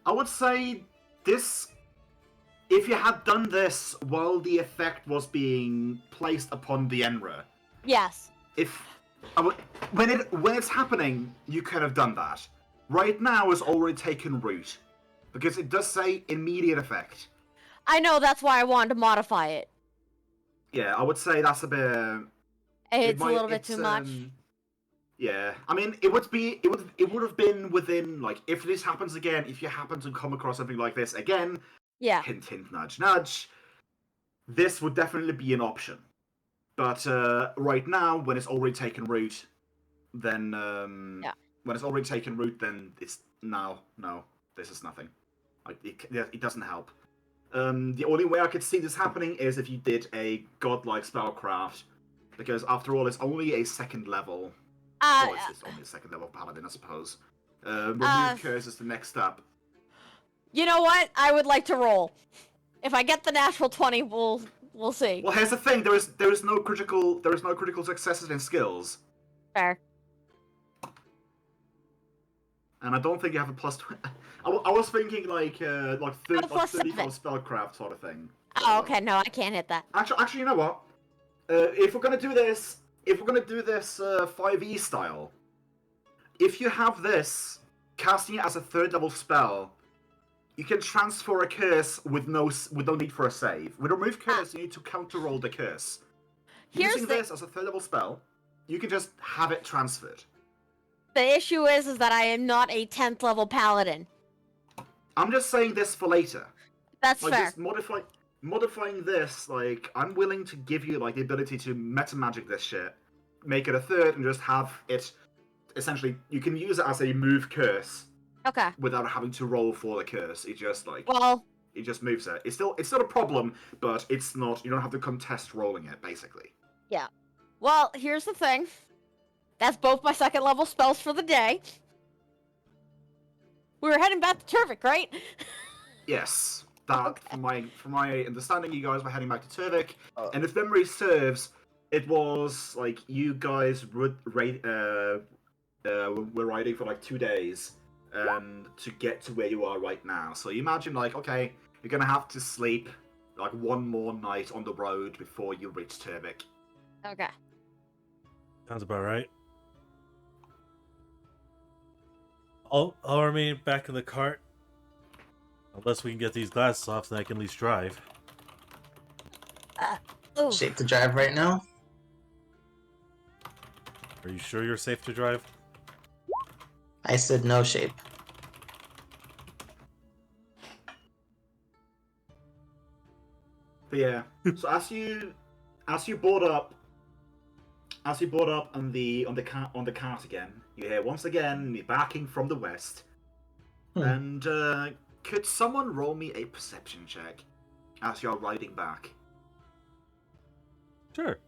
I would say this. If you had done this while the effect was being placed upon the 𝓮𝓵, Yes. when it's happening, you could have done that. Right now, it's already taken root, because it does say immediate effect. I know, that's why I wanted to modify it. Yeah, I would say that's a bit. It's a little bit too much. Yeah, I mean, it would have been within, like, if this happens again, if you happen to come across something like this again, Yeah. hint, hint, nudge, nudge, this would definitely be an option. But right now, when it's already taken root, then when it's already taken root, then it's no, this is nothing. Like it doesn't help. The only way I could see this happening is if you did a godlike spellcraft, because after all, it's only a second level. It's only a second level paladin, I suppose. Remove curse is the next step. You know what? I would like to roll. If I get the natural 20, we'll see. Well, here's the thing: there is no critical successes in skills. Fair. And I don't think you have a plus. I was thinking like 30 spellcraft sort of thing. Oh, okay. No, I can't hit that. Actually, you know what? If we're gonna do this 5e style, if you have this casting it as a 3rd level spell, you can transfer a curse with no need for a save. With remove curse, you need to counter roll the curse. Using this as a 3rd level spell, you can just have it transferred. The issue is that I am not a 10th level paladin. I'm just saying this for later. That's like, fair. Just modifying this, like, I'm willing to give you like the ability to meta magic this shit, make it a 3rd, and just have it. Essentially, you can use it as a move curse. Okay. Without having to roll for the curse, it just it just moves it. It's still a problem, but it's not. You don't have to contest rolling it, basically. Yeah. Well, here's the thing. That's both my 2nd level spells for the day. We were heading back to 𝓚𝓃, right? Yes. That, okay. From my understanding, you guys were heading back to 𝓚𝓃, and if memory serves, it was like you guys were riding for like 2 days. To get to where you are right now. So you imagine, like, okay, you're gonna have to sleep like 1 more night on the road before you reach 𝓚𝓃. Okay. Sounds about right. I'll remain back in the cart. Unless we can get these glasses off, then I can at least drive. Safe to drive right now? Are you sure you're safe to drive? I said no shape. But yeah, so as you board up on the cart again, you hear once again the barking from the west. And could someone roll me a perception check as you're riding back? Sure.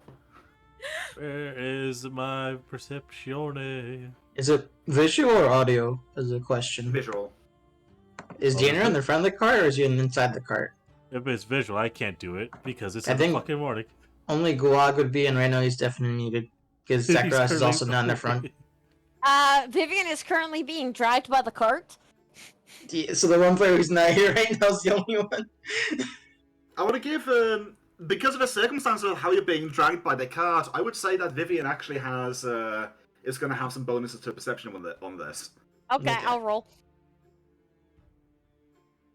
Where is my perception? Is it visual or audio? Is the question. Visual. Is Deanna in the front of the cart or is he inside the cart? If it's visual, I can't do it because it's I in the think fucking morning. Only Gulag would be, and right now he's definitely needed because Zacharias is also not in the front. Vivian is currently being dragged by the cart. So the one player who's not here right now is the only one. I want to give, because of the circumstances of how you're being dragged by the cart, I would say that Vivian actually has, is going to have some bonuses to perception on this. Okay, I'll roll.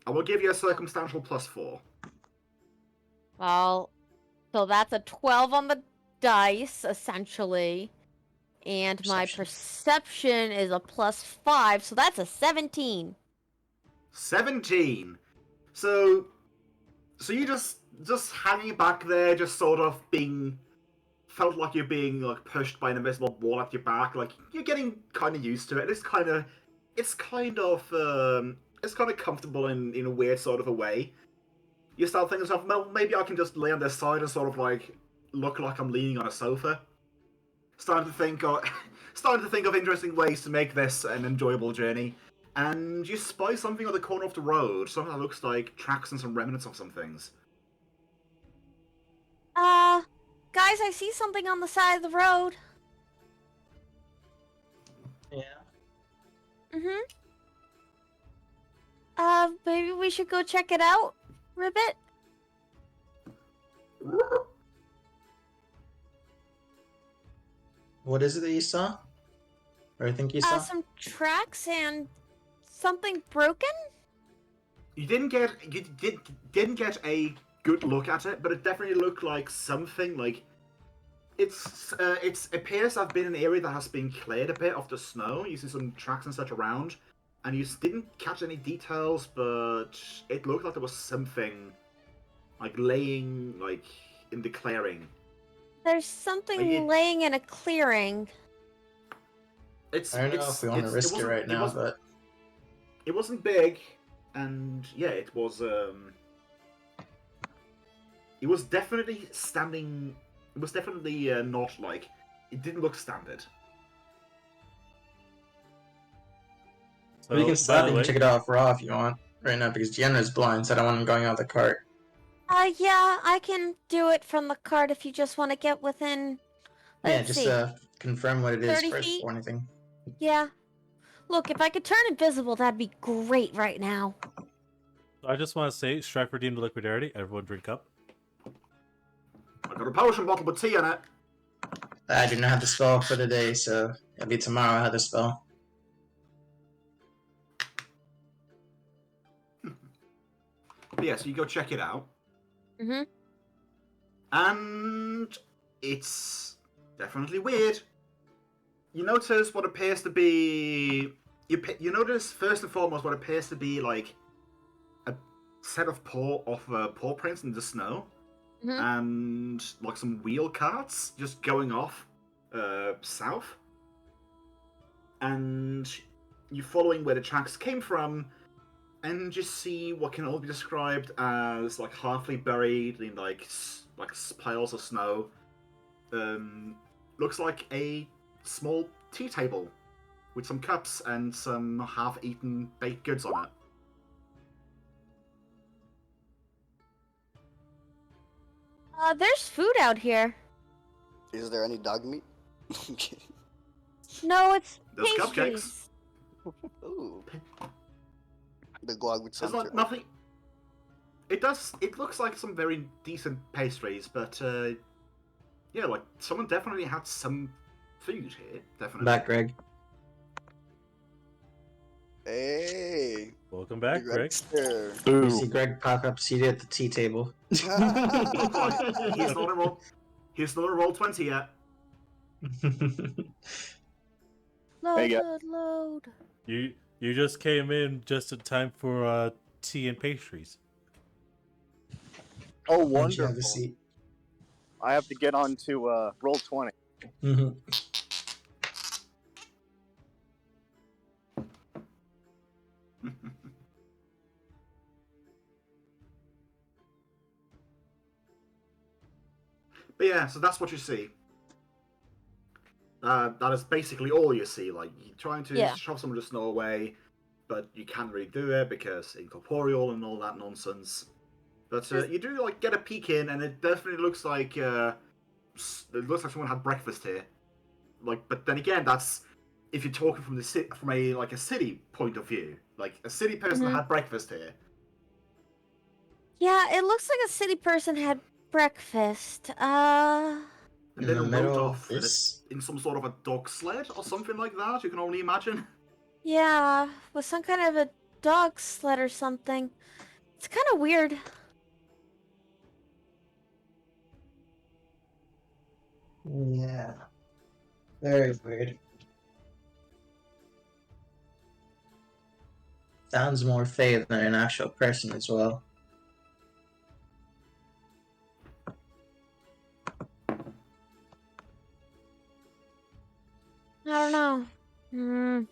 I will give you a circumstantial +4. Well, so that's a 12 on the dice, essentially. And my perception is a +5, so that's a 17. 17. So you just hanging back there, just sort of felt like you're being like pushed by an invisible wall at your back. Like you're getting kind of used to it. It's kind of comfortable in a weird sort of a way. You start thinking to yourself, well, maybe I can just lay on this side and sort of like look like I'm leaning on a sofa. Starting to think of interesting ways to make this an enjoyable journey. And you spy something on the corner of the road, something that looks like tracks and some remnants of some things. Guys, I see something on the side of the road. Yeah. Maybe we should go check it out, Ribbit? What is it that you saw? Or I think you saw? Some tracks and something broken? You didn't get a good look at it, but it definitely looked like something like it appears to have been an area that has been cleared a bit of the snow. You see some tracks and such around, and you didn't catch any details, but it looked like there was something like laying like in the clearing. There's something laying in a clearing. I don't know if we want to risk it right now, but it wasn't big, and yeah, it was definitely standing. It was definitely not like it didn't look standard. we can by stop the and way, check it out raw if you want right now because Gianna's blind, so I don't want him going out of the cart. Yeah, I can do it from the cart if you just want to get within. Let's just see. confirm what it is 30 first feet? before anything. Yeah. Look, if I could turn invisible, that'd be great right now. I just want to say, strike redeem the liquidarity. Everyone drink up. I got a potion bottle with tea in it. I do not have the spell for today, so it'll be tomorrow I have the spell. But yeah, so you go check it out. And it's definitely weird. You notice what appears to be... You notice, first and foremost, what appears to be, like, a set of paw prints in the snow. And, like, some wheel carts just going off south. And you're following where the tracks came from, and just see what can all be described as, like, halfly buried in, like piles of snow. Looks like a small tea table with some cups and some half-eaten baked goods on it. There's food out here. Is there any dog meat? No, it's There's pastries. cupcakes. Ooh. The 𝓮𝓼 with There's some nothing. It looks like some very decent pastries, but yeah, like someone definitely had some food here. Definitely. Back, Greg. Hey. Welcome back, Greg. Gregster. You see Greg pop up seated at the tea table. He's not a roll. He's not a roll 20 yet. Load. You just came in just in time for tea and pastries. Oh, Once you wonderful. have a seat. I have to get on to roll 20. But yeah, so that's what you see. That is basically all you see. Like, you're trying to shove some of the snow away, but you can't really do it because incorporeal and all that nonsense. But you do like get a peek in, and it definitely looks like someone had breakfast here. Like, but then again, that's if you're talking from a city point of view. Like, a city person had breakfast here. Yeah, it looks like a city person had breakfast. And then it rode off in some sort of a dog sled or something like that, you can only imagine. Yeah, with some kind of a dog sled or something. It's kind of weird. Yeah. Very weird. Sounds more Fae than an actual person as well. I don't know.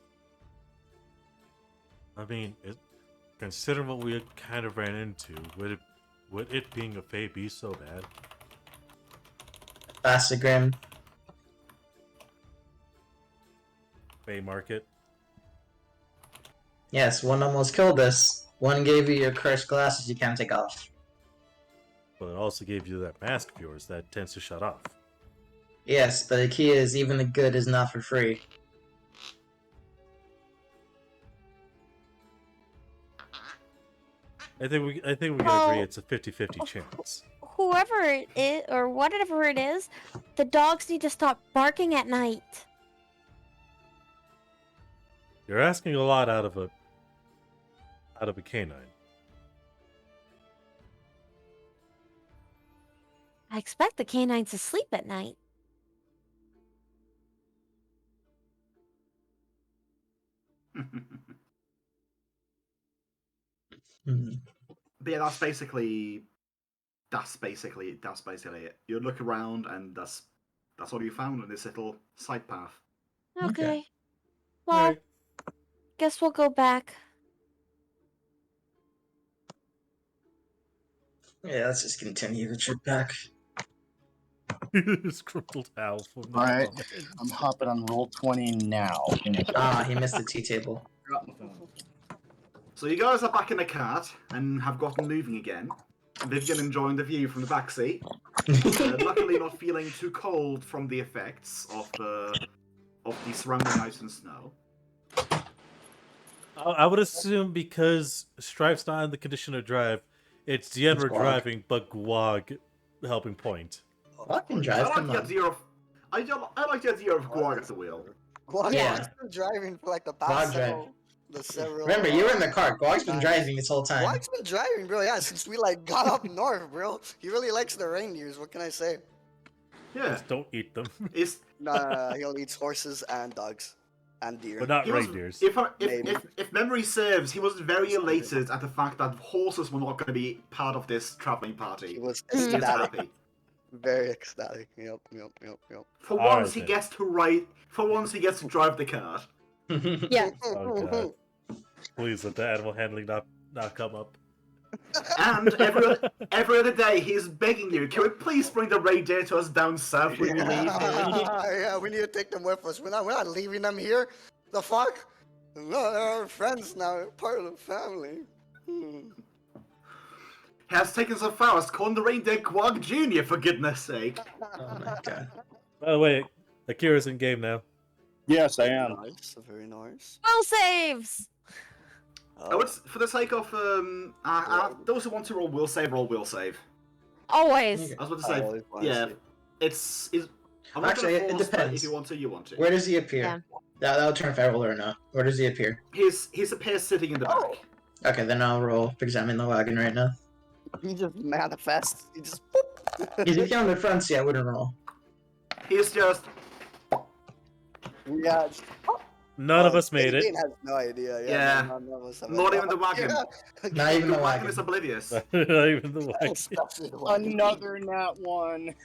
I mean, considering what we kind of ran into, would it being a Fae be so bad? 𝓓𝓪𝓷𝓮'𝓼 Fae market? Yes, one almost killed us. One gave you your cursed glasses you can't take off. But it also gave you that mask of yours that tends to shut off. Yes, but the key is even the good is not for free. I think we can agree it's a 50-50 chance. Whoever it is, or whatever it is, the dogs need to stop barking at night. You're asking a lot out of a canine. I expect the canines to sleep at night. But yeah, that's basically it. You look around, and that's all you found in this little side path. Okay. Well, Alright. guess we'll go back. Yeah, let's just continue the trip back. Scribbled owl from the Alright. comment. I'm hopping on roll 20 now. Ah, he missed the tea table. So you guys are back in the cart and have gotten moving again. Vivian enjoying the view from the back seat. Luckily not feeling too cold from the effects of the surrounding ice and snow. I would assume because Stripe's not in the condition to drive, it's 𝓮𝓼𝓷𝓮'𝓼 Gwog. driving, but GWOG helping point. Fucking drive, I come like the on. idea of I like the idea of Gwog at the wheel. Gwog's Yeah. been driving for like the Gwog past drive. several. Remember, you were in the car. Gwog's been Nice. driving this whole time. Gwog's been driving, bro. Yeah, since we like got up north, bro. He really likes the reindeers. What can I say? Yeah, Just don't eat them. it's No, he only eats horses and dogs and deer. But not he was, reindeers. Maybe. if memory serves, he was very elated at the fact that horses were not going to be part of this traveling party. He was He was ecstatic. happy. Very ecstatic. Yep. For All once, right, he then. gets to ride. For once, he gets to drive the cart. Yeah. Oh god. Please let the animal handling not come up. And every other day, he's begging you, can we please bring the reindeer to us down south when we leave here? Yeah, we need to take them with us. We're not leaving them here. The fuck? No, they're our friends now. They're part of the family. Has taken so far as calling the reindeer Gwog Jr., for goodness sake. Oh my god. By the way, Akira's in game now. Yes, I am. Nice, very nice. Will saves! I would, for the sake of those who want to roll will save. Always. I was about to say, always wanna yeah, see. it's. I'm not Actually, gonna it force, but depends. if you want to, you want to. Where does he appear? Yeah. That'll turn feral or not. Where does he appear? He's appears sitting in the back. Okay, then I'll roll because I'm in the wagon right now. He just manifests. He just. If you count the front seat, I wouldn't roll. He's just. Yeah. None of us made it. Dean has no idea. Yeah. None of us have Not any- even the wagon. Yeah. Not even The the wagon wagon. is oblivious. Not even the wagon. Especially the wagon. Another nat one.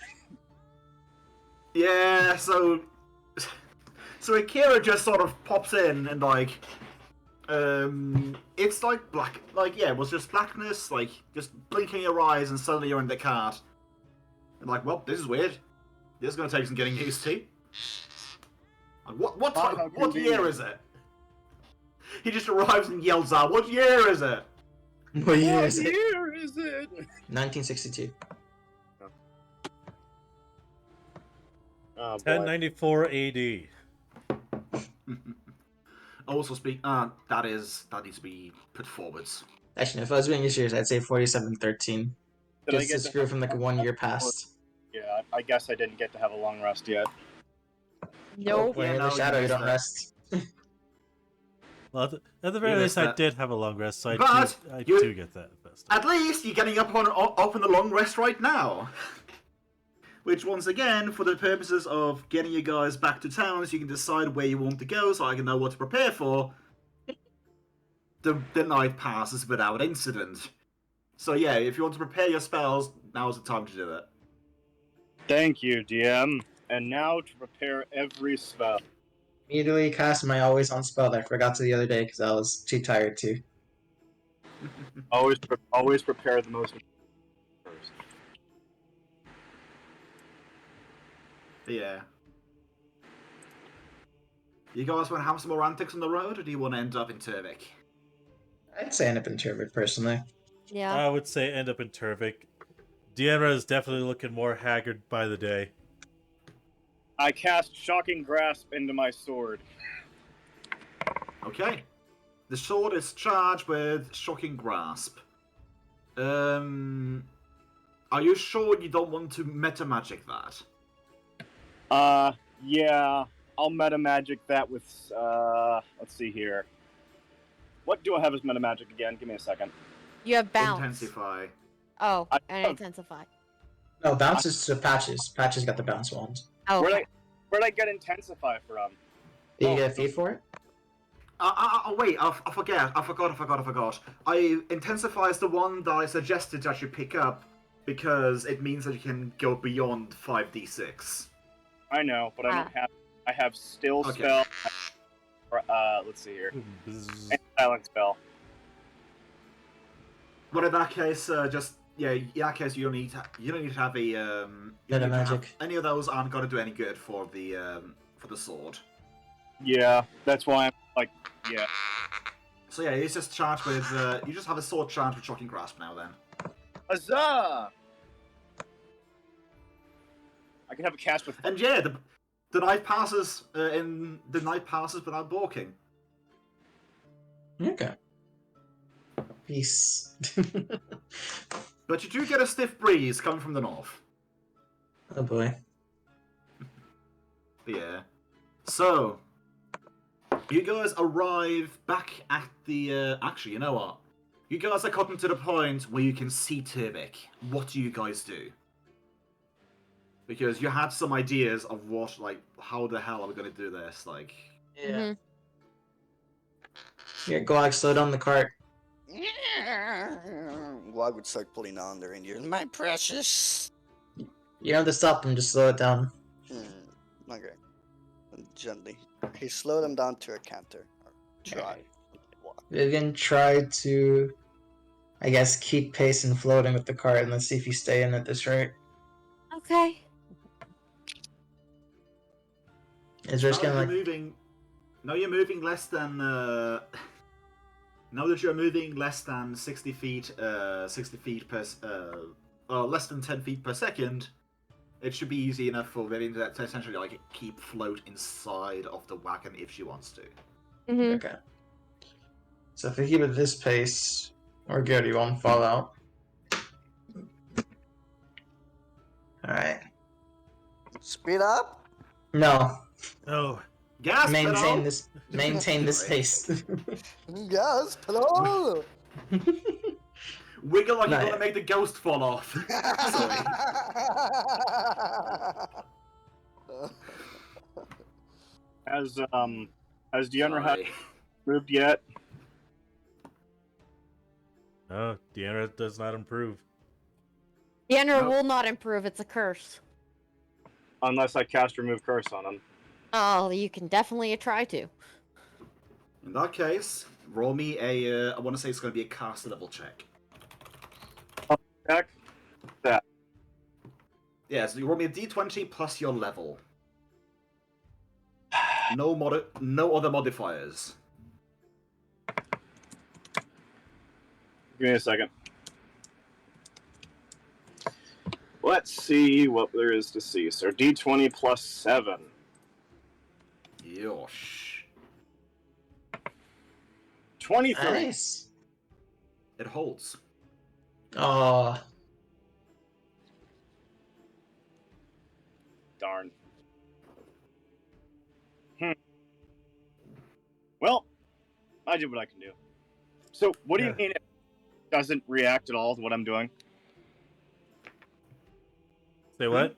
Yeah, so Akira just sort of pops in and like, it's like black, like yeah, it was just blackness, like just blinking your eyes and suddenly you're in the cart. And like, well, this is weird. This is gonna take some getting used to. Like, what how year convenient. is it? He just arrives and yells out, "What year is it?" What year What is it? year is it? 1962. Oh, boy. 1094 AD. Also speak. That needs to be put forwards. Actually, if I was being serious, I'd say 4713. Did I Just get to to screw have from like a 1 year rest? past. Yeah, I guess I didn't get to have a long rest yet. Nope. When you're in no, the shadow, you missed don't that. rest. Well, at the very You least, missed I that. did have a long rest, so I But do you- get that best. At least you're getting up on the long rest right now. Which, once again, for the purposes of getting you guys back to town, so you can decide where you want to go, so I can know what to prepare for. the night passes without incident. So yeah, if you want to prepare your spells, now's the time to do it. Thank you, DM. And now to prepare every spell. Immediately cast my always on spell that I forgot to the other day because I was too tired to. Always prepare the most first. Yeah. You guys want to have some more antics on the road, or do you want to end up in Turvik? I'd say end up in Turbid personally. Yeah. I would say end up in Turvik. Deanna is definitely looking more haggard by the day. I cast Shocking Grasp into my sword. Okay. The sword is charged with Shocking Grasp. Are you sure you don't want to meta magic that? Yeah. I'll meta magic that with, let's see here. What do I have as meta magic again? Give me a second. You have bounce. Intensify. Oh, I and have- intensify. No, bounce is to Patches. Patches got the bounce wand. Oh, Where'd I get Intensify from? Did you Oh. get a feed for it? Wait, I forgot. Intensify is the one that I suggested that you pick up because it means that you can go beyond 5d6. I know, but I don't have. I have Still Okay. Spell. Let's see here. Bzzz. And Silent Spell. But in that case, in that case, you don't need to have a you Meta don't need to have- magic. any of those aren't going to do any good for the sword. Yeah, that's why I'm like, yeah. So yeah, it's just charged with. You just have a sword charged with Shocking Grasp now. Then. Huzzah! I can have a cast with. And yeah, the night passes without balking. Okay. Peace. But you do get a stiff breeze coming from the north. Oh boy. Yeah. So, you guys arrive back at the. Actually, you know what? You guys are gotten to the point where you can see Turbik. What do you guys do? Because you had some ideas of what, like, how the hell are we going to do this? Like, Yeah. Here, Glog, slow down the cart. Wag would start pulling on the reindeer. My precious. You don't have to stop them, just slow it down. Okay. Gently. He slowed them down to a canter. Or try. Walk. Vivian tried to, I guess, keep pace and floating with the cart, and let's see if you stay in at this rate. okay. Is there just now gonna you're like moving. Now you're moving less than. Now that you're moving less than 60 feet per. Less than 10 feet per second, it should be easy enough for Vivian to essentially like keep float inside of the wagon if she wants to. Mm-hmm. Okay. So if we keep it this pace, we're good. You won't fall out. All right. Speed up. No. Oh, Gas Maintain pedal! this. Maintain this pace. Yes, hello. Wiggle like No, you're yeah. gonna make the ghost fall off. Sorry. Has Deanna had Sorry. moved yet? no, Deanna does not improve. The ender Nope. will not improve. It's a curse. Unless I cast Remove Curse on him. Oh, you can definitely try to. In that case, roll me a. I want to say it's going to be a caster level check. Check. That. Yeah, so you roll me a d20 plus your level. No other modifiers. Give me a second. Let's see what there is to see. So D20 plus 7. Yosh. 23. Nice. It holds. Oh, Darn. Well, I did what I can do. So, what do you Yeah. mean it doesn't react at all to what I'm doing? Say what?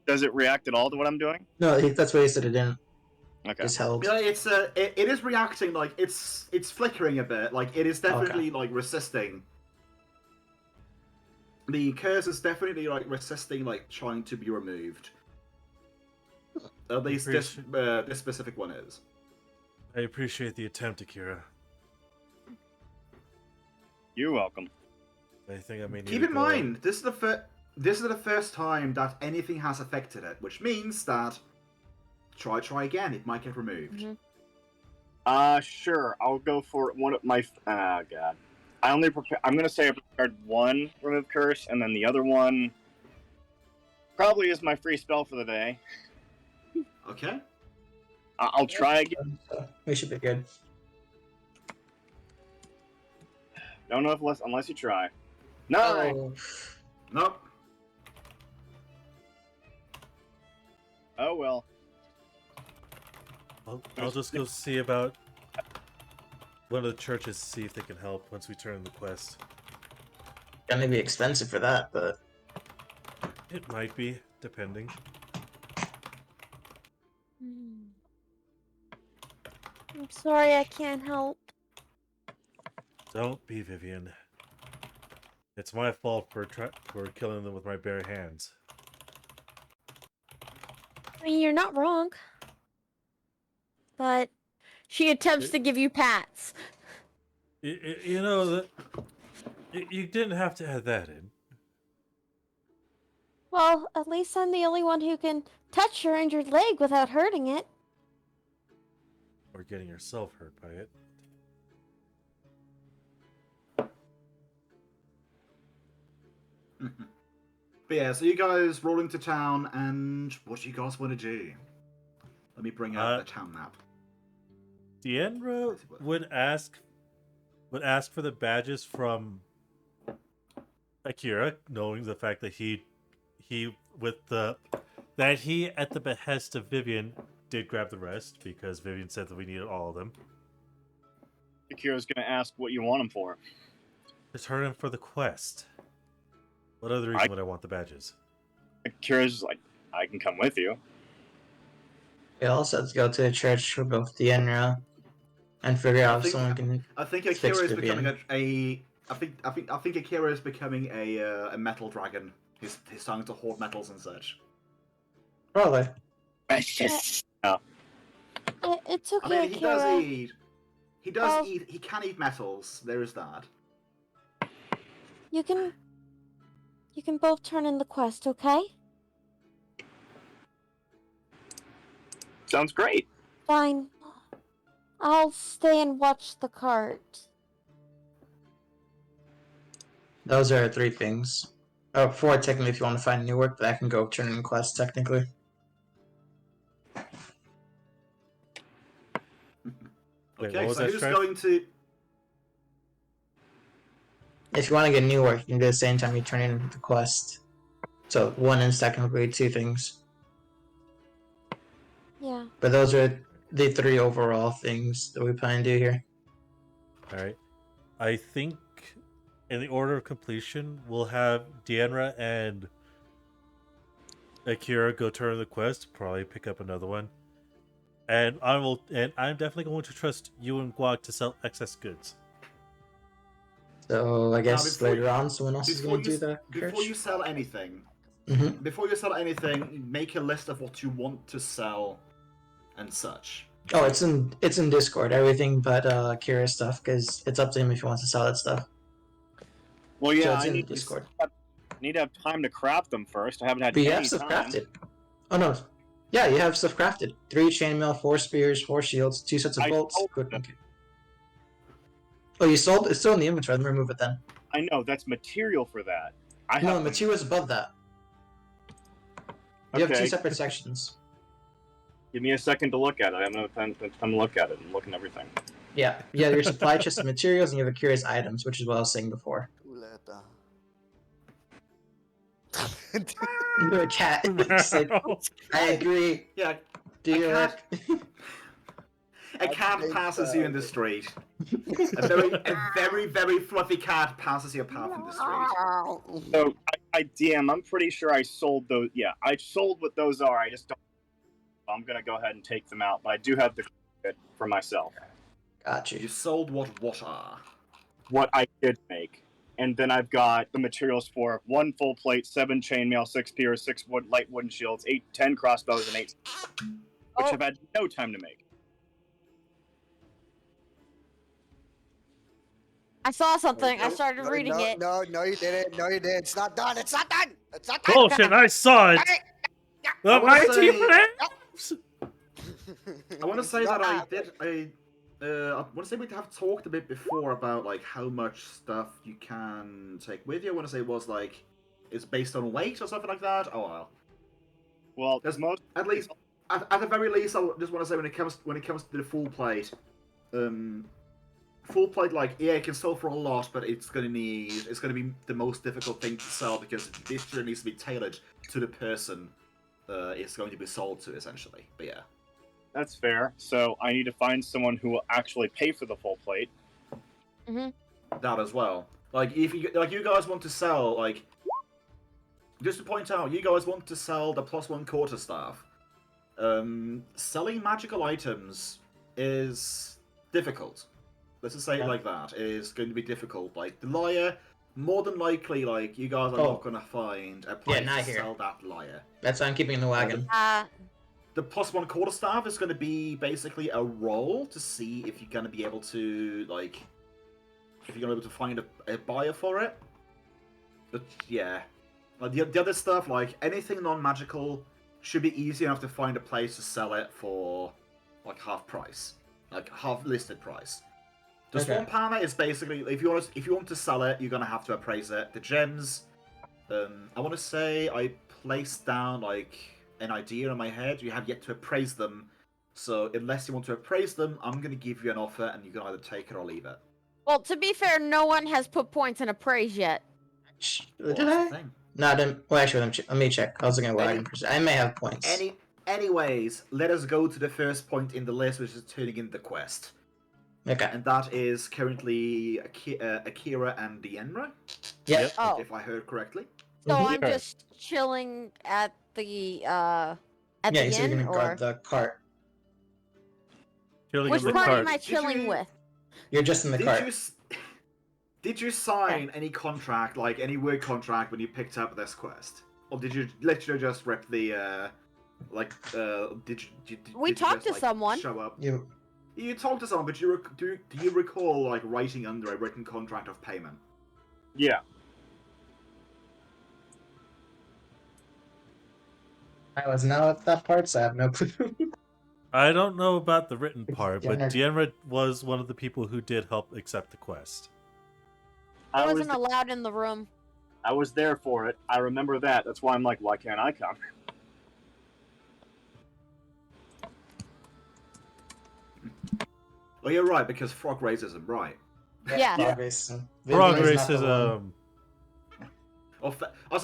Does it react at all to what I'm doing? no, that's what he said it didn't. Okay. Just held. Yeah, it is reacting, like it's flickering a bit, like it is definitely like resisting. The curse is definitely like resisting, like trying to be removed. At least this specific one is. I appreciate the attempt, Akira. You're welcome. I think I may need Keep to in go- mind, this is the first time that anything has affected it, which means that try again. It might get removed. Sure. I'll go for one of my. Ah, God. I'm gonna say I prepared one remove curse, and then the other one probably is my free spell for the day. Okay. I'll try again. So we should be good. Don't know unless you try. No. Oh, Nope. Oh well. I'll just go see about one of the churches, see if they can help once we turn in the quest. gonna be expensive for that, but It might be, depending. I'm sorry I can't help. Don't be, Vivian. It's my fault for killing them with my bare hands. I mean, you're not wrong. But she attempts to give you pats. You know that you didn't have to add that in. Well, at least I'm the only one who can touch your injured leg without hurting it. Or getting yourself hurt by it. But yeah, so you guys roll into town, and what do you guys want to do? Let me bring up the town map. 𝓮𝓵𝓷 would ask for the badges from Akira, knowing the fact that he at the behest of Vivian did grab the rest, because Vivian said that we needed all of them. Akira's gonna ask what you want him for. To turn in for the quest. What other reason would I want the badges? Akira's just like, I can come with you. we also have to go to the church for both 𝓮𝓵𝓷 and figure out if someone can. I think fix Akira is Vivian. becoming I think Akira is becoming a metal dragon. He's starting to hoard metals and such. Probably. Precious. Oh. It's I okay, mean, he Akira. does eat. He does Well- eat. He can eat metals. There is that. You can both turn in the quest, okay? Sounds great. Fine. I'll stay and watch the cart. Those are 3 things. Oh, 4 technically if you want to find new work, but I can go turn in quests technically. Wait, Okay, what was so that, who's Strife? going to? If you want to get new work, you can do the same time you turn in the quest. So 1 is technically 2 things. Yeah. But those are the 3 overall things that we plan to do here. Alright. I think in the order of completion, we'll have 𝓮𝓵𝓷 and Akira go turn the quest, probably pick up another one. And I'm definitely going to trust you and Guag to sell excess goods. So I guess before later you- on someone else is Before going to do the before you sell anything, Mhm. before you sell anything, make a list of what you want to sell, and such. Oh, it's in Discord, everything but Kira's stuff, because it's up to him if he wants to sell that stuff. Well, So yeah, it's I in need Discord. to have time to craft them first. I haven't had But you any have stuff time. crafted. Oh no. Yeah, you have stuff crafted. 3 chainmail, 4 spears, 4 shields, 2 sets of I bolts. sold Good. them. Okay. Oh, you sold? It's still in the inventory. Let me remove it then. I know that's material for that. I No, have the material is above that. You have 2 Okay. separate sections. Give me a second to look at it. I'm gonna time to look at it and look at everything. Yeah, yeah. Your supply chest of materials, and you have a curious items, which is what I was saying before. You're a cat. It's like, I agree. Yeah, Do a your cat- work. a cat passes you in the street. A very, very fluffy cat passes your path in the street. So, I DM. I'm pretty sure I sold those. Yeah, I sold what those are. I just don't. I'm gonna go ahead and take them out. But I do have the credit for myself. Got You you. sold what are? What I did make. And then I've got the materials for 1 full plate, 7 chainmail, 6 spears, 6 light wooden shields, 10 crossbows, and 8, which I've had no time to make. I saw something. I started No, reading it. No, you didn't. No, you didn't. It's not done. It's not done. It's not done. Bullshit! I saw it. The I wanna mighty say- flames. I want to say that I want to say we have talked a bit before about like how much stuff you can take with you. I want to say it was like it's based on weight or something like that. Oh well. Well, There's at least at the very least, I just want to say when it comes to the full plate, full plate like yeah, it can sell for a lot, but it's gonna be the most difficult thing to sell because this year needs to be tailored to the person it's going to be sold to essentially. But yeah. that's fair. So I need to find someone who will actually pay for the full plate. That as well. Like if you guys want to sell like, just to point out, you guys want to sell the +1 quarterstaff. Selling magical items is difficult. Let's just say it like that. It is going to be difficult. Like the lyre, more than likely, like you guys are not going to find a place not to here. sell that lyre. That's why I'm keeping in the wagon. The +1 quarterstaff is going to be basically a roll to see if you're going to be able to like, if you're going to be able to find a buyer for it. But yeah, like the other stuff, like anything non-magical, should be easy enough to find a place to sell it for like half price, like half listed price. The Swarm Power is basically if you want to sell it, you're going to have to appraise it. The gems, I want to say I placed down like an idea in my head. You have yet to appraise them, so unless you want to appraise them, I'm going to give you an offer, and you can either take it or leave it. Well, to be fair, no one has put points in appraise yet. Did I? No, I didn't. Well, actually, let me check. I was looking at wagon. I may have points. Anyways, let us go to the first point in the list, which is turning in the quest. Okay. And that is currently Akira and 𝓮𝓵𝓷𝓵. Yep. Oh. If I heard correctly. So Mhm. I'm just chilling at the Yeah, inn, so you're gonna or guard the cart. Chilling which in the party cart. am I chilling with? You're just in the cart. Did you sign any contract, like any word contract, when you picked up this quest, or did you literally just rip the did We you talked just, to someone. Show up. You You talked to someone, but do you recall like writing under a written contract of payment? Yeah. I was not at that part, so I have no clue. I don't know about the written part, but 𝓮𝓵𝓷𝓮 was one of the people who did help accept the quest. I wasn't allowed in the room. I was there for it. I remember that. That's why I'm like, why can't I come? Well, you're right, because frog racism, right? Yeah. Frog racism. Frog Vindley's not the racism. Or I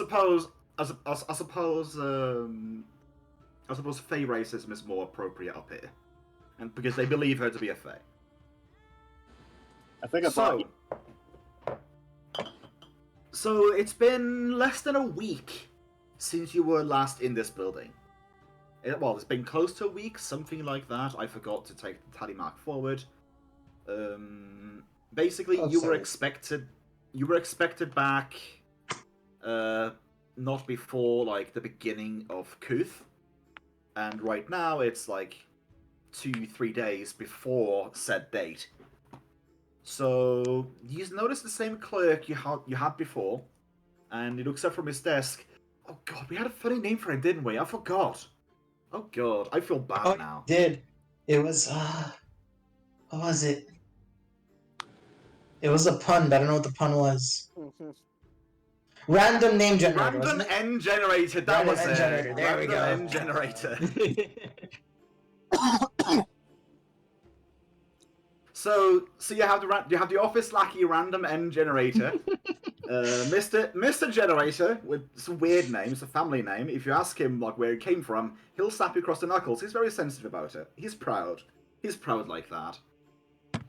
suppose Fae racism is more appropriate up here, and because they believe her to be a Fae. I think I thought. So it's been less than a week since you were last in this building. Well, it's been close to a week, something like that. I forgot to take the tally mark forward. Basically, you were expected back, not before like the beginning of Kuth, and right now it's like 2-3 days before said date. So you notice the same clerk you had before, and he looks up from his desk. Oh god, we had a funny name for him, didn't we? I forgot. Oh god, I feel bad now. Did. It was what was it? It was a pun, but I don't know what the pun was. Random name generator. Random N generator, that Random was N it. generator, there we go. Random N generator. So you have the office lackey Random N generator. Mr. Generator, with some weird name, it's a family name. If you ask him like where it came from, he'll slap you across the knuckles. He's very sensitive about it. He's proud. He's proud like that.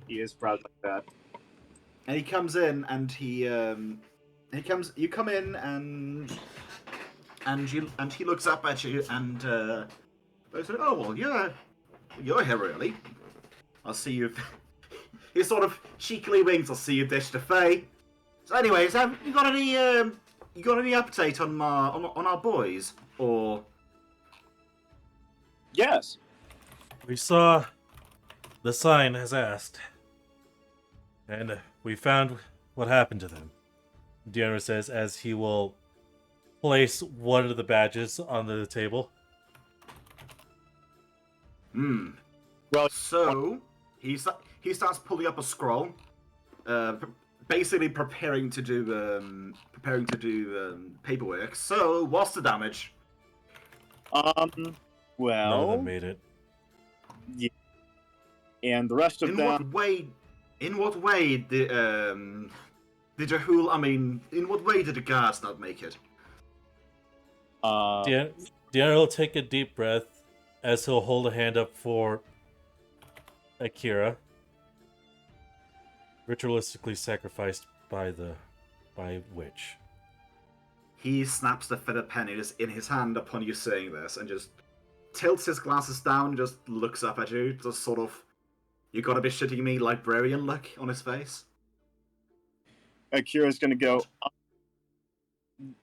He is proud like that. And he comes in, and you come in, and he looks up at you, and They say, "Oh well, you're here early. I'll see you." He sort of cheekily winks. "I'll see you dish to Faye." So, anyways, you got any update on our boys or? Yes. We saw the sign as asked, and we found what happened to them. Deanna says as he will place one of the badges onto the table. Well, So he starts pulling up a scroll, basically preparing to do paperwork. So what's the damage? None of well, them made it. yeah. And the rest of In them, what way did in what way did the guards not make it? Deanna will take a deep breath as he'll hold a hand up for Akira, ritualistically sacrificed by witch. He snaps the feather pen in his hand upon you saying this, and just tilts his glasses down, and just looks up at you, just sort of, "You gotta be shitting me," librarian look on his face. Akira's gonna go,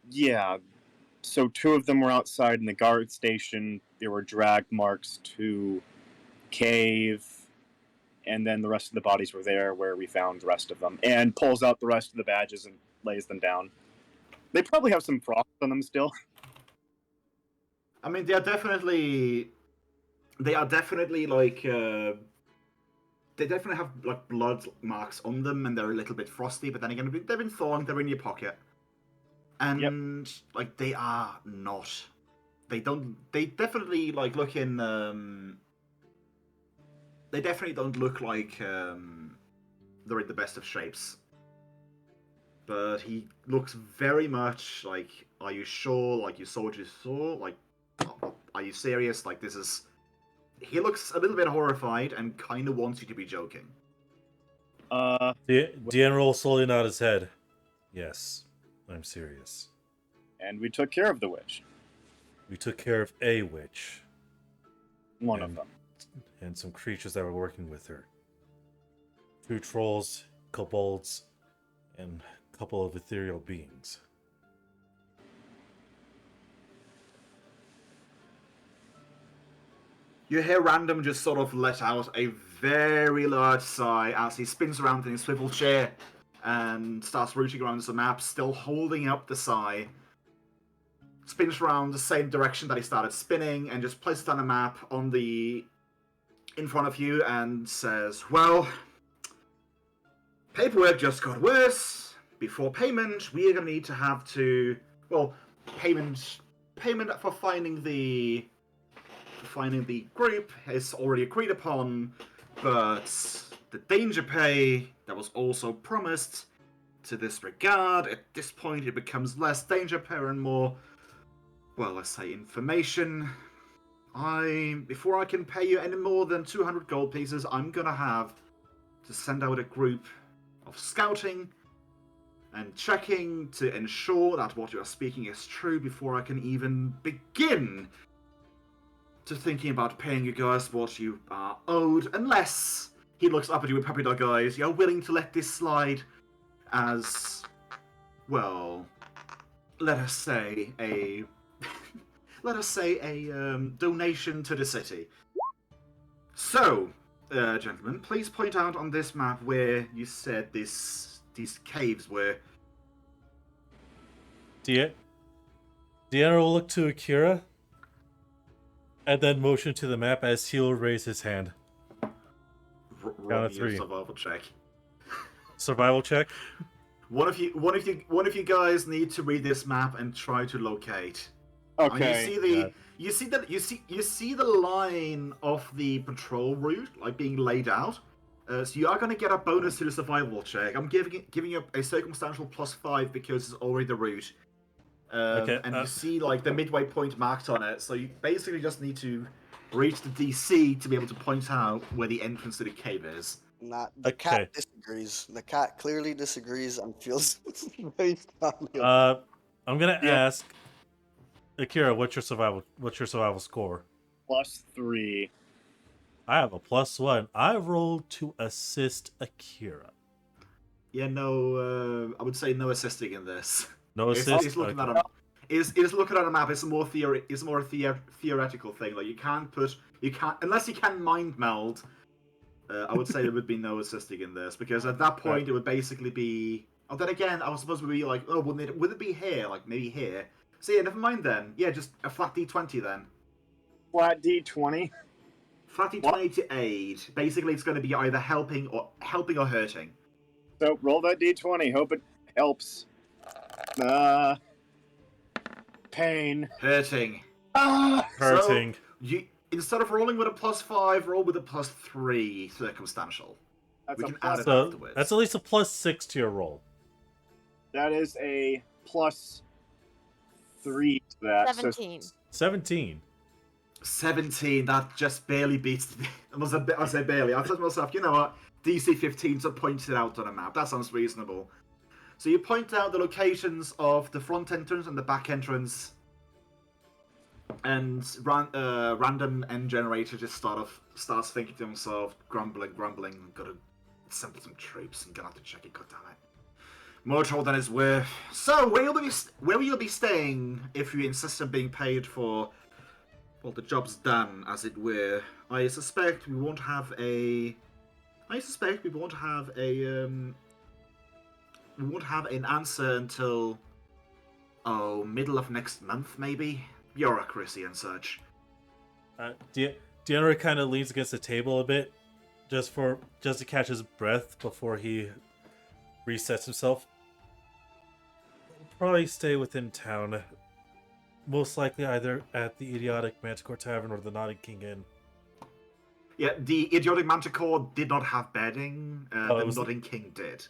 yeah. So 2 of them were outside in the guard station. There were drag marks to cave, and then the rest of the bodies were there where we found the rest of them. And pulls out the rest of the badges and lays them down. They probably have some frost on them still. I mean, they are definitely like, they definitely have like blood marks on them, and they're a little bit frosty. But then again, they've been thawing. They're in your pocket, and like they are not. They don't. They definitely like look in. They definitely don't look like they're in the best of shapes. But he looks very much like, "Are you sure? Like you saw what you saw? Like, are you serious? Like this is." He looks a little bit horrified and kind of wants you to be joking. Deanna will slowly nod his head. Yes, I'm serious. And we took care of the witch. We took care of a witch. One of them. And some creatures that were working with her. 2 trolls, kobolds, and a couple of ethereal beings. You hear Random just sort of let out a very large sigh as he spins around in his swivel chair and starts rooting around the map, still holding up the sigh. Spins around the same direction that he started spinning and just places down a map in front of you and says, "Well, paperwork just got worse. Before payment, we are going to need to have to... Well, payment for finding the group is already agreed upon, but the danger pay that was also promised to this regard, at this point it becomes less danger pay and more, well, let's say information. Before I can pay you any more than 200 gold pieces, I'm gonna have to send out a group of scouting and checking to ensure that what you are speaking is true before I can even begin to thinking about paying you guys what you are owed, unless," he looks up at you with puppy dog eyes, "you're willing to let this slide as, well, let us say a donation to the city. So, gentlemen, please point out on this map where you said these caves were." Deanna will look to Akira and then motion to the map as he'll raise his hand. Roll of me a 3. survival check. Survival check? One of you guys need to read this map and try to locate. Okay. You see the line of the patrol route like being laid out. So you are going to get a bonus to the survival check. I'm giving you a circumstantial +5 because it's already the route. And you see like the midway point marked on it. So you basically just need to reach the DC to be able to point out where the entrance to the cave is. The cat disagrees. The cat clearly disagrees and feels very strongly. I'm gonna ask Akira, what's your survival score? +3. I have a +1. I rolled to assist Akira. Yeah, no. I would say no assisting in this. No It's assist. looking Okay. at a. Is looking at a map. It's more a theoretical thing. Like you can't unless you can mind meld. I would say there would be no assisting in this because at that point it would basically be. Oh, then again, I was supposed to be like, oh, would it be here? Like maybe here. So yeah, never mind then. Yeah, just a flat D20 then. Flat D20. Flat D20 to aid. Basically, it's going to be either helping or hurting. So roll that D20. Hope it helps. Pain. Hurting. Hurting. So you instead of rolling with a +5, roll with a +3 circumstantial. That's We a can plus, add it So afterwards. that's at least a +6 to your roll. that is a +3 to that. 17. 17. 17. That just barely beats. I say barely. I thought to myself, you know what? DC 15 to point it out on a map. That sounds reasonable. So you point out the locations of the front entrance and the back entrance, and random end generator just starts thinking to himself, grumbling. Gotta assemble some troops. I'm gonna have to check it. God damn it. More trouble than it's worth. So where will you be staying if you insist on being paid for? Well, the job's done, as it were. I suspect we won't have an answer until middle of next month, maybe. Bureaucracy and such. Deanna kind of leans against the table a bit, just to catch his breath before he resets himself. Probably stay within town. Most likely either at the idiotic Manticore Tavern or the King Inn. Yeah, the idiotic Manticore did not have bedding. The King did.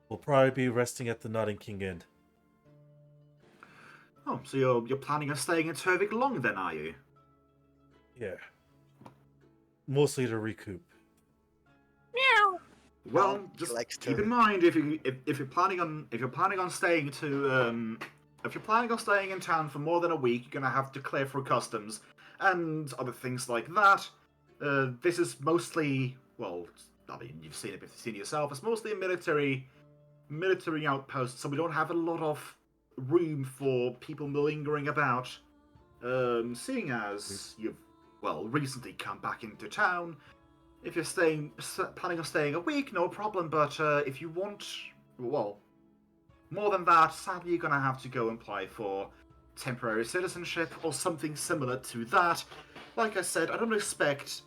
We'll probably be resting at the King Inn. Oh, so you're planning on staying in 𝓓𝓪𝓷𝓮'𝓼 long then, are you? Yeah. Mostly to recoup. Meow. Well, He just likes keep to- in mind if you're planning on staying in town for more than a week, you're gonna have to clear through customs and other things like that. This is mostly, well, I mean, you've seen it yourself. It's mostly a military outpost, so we don't have a lot of room for people lingering about. Seeing as you've recently come back into town. If you're planning on staying a week, no problem. But if you want, more than that, sadly, you're gonna have to go and apply for temporary citizenship or something similar to that. Like I said, I don't expect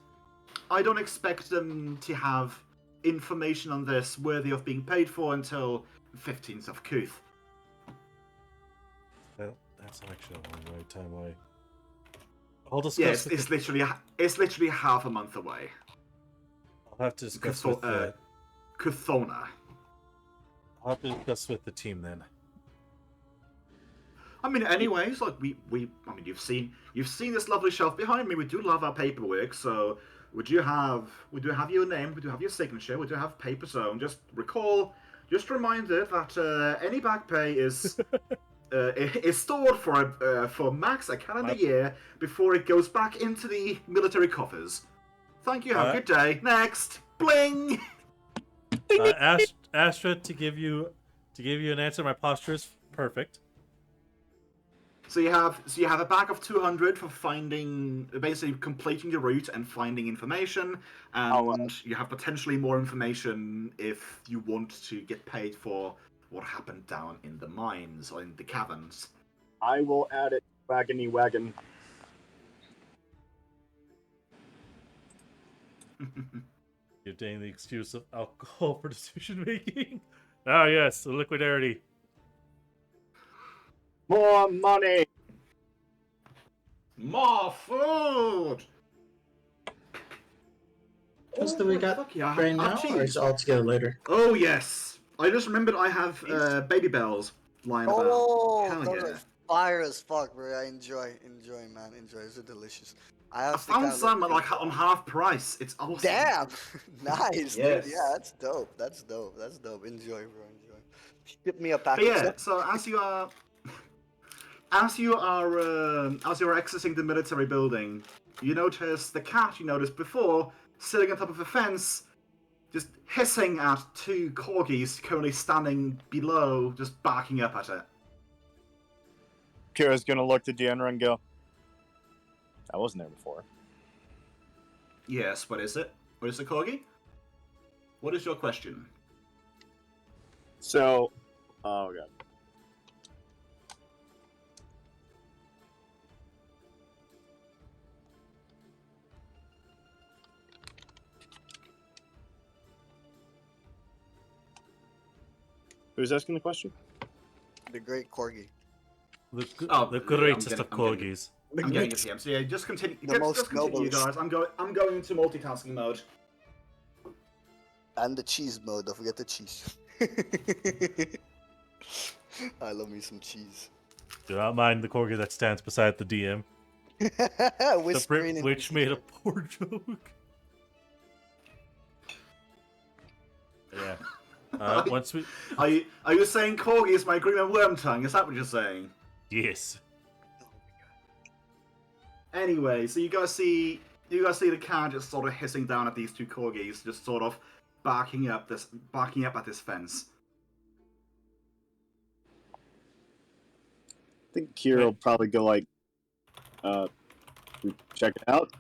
them to have information on this worthy of being paid for until the 15th of Kuth. That's actually a long way time away. I'll discuss. Yeah, it's literally half a month away. I'll have to discuss with 𝓮𝓺𝓾𝓲. I'll have to discuss with the team then. I mean, anyways, like you've seen this lovely shelf behind me. We do love our paperwork, so we do have your name, we do have your signature, we do have paper. So just reminder that any back pay is stored for max a calendar year before it goes back into the military coffers. Thank you. Have a good day. Next, bling. Astra, to give you an answer. My posture is perfect. So you have a bag of 200 for basically completing the route and finding information, and you have potentially more information if you want to get paid for what happened down in the mines or in the caverns. I will add it. Wagony wagon. You're taking the excuse of alcohol for decision making. Ah, yes, the liquidarity. More money. More food. What do we got right now, or is it all together later? Oh yes, I just remembered I have baby bells lying about. Hell those yeah. are fire as fuck, bro. I enjoy, man. Enjoy. Those are delicious. I found some like on half price. It's awesome. Damn! Nice, Yes. dude. Yeah, that's dope. That's dope. Enjoy, bro. Enjoy. Ship me a But package. yeah, so as you are exiting the military building, you notice the cat you noticed before sitting on top of a fence, just hissing at 2 corgis currently standing below, just barking up at it. Kira's gonna look to Deanna and go, I wasn't there before. Yes, what is it? What is the corgi? What is your question? So, oh god. Who's asking the question? The great corgi. The I'm greatest getting- of I'm getting- corgis. I'm getting it here. So yeah, just continue. The most Just continue, noblest. guys. I'm going into multitasking mode. And the cheese mode. Don't forget the cheese. I love me some cheese. Do not mind the corgi that stands beside the DM. The Whispering Brit in Witch his made a ear. poor joke. Yeah. Once we... Are you saying corgi is my green worm tongue? Is that what you're saying? Yes. Anyway, so you guys see the cat just sort of hissing down at these 2 corgis, just sort of barking up at this fence. I think Kira will probably go like, check it out.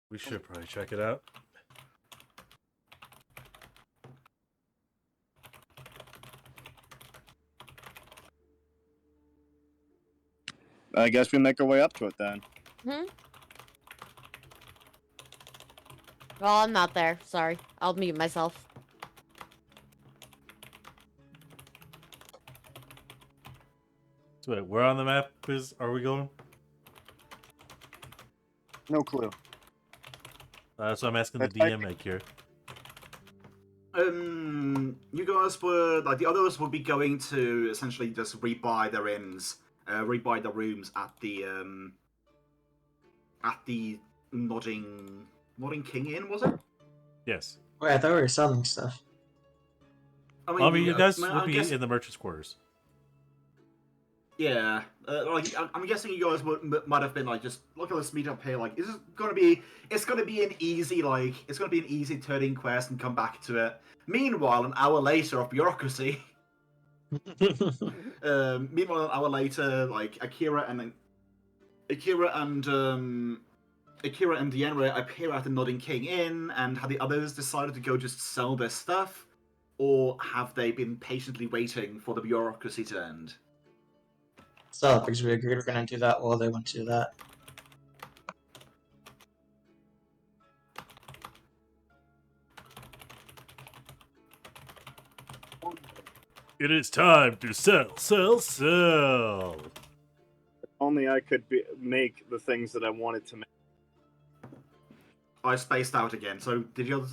We should probably check it out. I guess we make our way up to it then. Well, I'm not there. Sorry. I'll mute myself. So wait, where on the map are we going? No clue. So I'm asking the That's DM like here. You guys were like the others would be going to essentially just rebuy their inns, rebuy the rooms at the 𝓮𝓺𝓷𝓮'𝓼 Inn, was it? Yes. Wait, I thought we were selling stuff. I I mean, you guys I'm would be guessing- in the merchant's quarters. Yeah, like I'm guessing you guys might have been like, just look at this meetup here. Like, is this gonna be? It's gonna be an easy turning quest and come back to it. Meanwhile, an hour later of bureaucracy. Meanwhile, an hour later, like Akira and Deanna appear at the Nodding King Inn, and have the others decided to go just sell their stuff, or have they been patiently waiting for the bureaucracy to end? So, because we agreed we were going to do that while they went to do that. It is time to sell, sell, sell. If only I could make the things that I wanted to make. I spaced out again. So did you?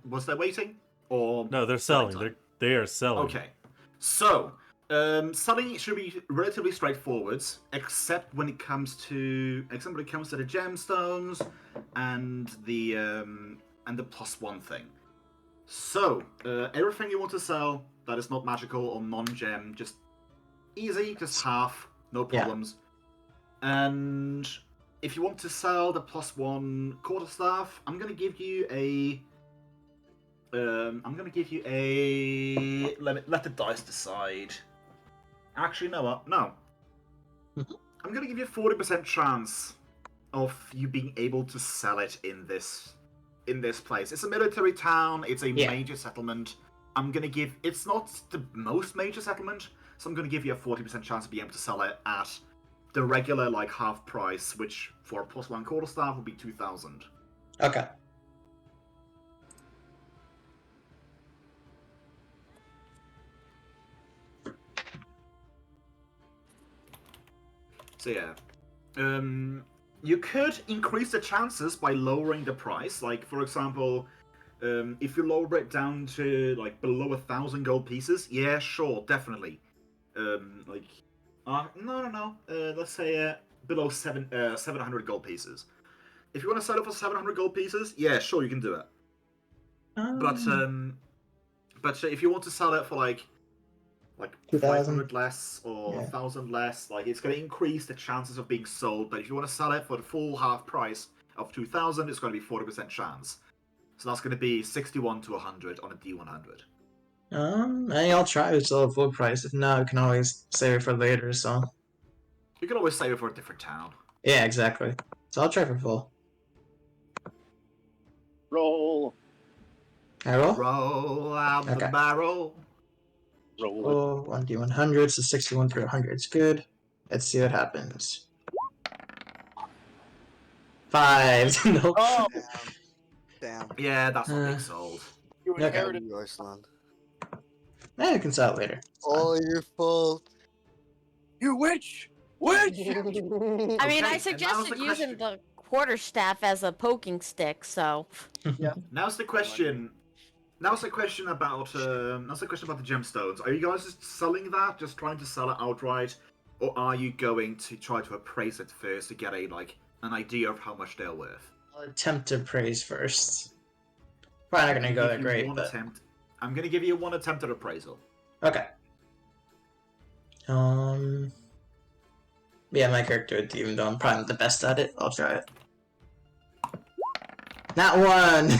Was there waiting or No, they're selling. They are selling. Okay. So selling should be relatively straightforward, except when it comes to the gemstones and the +1 thing. So everything you want to sell that is not magical or non-gem, just easy, just half, no problems. And if you want to sell the +1 quarterstaff, I'm gonna give you a. Let the dice decide. Actually, no, no. I'm gonna give you a 40% chance of you being able to sell it in this place. It's a military town. It's a major settlement. It's not the most major settlement, so I'm gonna give you a 40% chance of being able to sell it at the regular half price, which for a +1 quarterstaff would be 2,000. Okay. So yeah, you could increase the chances by lowering the price. Like for example, if you lower it down to below 1,000 gold pieces, yeah, sure, definitely. No. Let's say below 700 gold pieces. If you want to sell it for 700 gold pieces, yeah, sure, you can do it. But if you want to sell it for like 2,000. 500 less or Yeah. 1,000 less. Like it's going to increase the chances of being sold. But if you want to sell it for the full half price of 2,000, it's going to be 40% chance. So that's going to be 61 to 100 on a D100. I think I'll try to sell it full price. If not, we can always save it for later. So You can always save it for a different town. yeah, exactly. So I'll try for full. Roll. I roll. Roll out the Okay. barrel. Roll it. Oh, 1d100, so 61 through 100 is good. Let's see what happens. 5. Nope. Oh, Damn. Yeah, that's not being sold. you Okay. inherited. Yours, Lon. I can sell it later. It's fine. Oh, your fault. You witch! Witch! I mean, Okay, I and now's suggested the using question. the quarterstaff as a poking stick, so. Now's the question. Now's the question about the gemstones. Are you guys just selling that, just trying to sell it outright, or are you going to try to appraise it first to get an idea of how much they're worth? I'll attempt to praise first. Probably not gonna go that Give you great, one but attempt. I'm gonna give you one attempt at appraisal. okay. Yeah, my character, even though I'm probably not the best at it, I'll try it. Not one.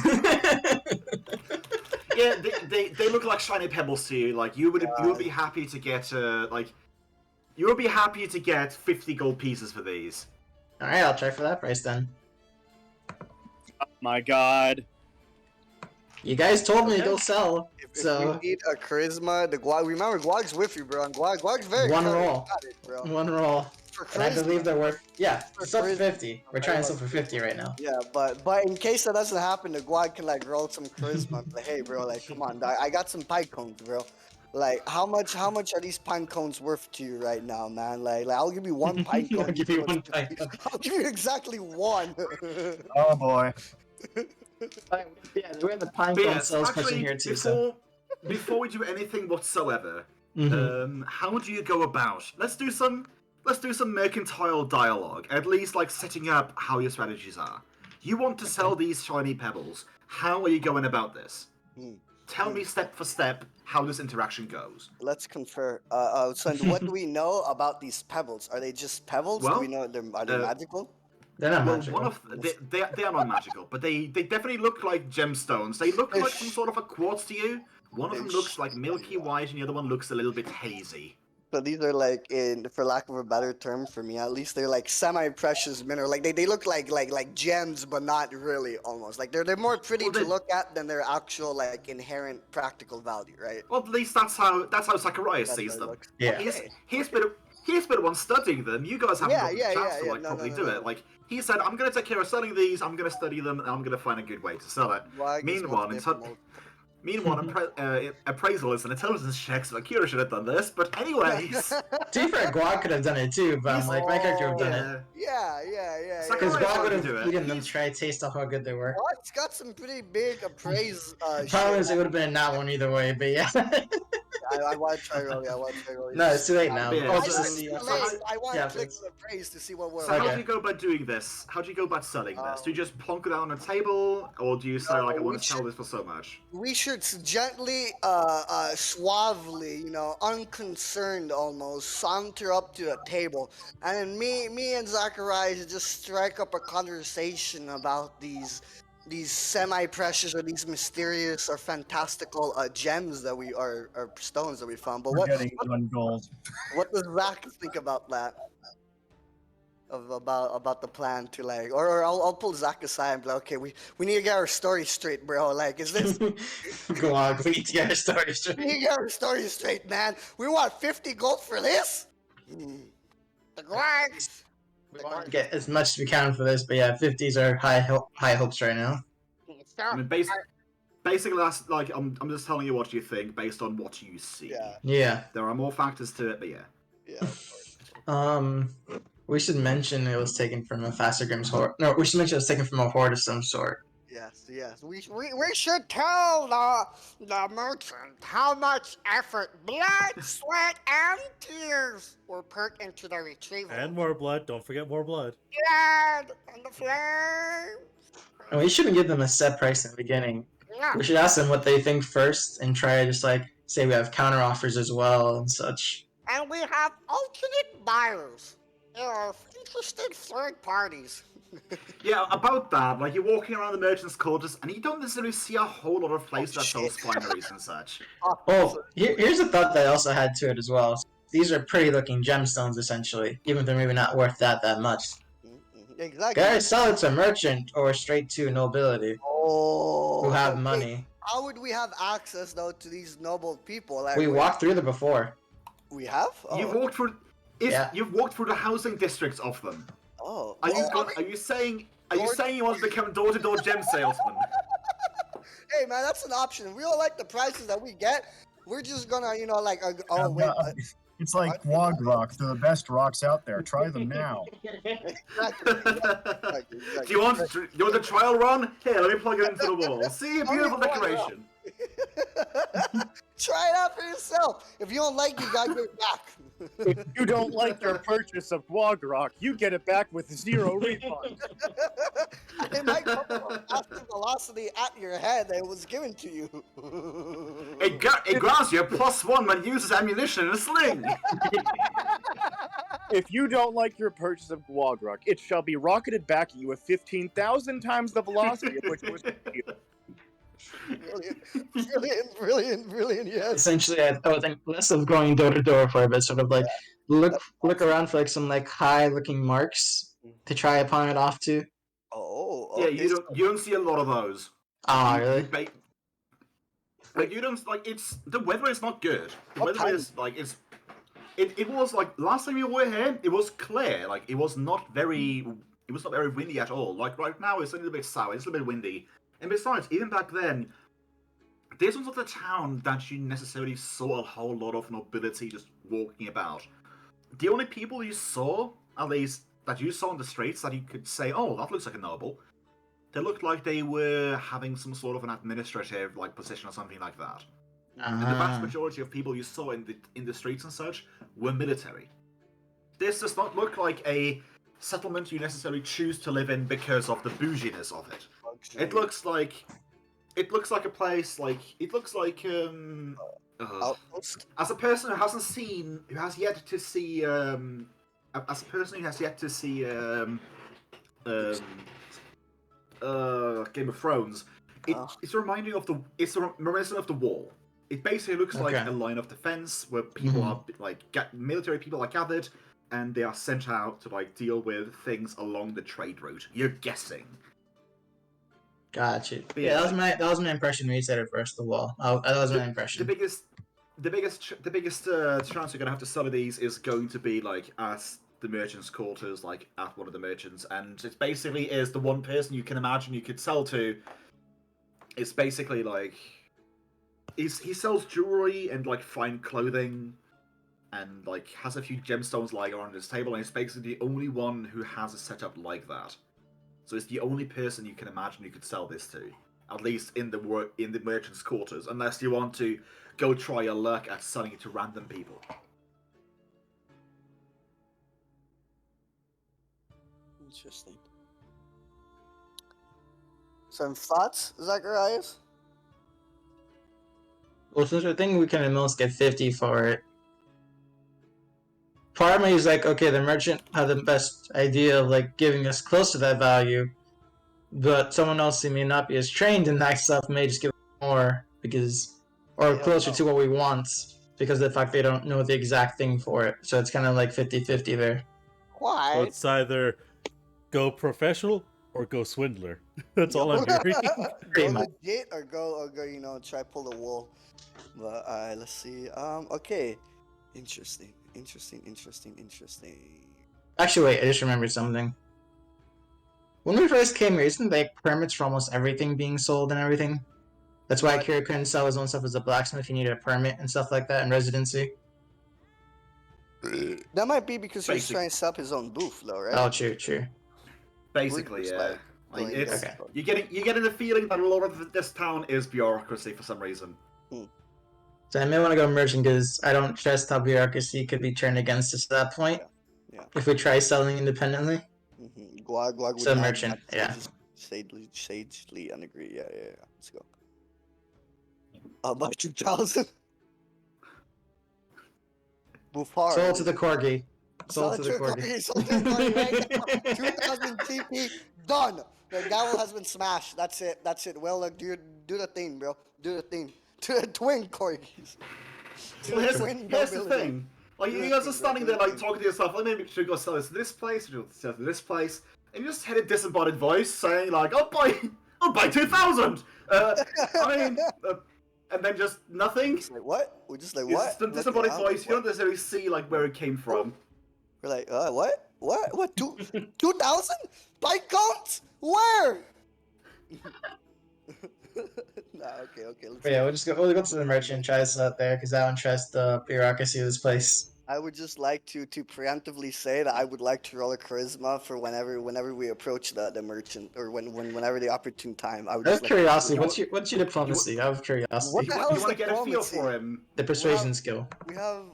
Yeah, they look like shiny pebbles to you. Like you would be happy to get you would be happy to get 50 gold pieces for these. All right, I'll try for that price then. Oh my god. You guys told me to Okay. go sell, If so we need a charisma, the Guag. Remember, Guag's with you, bro. And Guag's very One clever. roll. Got it, bro. one roll, For and I charisma. believe they're worth. Yeah, For sell for charisma. 50. We're trying to sell for 50 right now. Yeah, but in case that doesn't happen, the Guag can like roll some charisma. And be like, hey, bro, like, come on, dog. I got some pine cones, bro. Like, how much are these pine cones worth to you right now, man? Like I'll give you one pine cone. I'll give you one pine cone. I'll give you exactly one. Oh boy. Yeah, we have the pine But cone yes, sales person actually, here too. So before we do anything whatsoever, Mhm. how do you go about? Let's do some mercantile dialogue. At least like setting up how your strategies are. You want to sell these shiny pebbles. How are you going about this? Tell me step for step how this interaction goes. Let's confer. So what do we know about these pebbles? Are they just pebbles? Well, do we know are they magical? they're not Well, magical. they are not magical, but they definitely look like gemstones. They look They're like some sort of a quartz to you. One of them they're looks like milky white, and the other one looks a little bit hazy. So these are like, for lack of a better term for me, at least they're like semi-precious mineral. Like they look like gems, but not really. Almost like they're more pretty Well, to they- look at than their actual like inherent practical value, right? Well, at least that's how Zacharias That's sees how it them. looks. Yeah. Okay. He's been the one studying them. You guys haven't Yeah, got the yeah, chance yeah, to yeah. like No, properly no, do no. it. Like he said, I'm gonna take care of selling these. I'm gonna study them, and I'm gonna find a good way to sell it. Guag is Meanwhile, much in different. appraisal is an intelligence check, so Akira should have done this. But anyways, To be fair, Guag could have done it too, but I'm like, my character would have done it. yeah. Yeah. Because Zacharias Guag would wanted to do have it. eaten them He's- to try to taste off how good they were. Guag's got some pretty big appraise. Problem is, shit. it would have been not one either way, but yeah. I want to try rolling. I want to try rolling. No, it's too late now. Yeah, Oh, so- just to so- see. so I want yeah, to click please. the appraise to see what we're. So how Okay. do you go about doing this? How do you go about selling this? Do you just plonk it out on a table, or do you say like I No, want we to sell should- this for so much? We should gently, suavely, unconcerned almost, saunter up to the table, and then me and Zacharias just strike up a conversation about these semi-precious or these mysterious or fantastical gems that we are or stones that we found. But We're getting 1 gold. what does Zach think about that? About the plan to like, or I'll pull Zach aside and be like, okay, we need to get our story straight, bro. Like, is this? Go on, we need to get our story We straight. need to get our story straight, man. We want 50 gold for this. The Gwags. We want to get as much as we can for this, but yeah, 50s are high hopes right now. I mean, basically, that's like I'm just telling you what you think based on what you see. Yeah, Yeah. There are more factors to it, but yeah. yeah. We should mention it was taken from a 𝓓𝓪𝓷𝓮'𝓼 𝓛𝓲𝓷𝓴𝓼. No, we should mention it was taken from a horde of some sort. Yes. We should tell the merchant how much effort, blood, sweat, and tears were put into the retrieval. And more blood. Don't forget more blood. blood and the flames. And we shouldn't give them a set price in the beginning. Yeah. We should ask them what they think first and try to just like say we have counter offers as well and such. And we have alternate buyers. There are interested third parties. Yeah, about that, like you're walking around the merchant's quarters and you don't necessarily see a whole lot of places that sell shit. spineries and such. Oh, here's a thought that I also had to it as well. These are pretty looking gemstones, essentially, even if they're maybe not worth that much. Exactly. Guys, sell it to merchant or straight to nobility Oh. who have wait, money. How would we have access though to these noble people? Like, We walked through them before. We have. Oh. You've walked through. You've walked through the housing districts of them. Oh. Are you saying you want to become door-to-door gem salesman? Hey man, that's an option. If we don't like the prices that we get, we're just gonna, like, It's like 𝓮𝓺𝓾𝓲. They're the best rocks out there. Try them now. Exactly. Do you want the trial run? Here, let me plug it into the wall. See a beautiful decoration. Try it out for yourself. If you don't like it, you gotta get it back. If you don't like your purchase of 𝓮𝓺𝓾, you get it back with 0 refund. It might come from after velocity at your head that was given to you. It grants you a +1 when it uses ammunition in a sling. If you don't like your purchase of 𝓮𝓺𝓾, it shall be rocketed back at you with 15,000 times the velocity of which it was given. Brilliant, yes. Essentially, I would think less of going door to door for it, but sort of like look around for like some like high looking marks to try and pawn it off to. Oh, Yeah, you don't see a lot of those. Ah, really? Like you don't like it's the weather is not good. The weather is like it was like last time you were here, it was clear. Like it was not very windy at all. Like right now it's a little bit sour, it's a little bit windy. And besides, even back then, this was not the town that you necessarily saw a whole lot of nobility just walking about. The only people you saw, at least that you saw on the streets, that you could say, "Oh, that looks like a noble," they looked like they were having some sort of an administrative like position or something like that. And the vast majority of people you saw in the streets and such were military. This does not look like a settlement you necessarily choose to live in because of the bouginess of it. It looks like a place like it looks like as a person who has yet to see Game of Thrones, it's reminiscent of the Wall. It basically looks like a line of defense where people are like military people are gathered and they are sent out to like deal with things along the trade route. You're guessing. Gotcha. Yeah, that was my impression when you said it first. The wall. That was my impression. The biggest chance you're gonna have to sell these is going to be like at the merchant's quarters, like at one of the merchants, and it basically is the one person you can imagine you could sell to. It's basically like he sells jewelry and like fine clothing, and like has a few gemstones lying around his table, and it's basically the only one who has a setup like that. So it's the only person you can imagine you could sell this to, at least in the merchant's quarters, unless you want to go try your luck at selling it to random people. Interesting. Some thoughts, Zacharias? Well, since we're thinking we can at most get 50 for it, part of me is like, okay, the merchant had the best idea of like giving us close to that value, but someone else who may not be as trained in that stuff may just give us more closer to what we want because of the fact they don't know the exact thing for it. So it's kind of like 50-50 there. Why? So it's either go professional or go swindler. That's all I'm hearing. Go legit or go, try pull the wool. But let's see. Okay. Interesting. Actually, wait, I just remembered something. When we first came here, isn't there permits for almost everything being sold and everything? That's why Kairi couldn't sell his own stuff as a blacksmith. He needed a permit and stuff like that and residency. That might be because he's trying to set up his own booth, though, right? Oh, true. Basically, yeah. Like it's okay. you're getting the feeling that a lot of this town is bureaucracy for some reason. So I may want to go merchant because I don't trust how bureaucracy could be turned against us at that point. Yeah. If we try selling independently. Guag So merchant, yeah. Sagely unagree. Yeah. Let's go. About 2,000. Bufar. Sold to the corgi. Sold to the Sold corgi. sold to the corgi right now. 2,000 TP, done. The gavel has been smashed. That's it. That's it. Well, do the thing, bro. Do the thing. To the twin corgis. To Well, the twin here's the nobility. thing. Like, Do you the guys thing, are standing bro, there, do the like, thing. talking to yourself, like, maybe we should go sell this to this place, or sell to this place, and you just hear a disembodied voice saying, like, I'll buy 2,000! I mean, and then just nothing. Just like, what? We're just like, It's what? just a What disembodied the hell? voice, you don't necessarily see, like, where it came from. We're like, what? What? 2,000? By guns? Where? Nah, okay. Let's But yeah, we'll go to the merchant, try this out there, because that one tries the bureaucracy of this place. I would just like to preemptively say that I would like to roll a charisma for whenever we approach the merchant, or whenever the opportune time. I would Out just of like curiosity, to, what's your diplomacy? Out of curiosity. What the hell You is want to get a feel diplomacy? for him. The persuasion skill. We have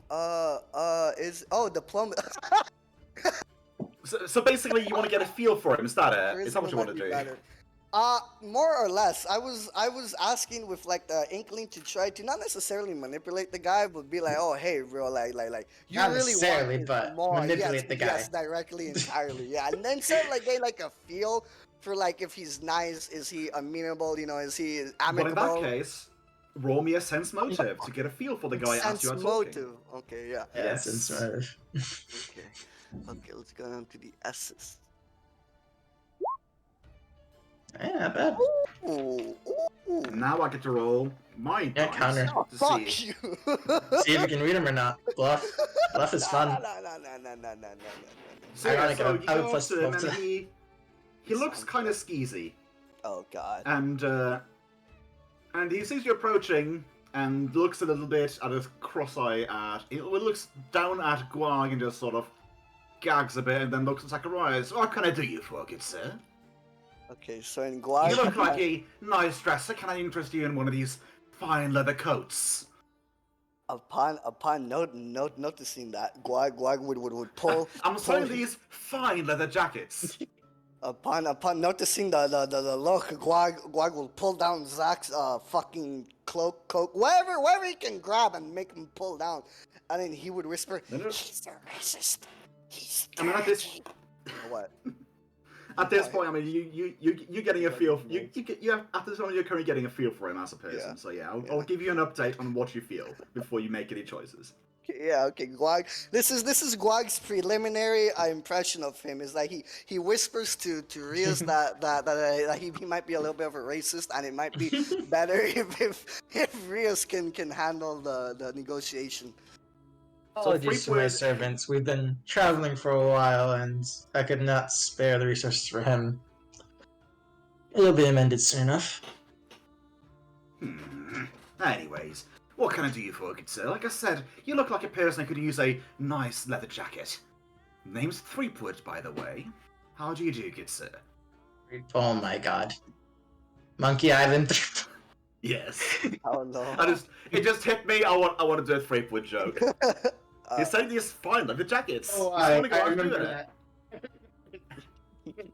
diplomacy. So basically, you want to get a feel for him, is that it? Is that what you want to do? More or less. I was asking with like the inkling to try to not necessarily manipulate the guy, but be like, oh hey bro, like you Not really necessarily, want but more. manipulate Yes, the guy. Yes, directly, entirely. Yeah, and then sort of like get like a feel for like if he's nice, is he amenable, is he amicable? But in that case, roll me a sense motive to get a feel for the guy as you are Sense talking. motive. Okay, yeah. Yeah, Yes. sense motive. Okay, let's go down to the S's. Yeah, not bad. Ooh. And now I get to roll my Yeah, dice counter. to Fuck see. you. See if you can read him or not. Bluff. Bluff is fun. No. So, yeah, Ironic, so I you would go up plus to him 12 and to- he looks kind of skeezy, Oh god. and he sees you approaching and looks a little bit at his cross-eye at. He looks down at Guag and just sort of gags a bit, and then looks at Zacharias. What can I do you for, good sir? Okay, so in You Guag, look like a nice dresser. Can I interest you in one of these fine leather coats? upon noticing that, Guag would pull. I'm selling pull- these fine leather jackets. Upon noticing the look, Guag will pull down Zach's fucking cloak, coat, wherever he can grab and make him pull down, and then he would whisper, No. "He's a racist. He's I mean, at this dirty." What? at this point, I mean, you getting a feel. You have, at this moment, you're currently getting a feel for him as a person. Yeah. So yeah, I'll give you an update on what you feel before you make any choices. Yeah, okay, Guag. This is Guag's preliminary impression of him. Is that he whispers to Rios that he might be a little bit of a racist, and it might be better if Rios can handle the negotiation. Apologies to my Fleetwood- servants. We've been traveling for a while, and I could not spare the resources for him. It'll be amended soon enough. Anyways, what can I do you for, good sir? Like I said, you look like a person who could use a nice leather jacket. Name's Threepwood, by the way. How do you do, good sir? Oh my god. Monkey Island. Yes. Oh no. It just hit me. I want to do a Threepwood joke. He's saying these fine leather jackets. Oh, He's wanna go I out and do remember it. that.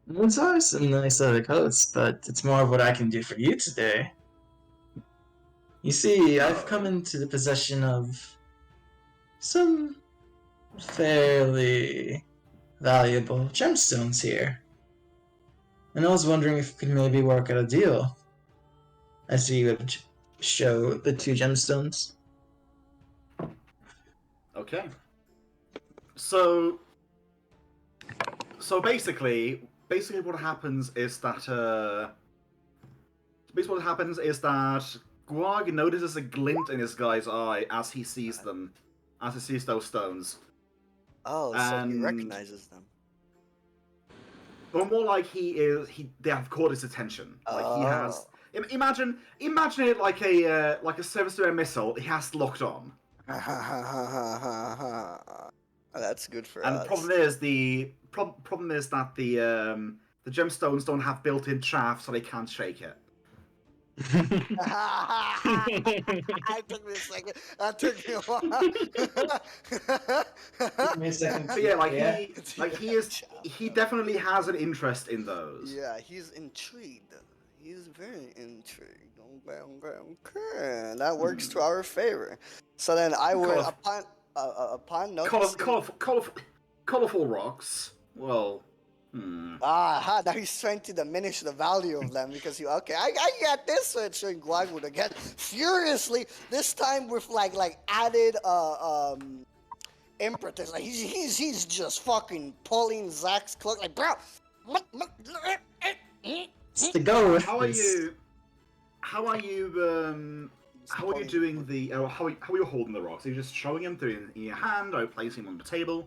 Those are some nice leather coats, but it's more of what I can do for you today. You see, I've come into the possession of some fairly valuable gemstones here. And I was wondering if we could maybe work out a deal. I see you would show the 2 gemstones. Okay. So basically what happens is that Guag notices a glint in his guy's eye as he sees them, as he sees those stones. Oh, so he And- recognizes them. But more like they have caught his attention. Like he has. Imagine it like a service to a missile. He has locked on. That's good for And us. the problem is problem is that the gemstones don't have built-in chaff, so they can't shake it. I took me a second. That took me a while. Give me a second. So yeah, Yeah. he definitely has an interest in those. Yeah, he's intrigued. He's very intrigued. Okay, that works to our favor. So then I would, upon noticing... Colorful rocks. Well, Aha, now he's trying to diminish the value of them because you... Okay, I get this. So it's showing Guag would again furiously, this time with like added impetus. Like he's just fucking pulling Zach's cloak like, bro. It's to go with how are this. you? How are you? How are you doing the? How are you holding the rocks? Are you just showing them in your hand, or placing them on the table?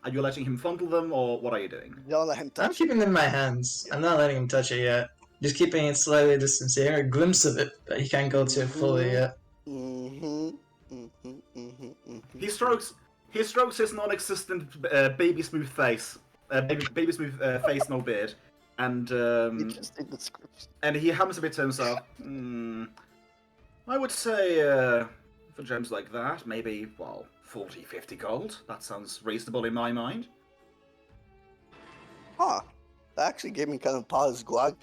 Are you letting him fondle them, or what are you doing? Don't let him touch I'm keeping them in my hands. I'm not letting him touch it yet. Just keeping it slightly distant, so you hear a glimpse of it, but he can't go to it fully yet. He strokes his non-existent baby smooth face, baby smooth face, no beard, and he hums a bit to himself. I would say for gems like that, maybe 40, 50 gold. That sounds reasonable in my mind. Huh. That actually gave me kind of pause. Guag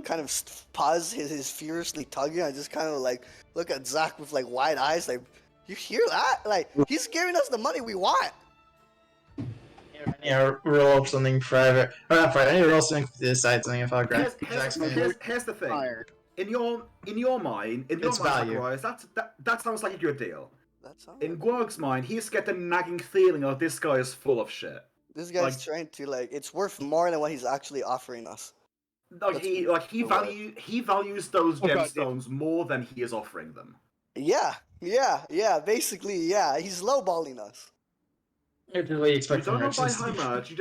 kind of paused his furiously tugging. I just kind of like look at Zach with like wide eyes, like, you hear that? Like, he's giving us the money we want. Yeah, roll up something private. Or not private, I need to roll something to decide something if I'll grab Here's the thing. Fire. In your mind, Zacharias, that sounds like a good deal. In Guag's mind, he's got the nagging feeling of this guy is full of shit. This guy's trying to like, it's worth more than what he's actually offering us. He values those gemstones more than he is offering them. Yeah, basically, yeah. He's lowballing us. What do you expect You don't know from by how much. You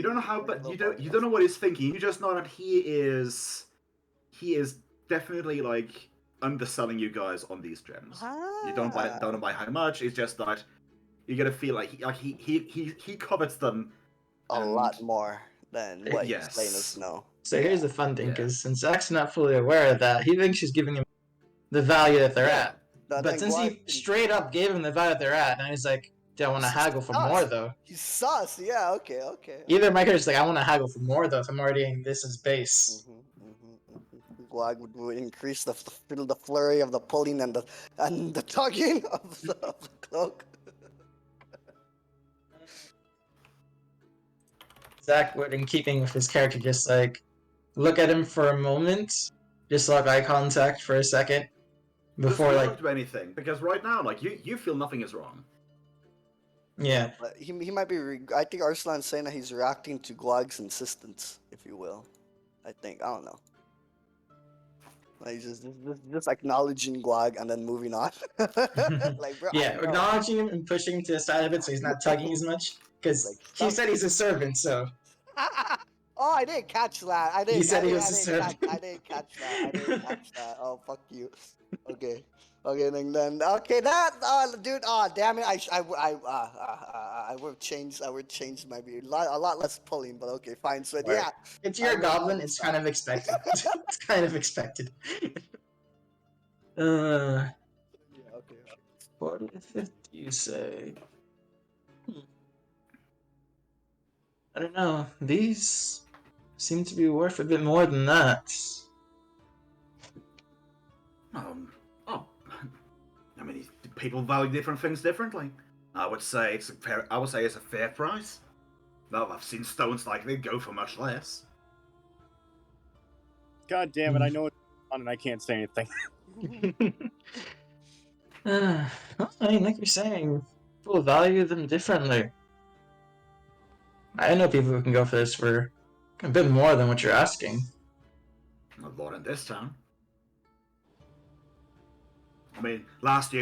don't know how, but you don't know what he's thinking. You just know that he is definitely like underselling you guys on these gems. You don't know by how much. It's just that you get a feel like he covets them a lot more than what he's letting us know. So here's the fun thing, because since Zach's not fully aware of that, he thinks she's giving him the value that they're at. But since he straight up gave him the value that they're at, now he's like, do I want to haggle for more though? He's sus, yeah, okay. Either my character's like, I want to haggle for more though if I'm already in this as base. Guag would increase the flurry of the pulling and the tugging of the cloak. Zach would, in keeping with his character, just like look at him for a moment, just like eye contact for a second before don't do anything, because right now, like you feel nothing is wrong. Yeah. But he might be. I think Arslan's saying that he's reacting to Guag's insistence, if you will. I think, I don't know. Like just acknowledging Guag and then moving on. Like, bro, yeah, acknowledging him and pushing him to the side of it so he's not tugging as much. Because Like, he said he's a servant, so. Oh, I didn't catch that. I didn't catch that. Oh, fuck you. Okay, then dude. Oh, damn it. I would change my view. A lot less pulling, but okay, fine. So yeah, It's your goblin. It's kind of expected. It's kind of expected. Yeah, okay. 40 to 50, you say? I don't know. These seem to be worth a bit more than that. I mean, people value different things differently. I would say it's a fair price. Well, I've seen stones like they go for much less. God damn it! I know it's on and I can't say anything. I mean, like you're saying, people value them differently. I know people who can go for this for a bit more than what you're asking. A lot in this town. I mean, last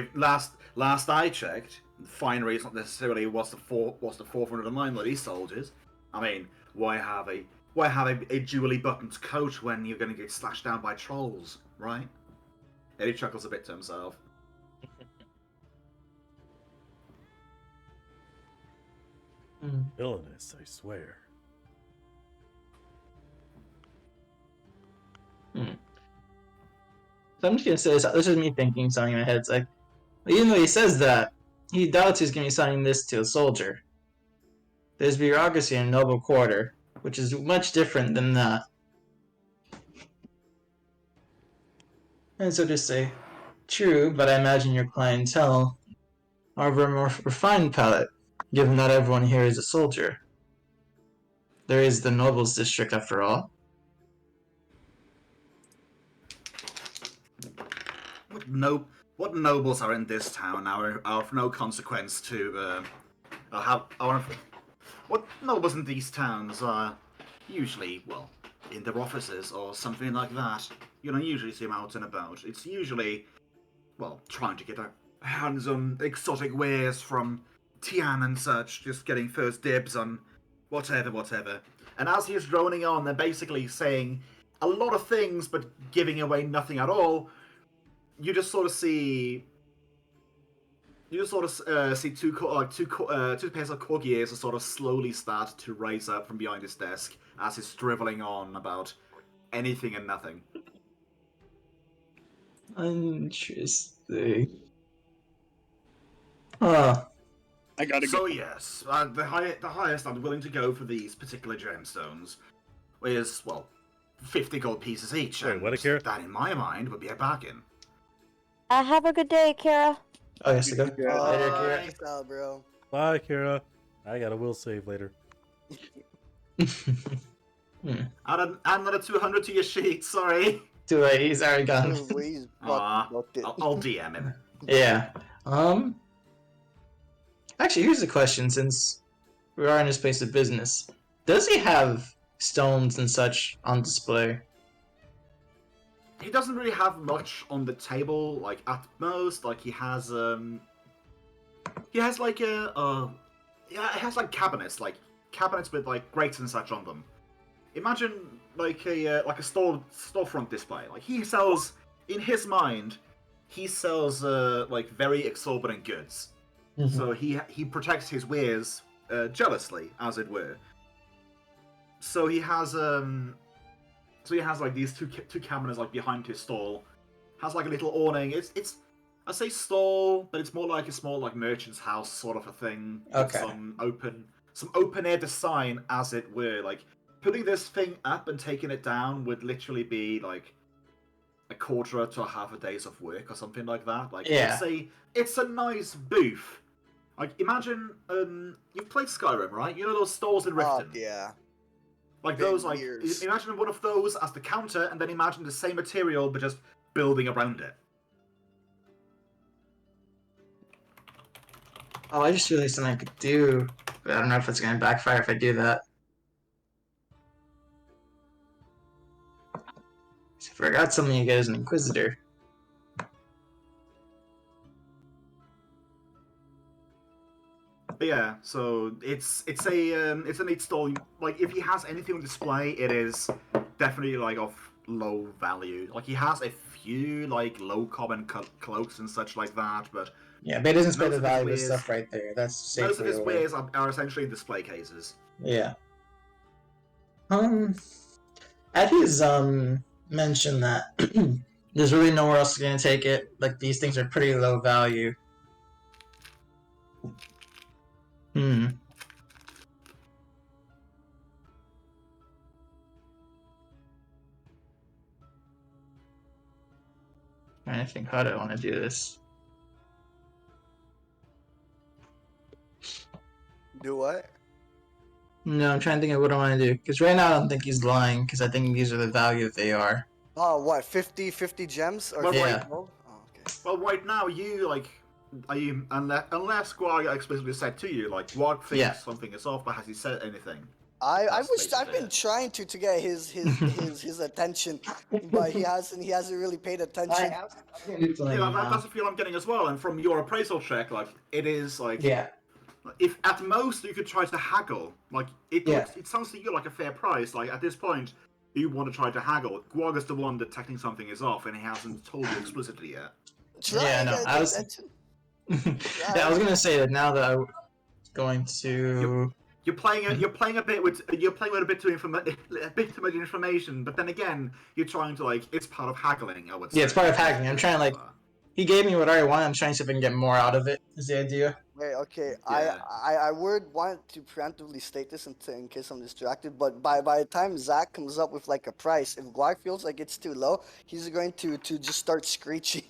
I checked, the finery is not necessarily what's the 409 bloody soldiers. I mean, why have a jewelly buttoned coat when you're going to get slashed down by trolls, right? Eddie chuckles a bit to himself. Villainous, I swear. So I'm just gonna say this is me thinking something in my head. It's like, even though he says that, he doubts he's gonna be selling this to a soldier. There's bureaucracy in noble quarter, which is much different than that. And so to say, true, but I imagine your clientele are of a more refined palate, given that everyone here is a soldier. There is the nobles district, after all. What nobles are in this town are of no consequence to what nobles in these towns are usually, well, in their offices or something like that. You don't usually see them out and about. It's usually, well, trying to get their hands on exotic wares from Tian and such, just getting first dibs on whatever. And as he's droning on, they're basically saying a lot of things but giving away nothing at all. You just sort of see two pairs of courtiers sort of slowly start to rise up from behind his desk as he's driveling on about anything and nothing. Interesting. Oh, I gotta So go. yes, the highest I'm willing to go for these particular gemstones is, well, 50 gold pieces each. Wait, and what, Akira? that, in my mind, would be a bargain. Have a good day, Kara. oh yes, to go. Yeah. Later, Akira. Peace out, bro. Bye, Kira. I got a will save later. Add another 200 to your sheet, sorry. Too late, he's already gone. He's Aw, fucked it. I'll DM him. Yeah. Actually, here's a question, since we are in his place of business. Does he have stones and such on display? He doesn't really have much on the table, like, at most. Like, he has like he has like cabinets with like grates and such on them. Imagine like a storefront display. Like, he sells, in his mind, he sells like very exorbitant goods. So he protects his wares jealously, as it were. So he has like these two cabinets like behind his stall. Has like a little awning. It's I say stall, but it's more like a small like merchant's house sort of a thing. Okay. With some open air design, as it were. Like, putting this thing up and taking it down would literally be like a quarter to a half a day's of work or something like that. Like, Yeah. it's a nice booth. Like, imagine you've played Skyrim, right? You know those stalls in Oh, Riften? yeah. Like Been those, like, years. imagine one of those as the counter, and then imagine the same material but just building around it. Oh, I just realized something I could do, but I don't know if it's gonna backfire if I do that. I forgot something you get as an Inquisitor. But yeah, so it's a neat stall. Like, if he has anything on display, it is definitely like of low value. Like, he has a few like low carbon cloaks and such like that, but Yeah, but it doesn't spend Most the of his value of wares- stuff right there. That's safely most of his away. wares are essentially display cases. Yeah. At his mention that there's really nowhere else gonna take it. Like, these things are pretty low value. Trying to think how do I want to do this. Do what? No, I'm trying to think of what I want to do. Because right now I don't think he's lying, because I think these are the value that they are. Oh, what? 50 gems? Or Well, 50 yeah. gold? Oh, okay. Well, right now unless Guag explicitly said to you, like, Guag thinks Yeah. something is off, but has he said anything? I've basically been it. trying to get his attention, but he hasn't really paid attention. Yeah, that's the feel I'm getting as well. And from your appraisal check, like, it is like, Yeah. if at most you could try to haggle, like, Yeah. it sounds to you like a fair price. Like, at this point, you want to try to haggle. Guag is the one detecting something is off, and he hasn't told you explicitly yet. Try Yeah, to no, get I was- attention. Yeah, I was gonna say that now that I'm going to. You're playing a bit with a bit too much information, but then again, you're trying to, like, it's part of haggling, I would say. Yeah, it's part of hacking. I'm trying to, like, he gave me what I already wanted. I'm trying to see if I can get more out of it. Is the idea? Wait, okay. Yeah. I would want to preemptively state this in case I'm distracted, but by the time Zach comes up with like a price, if Guar feels like it's too low, he's going to just start screeching.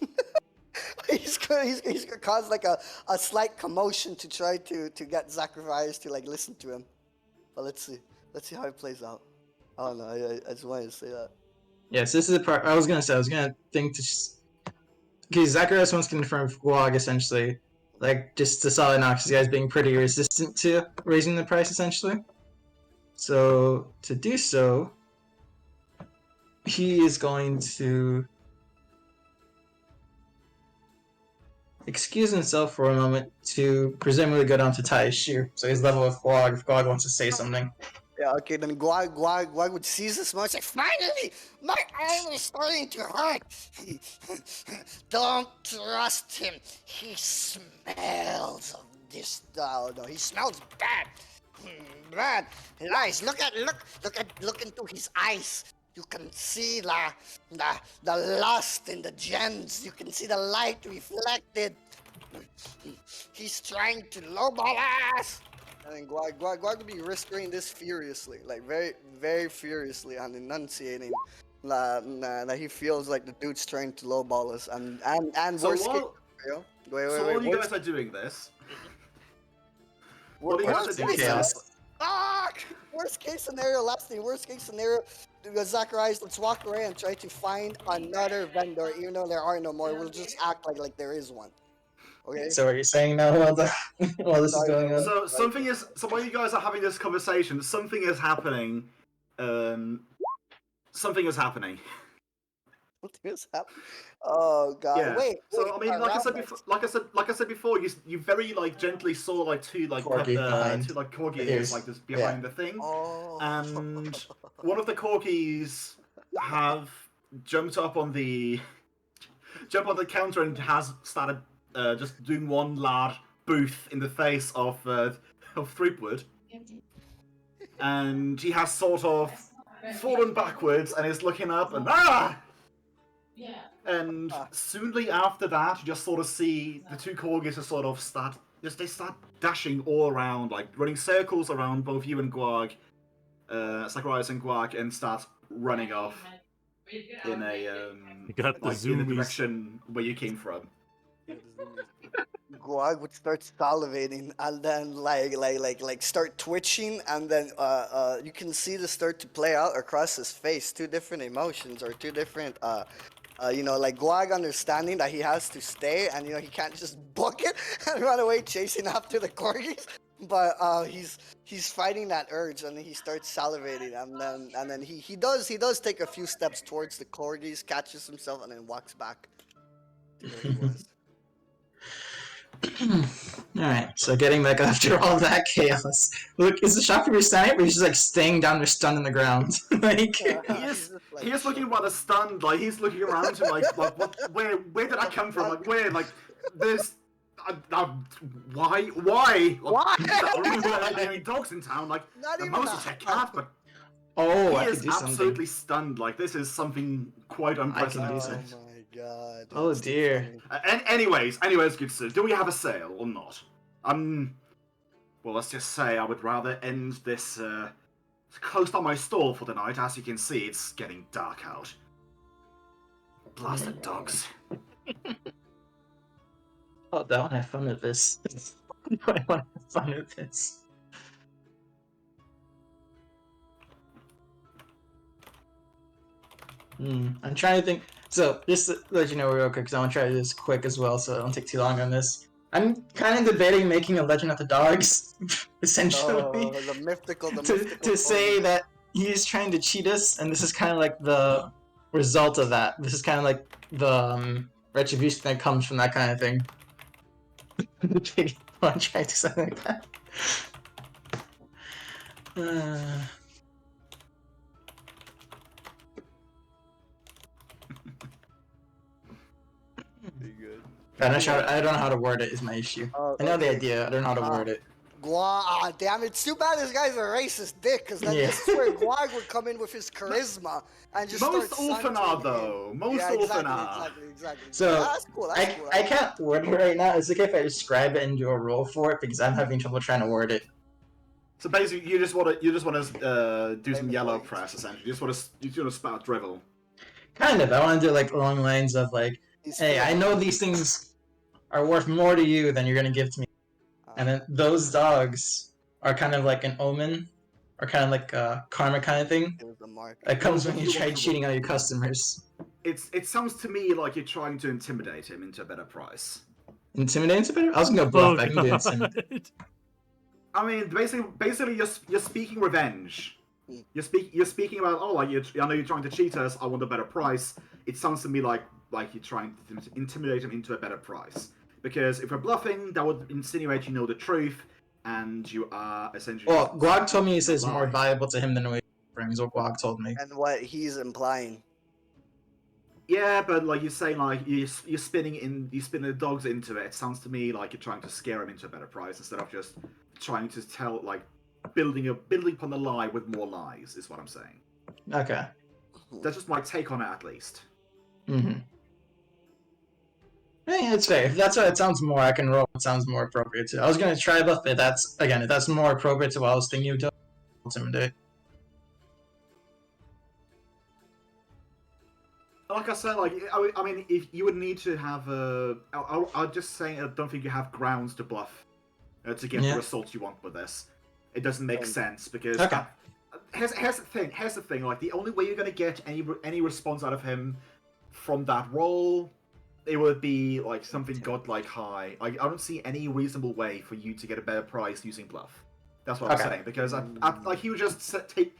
he's gonna cause like a slight commotion to try to get Zacharias to like listen to him. But let's see how it plays out. I don't know. I just wanted to say that. Yes, this is the part I was gonna say. I was gonna think to. Okay, Zacharias wants to confirm Guag essentially, like just to solid knock. This guy's being pretty resistant to raising the price essentially. So to do so, he is going to excuse himself for a moment to presumably go down to tie his shoe. So he's level with Guag if Guag wants to say something. Yeah, okay, then Guag would seize this moment and say, finally, my arm is starting to hurt. Don't trust him. He smells of this. Oh, no, he smells bad. Bad. Lies. Look into his eyes. You can see the lust in the gems. You can see the light reflected. He's trying to lowball us. And Guag would be whispering this furiously, like very, very furiously, and enunciating that he feels like the dude's trying to lowball us. And So worst while, case, while you guys are doing this, what are you guys doing? Worst case scenario, last thing. Worst case scenario, Zacharias, let's walk away and try to find another vendor, even though there are no more. We'll just act like there is one. Okay. So what are you saying now while this is going on? So so while you guys are having this conversation, something is happening. Something is happening. What is happening? Oh god! Yeah. Wait. So I mean, like I said before, you very like gently saw like two corgis like this behind the thing, and one of the corgis have jumped up on the counter and has started just doing one large booth in the face of 𝓓𝓪𝓷𝓮'𝓼, and he has sort of fallen backwards and is looking up and and soonly after that, you just sort of see the two corgis sort of start dashing all around, like running circles around both you and Guag, Zacharias and Guag, and start running off in a in the direction where you came from. Guag would start salivating and then like start twitching, and then you can see this start to play out across his face. Two different emotions, or two different like Guag understanding that he has to stay, and he can't just book it and run away chasing after the corgis. But he's fighting that urge, and then he starts salivating, and then he does take a few steps towards the corgis, catches himself, and then walks back to where he was. Alright, so getting back after all that chaos. Look, is the shopkeeper standing, or he's just like staying down there stunned on the ground? Like He is looking rather stunned, like he's looking around him like what, where did I come from? Like where, like there's why? Like, Why? there are dogs in town, like Not the even most is a cat, but oh, I he can is do something. absolutely stunned. Like this is something quite unprecedented. something. Oh my god. Oh that's too dear. funny. Anyways, good sir, do we have a sale or not? Well, let's just say I would rather end this close down my stall for the night. As you can see, it's getting dark out. Blasted dogs. Oh, I want to have fun with this. I want to have fun with this. I'm trying to think. So, just to let you know real quick, because I want to try to do this quick as well, so I don't take too long on this. I'm kind of debating making a Legend of the Dogs, essentially. The mythical to say that he's trying to cheat us, and this is kind of like the result of that. This is kind of like the retribution that comes from that kind of thing. I want to try to do something like that. I don't know how to word it is my issue. I know the idea, I don't know how to word it. Damn it! It's too bad this guy's a racist dick, because then this is where Guag would come in with his charisma and just Most start 𝓮𝓪𝓷𝓮'𝓼 sauntering though. in. Most Yeah, 𝓮𝓪𝓷𝓮'𝓼. exactly. So Yeah, that's cool. That's cool. I can't word it right now. Is it okay if I describe it and do a roll for it because I'm having trouble trying to word it? So basically, you just want to do some Famous yellow words. press essentially. You just want to spout drivel. Kind of. I want to do like along the lines of like, He's hey, I know these things are worth more to you than you're gonna give to me, and then those dogs are kind of like an omen, or kind of like a karma kind of thing. It was the mark. It comes when What you you try want to cheating on your customers. It sounds to me like you're trying to intimidate him into a better price. Intimidating's better? I was gonna go bluff. I can do intimidate. I mean, basically, you're speaking revenge. You're speaking about, oh, like I know you're trying to cheat us. I want a better price. It sounds to me like you're trying to intimidate him into a better price. Because if you're bluffing, that would insinuate you know the truth, and you are essentially. Well, Guag told me he says lying. more valuable to him than what he brings. What Guag told me. And what he's implying. Yeah, but like you're saying, like you're spinning the dogs into it. It sounds to me like you're trying to scare him into a better price instead of just trying to tell, like building upon the lie with more lies. Is what I'm saying. Okay. That's just my take on it, at least. Mm-hmm. Yeah, it's fair. If that's what it sounds more, I can roll. It sounds more appropriate to. I was gonna try bluff, but if that's more appropriate to what I was thinking you would intimidate. Like I said, like I mean, if you would need to have I'll just say I don't think you have grounds to bluff to get the results you want with this. It doesn't make sense because here's the thing. Like the only way you're gonna get any response out of him from that roll, it would be like something godlike high. Like I don't see any reasonable way for you to get a better price using bluff. That's what I'm saying because like he would just take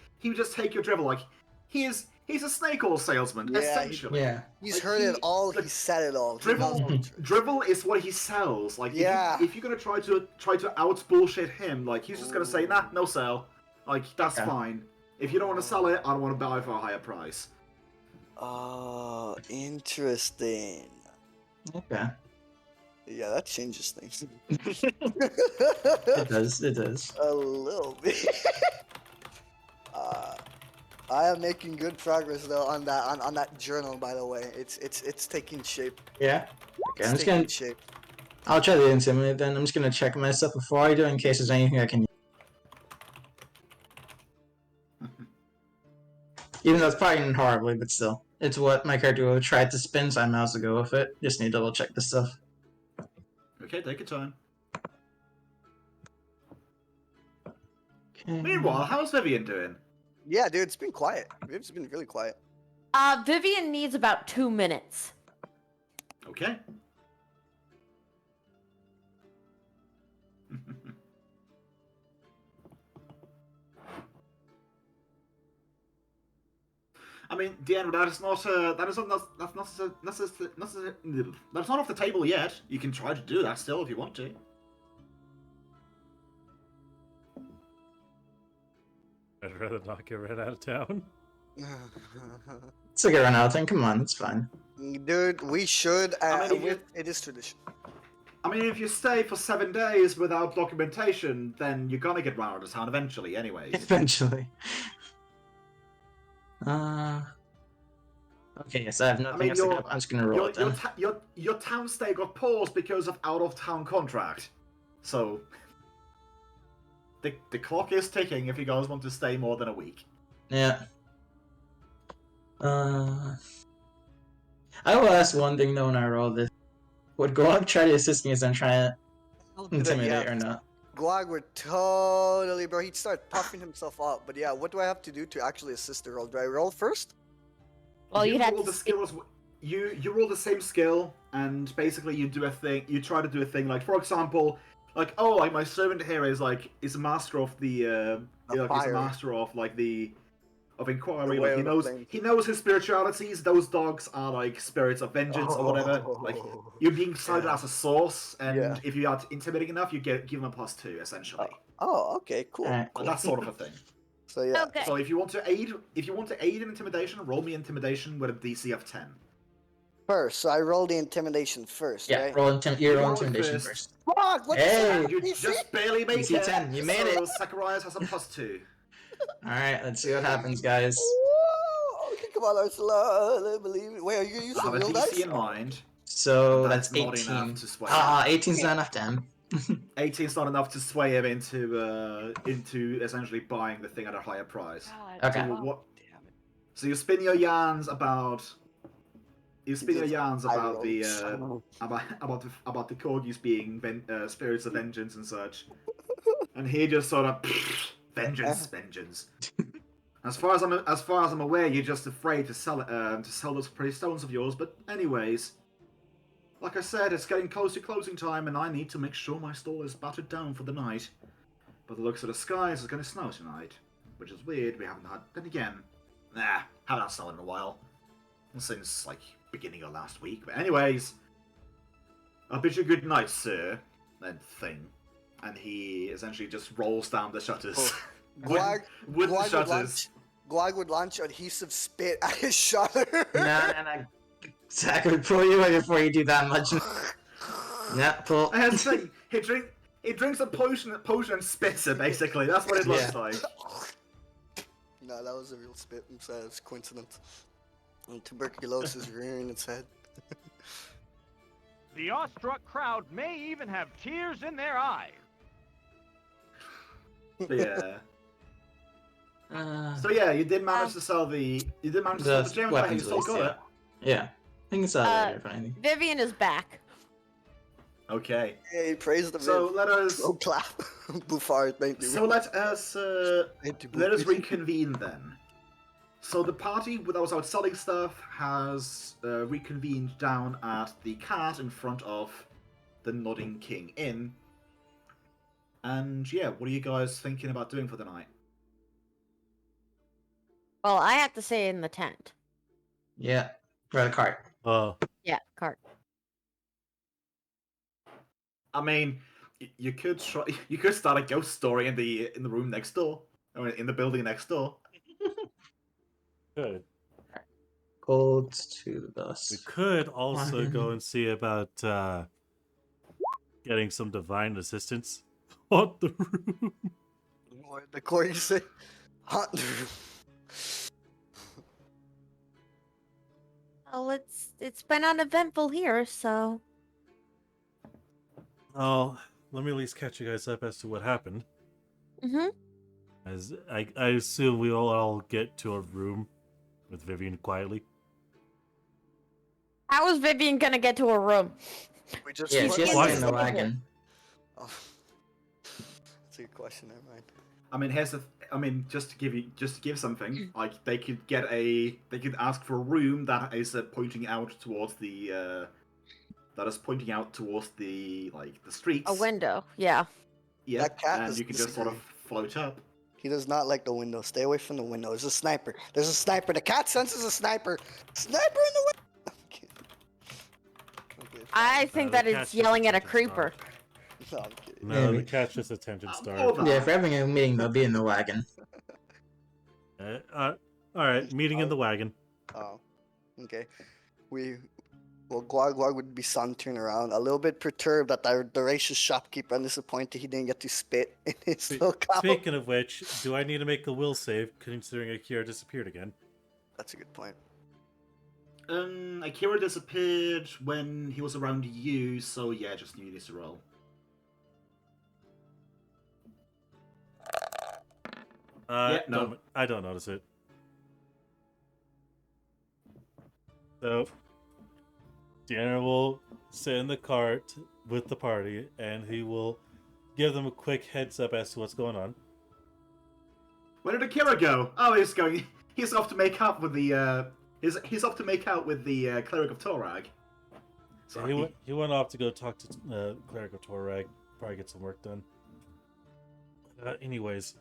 your drivel. Like he's a snake oil salesman essentially. Yeah. He's Like, heard it all. He said it all. Drivel is what he sells. Like if you're gonna try to out bullshit him, like he's just gonna say nah, no sell. Like that's fine. If you don't want to sell it, I don't want to buy it for a higher price. Oh, interesting. Okay. Yeah, that changes things. It does. It does. A little bit. I am making good progress though on that journal. By the way, it's taking shape. Yeah. Okay. It's I'm just taking gonna. shape. I'll try to intimidate then. I'm just gonna check myself before I do in case there's anything I can. Even though it's probably horribly, but still, it's what my character would have tried to spin, so I might as well go with it. Just need to double check this stuff. Okay, take your time. Okay. Meanwhile, how's Vivian doing? Yeah, dude, it's been quiet. It's been really quiet. Vivian needs about 2 minutes. Okay. I mean, Deanna, that's not off the table yet. You can try to do that still if you want to. I'd rather not get ran out of town. It's a good run out thing. Come on, it's fine. Dude, we should. I mean, it is tradition. I mean, if you stay for 7 days without documentation, then you're gonna get run out of town eventually, anyways. Eventually. Okay, yes, I have nothing else to go. I'm just gonna roll it then. Your town stay got paused because of out-of-town contract. So, the clock is ticking if you guys want to stay more than a week. Yeah. I will ask one thing though when I roll this. Would Guag try to assist me as I'm trying to intimidate or not? Guag would totally, bro. He'd start puffing himself up. But yeah, what do I have to do to actually assist the roll? Do I roll first? Well, you'd have roll to. the skill you roll the same skill, and basically you do a thing. You try to do a thing like, for example, like, oh, like my servant here is a master of the he's a master of like of inquiry. Like he knows his spiritualities. Those dogs are like spirits of vengeance or whatever. Like you're being cited as a source, and if you are intimidating enough, you give them a +2 essentially. Oh, okay, cool. Cool. That sort of a thing. So yeah. Okay. So if you want to aid in intimidation, roll me intimidation with a DC of 10. First, so I roll the intimidation first, Yeah, right? you're You rolling roll intimidation first. first. Fuck! What Hey! And you the fuck? just barely make DC it. 10, you made so it. Zacharias has a +2. Alright, let's see what happens, guys. Whoa! Okay, come on, Ursula. I believe it. Wait, are you gonna use I have some a real DC dice? in mind. So That that's is not 18. enough to sway. 18's not enough to him. 18's not enough to sway him into essentially buying the thing at a higher price. Okay. So what? So you spin your yarns about. You spin your yarns I about rolled. the about the corgis being spirits of vengeance and such, and he just sort of vengeance. As far as I'm aware, you're just afraid to sell those pretty stones of yours. But anyways, like I said, it's getting close to closing time, and I need to make sure my stall is battered down for the night. But the looks of the skies is going to snow tonight, which is weird. We haven't had. Then again, haven't had snow in a while, since like beginning of last week. But anyways, I'll bid you good night, sir. And thing, and he essentially just rolls down the shutters. Guag wooden would shutters. launch adhesive spit at his shutter. Nah. Zach would pull you away before you do that much. Nah, pull. I had to say, he drinks a potion and spits it. Basically, that's what it looks Yeah. like. No, that was a real spit. I'm sorry, it's coincidence. And tuberculosis rearing its head. The awestruck crowd may even have tears in their eyes. But yeah. So yeah, you did manage to sell the. You did manage to sell the gem, but you weapons still at least, got yeah. it. Yeah. I think it's later if anything. Vivian is back. Okay. Hey, praise the So Viv. let us. Oh, clap. Buffard, thank you. So let us. Thank you, Let us Buffard. reconvene then. So the party that was out selling stuff has reconvened down at the cat in front of the Nodding King Inn. And yeah, what are you guys thinking about doing for the night? Well, I have to stay in the tent. Yeah. Grab the cart. Yeah, cart. I mean, you could start a ghost story in the room next door, or in the building next door. Good. Golds to the We bus. could also go and see about getting some divine assistance on the room. What the core you say? Huh? Oh, it's been uneventful here, so Oh, let me at least catch you guys up as to what happened. As I assume we will all get to a room with Vivian quietly. how is Vivian gonna get to her room? We just Yeah, She's she has to in get in the the city. wagon. Oh. That's a good question, never mind. I mean, just to give something, like they could ask for a room that is pointing out towards the the streets. A window, yeah. Yeah, That cat and is you can just sort of disagreeing. float up. He does not like the window. Stay away from the window. There's a sniper. There's a sniper. The cat senses a sniper. Sniper in the window. I'm kidding. Okay, I think the that cat's it's just yelling at a attention star. creeper. no, I'm kidding. No, Maybe. the cat's just attention star. hold on. Yeah, if we're having a meeting, they'll be in the wagon. Alright, meeting in the wagon. Oh, okay. Guag would be sun turn around, a little bit perturbed that the racist shopkeeper and disappointed he didn't get to spit in his locale. Speaking of which, do I need to make a will save considering Akira disappeared again? That's a good point. Akira disappeared when he was around you, so yeah, just need to roll. No. I don't notice it. So, Deanna will sit in the cart with the party, and he will give them a quick heads up as to what's going on. Where did Akira go? Oh, he's off to make up with the he's off to make out with the cleric of Torag. Sorry. He went off to go talk to Cleric of Torag, probably get some work done. Anyways,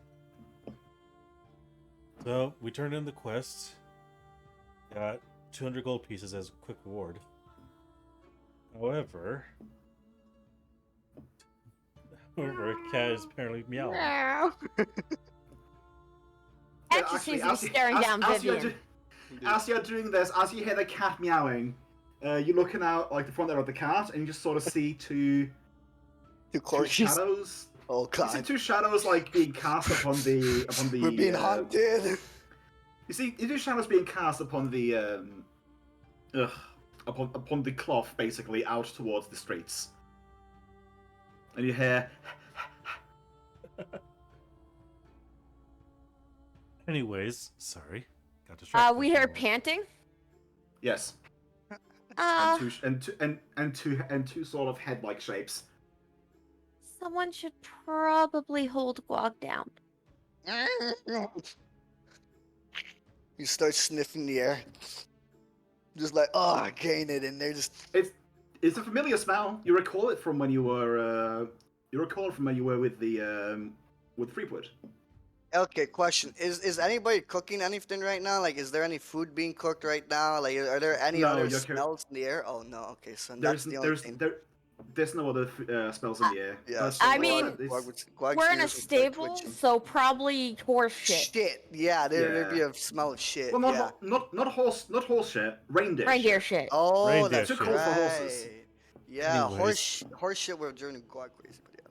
so we turned in the quest. Got 200 gold pieces as a quick reward. However, a cat is apparently meowing. Cat just seems to be staring down Vivian. As you're doing this, as you hear the cat meowing, you're looking out like the front there of the cart, and you just sort of see two corgis. shadows. Oh You see god. two shadows like being cast upon the We're being haunted. You see two shadows being cast upon the upon the cloth, basically out towards the streets, and you hear. Anyways, sorry, got distracted. We hear panting. Yes. Uh, And two sort of head-like shapes. someone should probably hold Guag down. You start sniffing the air. Just like, oh, gain it, and they're just. It's a familiar smell. You recall it from when you were. With the with Threepwood. Okay, question: Is anybody cooking anything right now? Like, is there any food being cooked right now? Like, are there any No, other you're smells in the air? Oh no. Okay, so that's the only thing. There's no other spells in the air. Yeah, That's so I what mean, it's- we're in a stable, so probably horse shit. Shit. Yeah, there'd be Yeah. a smell of shit. Well, yeah. not horse shit. Reindeer. Reindeer shit. shit. Oh, Reindeer that's shit. Too cold for horses. right. Yeah, Anyways. horse shit would have driven Guag crazy, but yeah.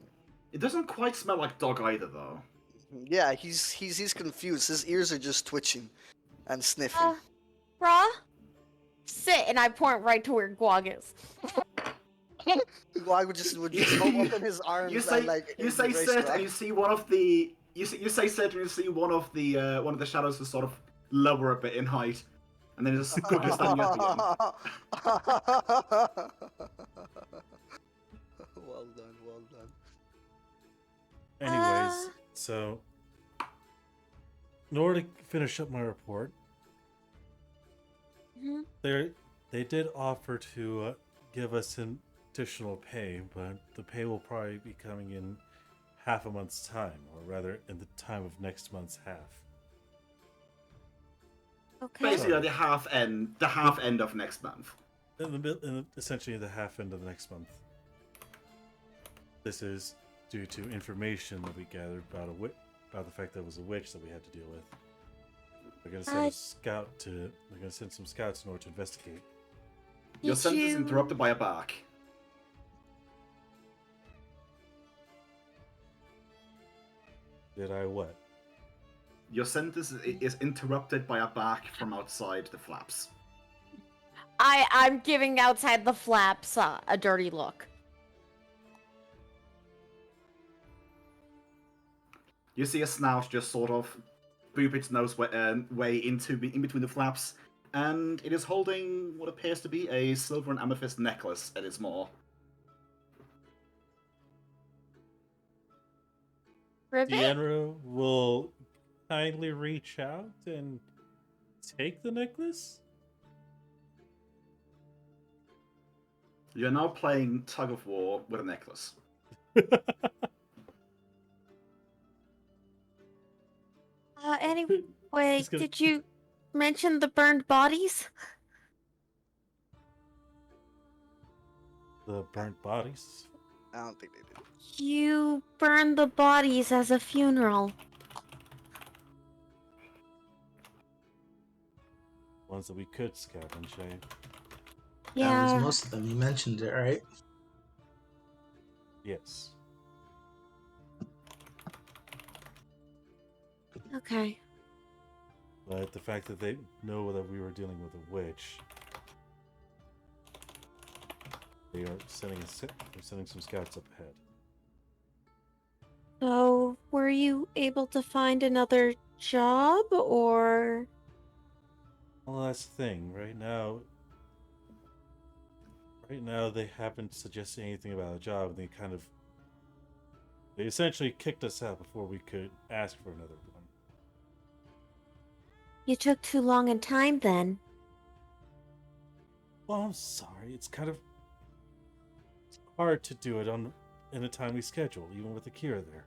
It doesn't quite smell like dog either, though. Yeah, he's confused. His ears are just twitching and sniffing. Brah, sit, and I point right to where Guag is. Guag would just open his arms You say and like you say embrace sit, Guag. and you see one of the you say sit, and you see one of the shadows to sort of lower a bit in height, and then just quickly standing up again. Well done, well done. Anyways, so in order to finish up my report, Mhm. they did offer to give us some additional pay, but the pay will probably be coming in half a month's time, or rather, in the time of next month's half. Okay. Basically, the half end of next month. Essentially the half end of the next month. This is due to information that we gathered about the fact that it was a witch that we had to deal with. We're gonna send a scout to. We're gonna send some scouts in order to investigate. Your sense is interrupted by a bark. Did I what? Your sentence is interrupted by a bark from outside the flaps. I'm giving outside the flaps a dirty look. You see a snout just sort of boop its nose way in between the flaps, and it is holding what appears to be a silver and amethyst necklace at its maw. Ribbit? 𝓮𝓼 will kindly reach out and take the necklace. You're now playing tug of war with a necklace. Anyway, did you mention the burned bodies? The burnt bodies. I don't think they did. You burned the bodies as a funeral. Ones that we could scavenge, eh? That Yeah. was most of them. You mentioned it, right? Yes. Okay. But the fact that they know that we were dealing with a witch, they are sending some scouts up ahead. So, were you able to find another job, or? Well, that's the thing. Right now, they haven't suggested anything about a job. They essentially kicked us out before we could ask for another one. You took too long in time, then. Well, I'm sorry. It's kind of hard to do it in a timely schedule, even with Akira there.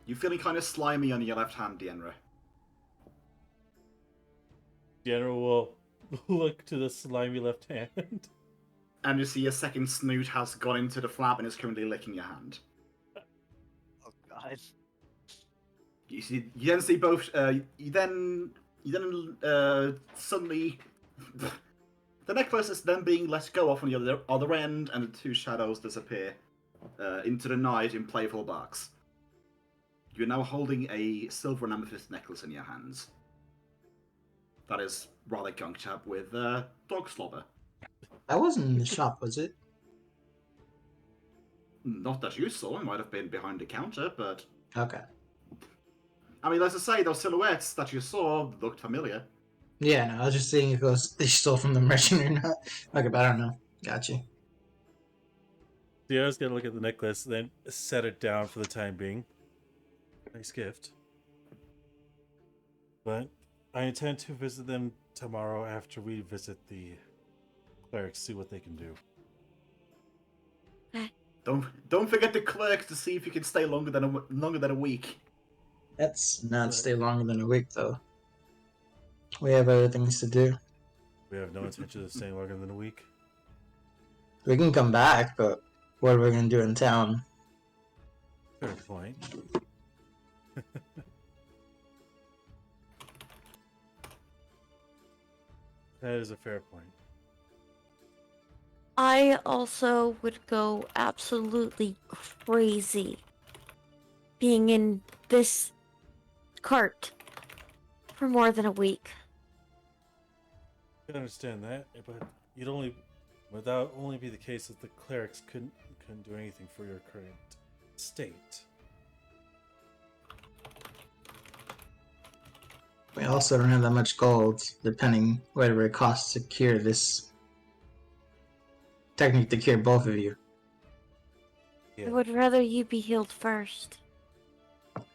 You're feeling kind of slimy on your left hand, 𝓮𝓼. 𝓮𝓼 will look to the slimy left hand. And you see a second snoot has gone into the flap and is currently licking your hand. Oh god. You then see both. You then suddenly The necklace is then being let go off on the other end, and the two shadows disappear into the night in playful barks. You're now holding a silver and amethyst necklace in your hands. That is rather gunked up with dog slobber. That wasn't in the shop, was it? Not that you saw, it might have been behind the counter, but... Okay. I mean, as I say, those silhouettes that you saw looked familiar. Yeah, no, I was just seeing if they stole from the merchant or not. Okay, but I don't know. Gotcha. Sierra's gonna look at the necklace, then set it down for the time being. Nice gift. But I intend to visit them tomorrow after we visit the clerics, see what they can do. Don't forget the clerk to see if you can stay longer than a week. Let's not stay longer than a week, though. We have other things to do. We have no intention of staying longer than a week. We can come back, but what are we going to do in town? Fair point. That is a fair point. I also would go absolutely crazy being in this cart for more than a week. I can understand that, but would that only be the case if the clerics couldn't do anything for your current state. We also don't have that much gold, depending whatever it costs to cure this. Technically, to cure both of you. Yeah. I would rather you be healed first. At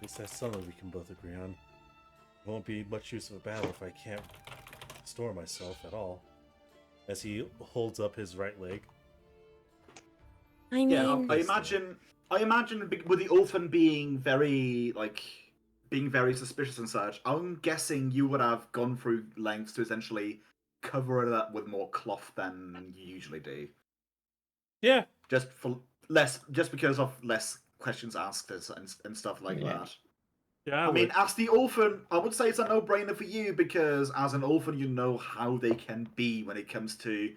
least that's something we can both agree on. It won't be much use of a battle if I can't restore myself at all. As he holds up his right leg. I mean, Yeah, I imagine with the orphan being very suspicious and such, I'm guessing you would have gone through lengths to essentially cover it up with more cloth than you usually do. Yeah. Just because of less questions asked and stuff like that. Yeah, I mean, as the orphan, I would say it's a no-brainer for you because as an orphan, you know how they can be when it comes to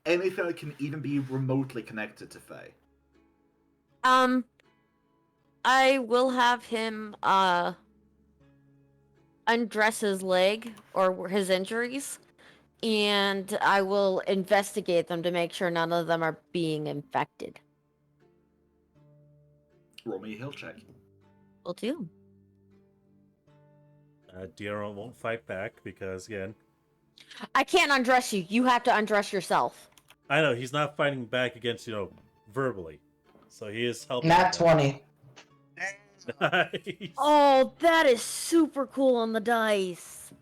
anything that can even be remotely connected to Fae. I will have him undress his leg or his injuries, and I will investigate them to make sure none of them are being infected. Roll me a heal check. Will do. Diarra won't fight back because, again... I can't undress you. You have to undress yourself. I know, he's not fighting back against, verbally. So he is helping. Nat 20. Nice. Oh, that is super cool on the dice.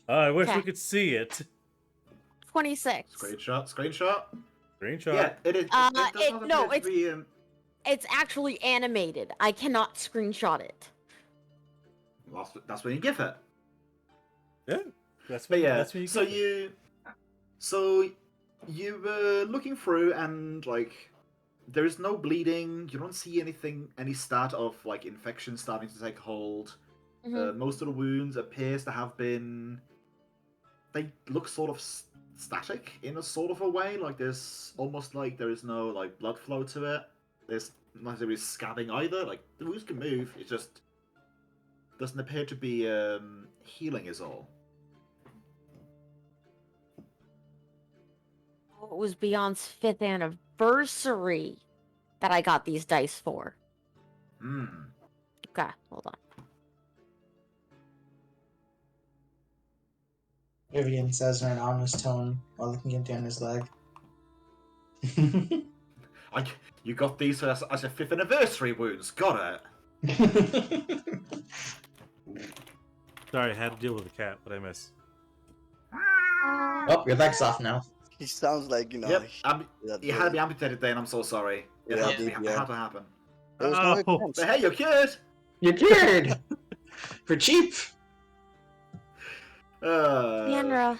I wish we Okay. could see it. 26. Screenshot. Screenshot. Yeah, it is. It does not appear to be, It's actually animated. I cannot screenshot it. that's when you give it. Yeah. That's But what, yeah, that's what you so get. you were looking through and there is no bleeding. You don't see any start of infection starting to take hold. Mhm. Most of the wounds appears to have been. They look sort of static in a sort of a way. There's almost there is no blood flow to it. There's not really scabbing either. The wounds can move. It just doesn't appear to be healing is all. It was Beyond's 5th anniversary that I got these dice for. Hmm. Okay, hold on. Vivian says in an ominous tone while looking down his leg. You got these as a 5th anniversary wounds. Got it. Sorry, I had to deal with the cat. What I miss? Oh, your leg's off now. He sounds like, Yep. You had to be amputated then. I'm so sorry. It had to happen. There was no Oh. chance. But hey, you're cured. You're cured! For cheap! Sandra.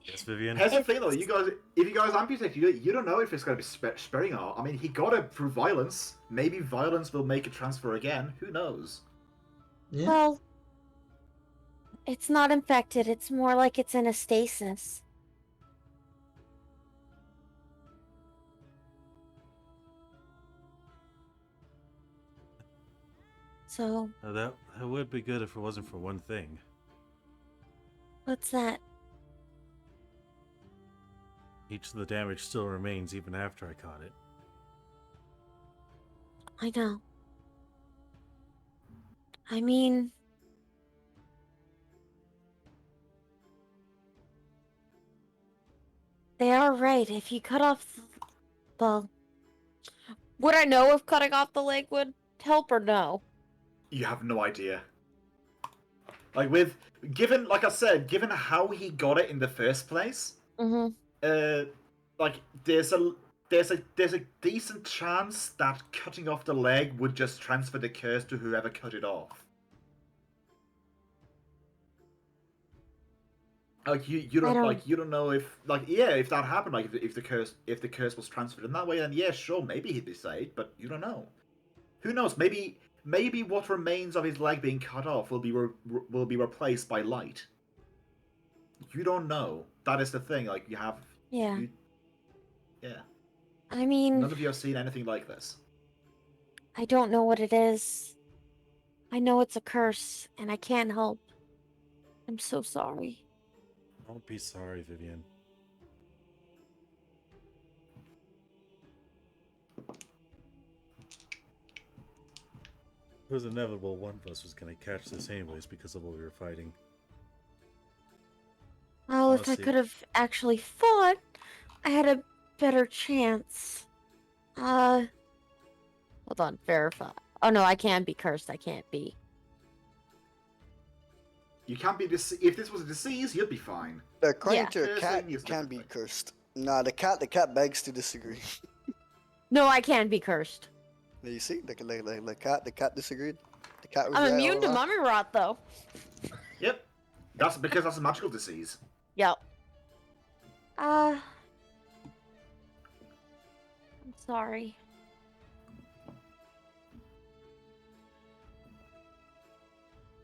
Yes, Vivian. Here's the thing though, if you guys amputate, you don't know if it's going to be sparing or not. I mean, he got it through violence. Maybe violence will make a transfer again. Who knows? Yeah. Well, It's not infected. It's more like it's in a stasis. So, That would be good if it wasn't for one thing. what's that? Each of the damage still remains even after I caught it. I know. I mean, they are right. If you cut off the... Would I know if cutting off the leg would help or no? You have no idea. Like like I said, given how he got it in the first place, like there's a decent chance that cutting off the leg would just transfer the curse to whoever cut it off. Like you don't know if if that happened, like if the curse was transferred in that way, then yeah, sure, maybe he'd be saved, but you don't know. Who knows? Maybe what remains of his leg being cut off will be replaced by light. You don't know. That is the thing. Like you have. Yeah. Yeah. I mean, None of you have seen anything like this. I don't know what it is. I know it's a curse, and I can't help. I'm so sorry. Don't be sorry, Vivian. It was inevitable one of us was going to catch this anyways because of what we were fighting. Well, if I could have actually fought, I had a better chance. Hold on, verify. Oh no, I can be cursed. I can't be. You can't be if this was a disease, you'd be fine. According to a cat, you can be cursed. Nah, the cat begs to disagree. No, I can be cursed. You see, the cat disagreed. The cat was I'm right immune to all along. mummy rot, though. Yep. That's because that's a magical disease. Yep. I'm sorry.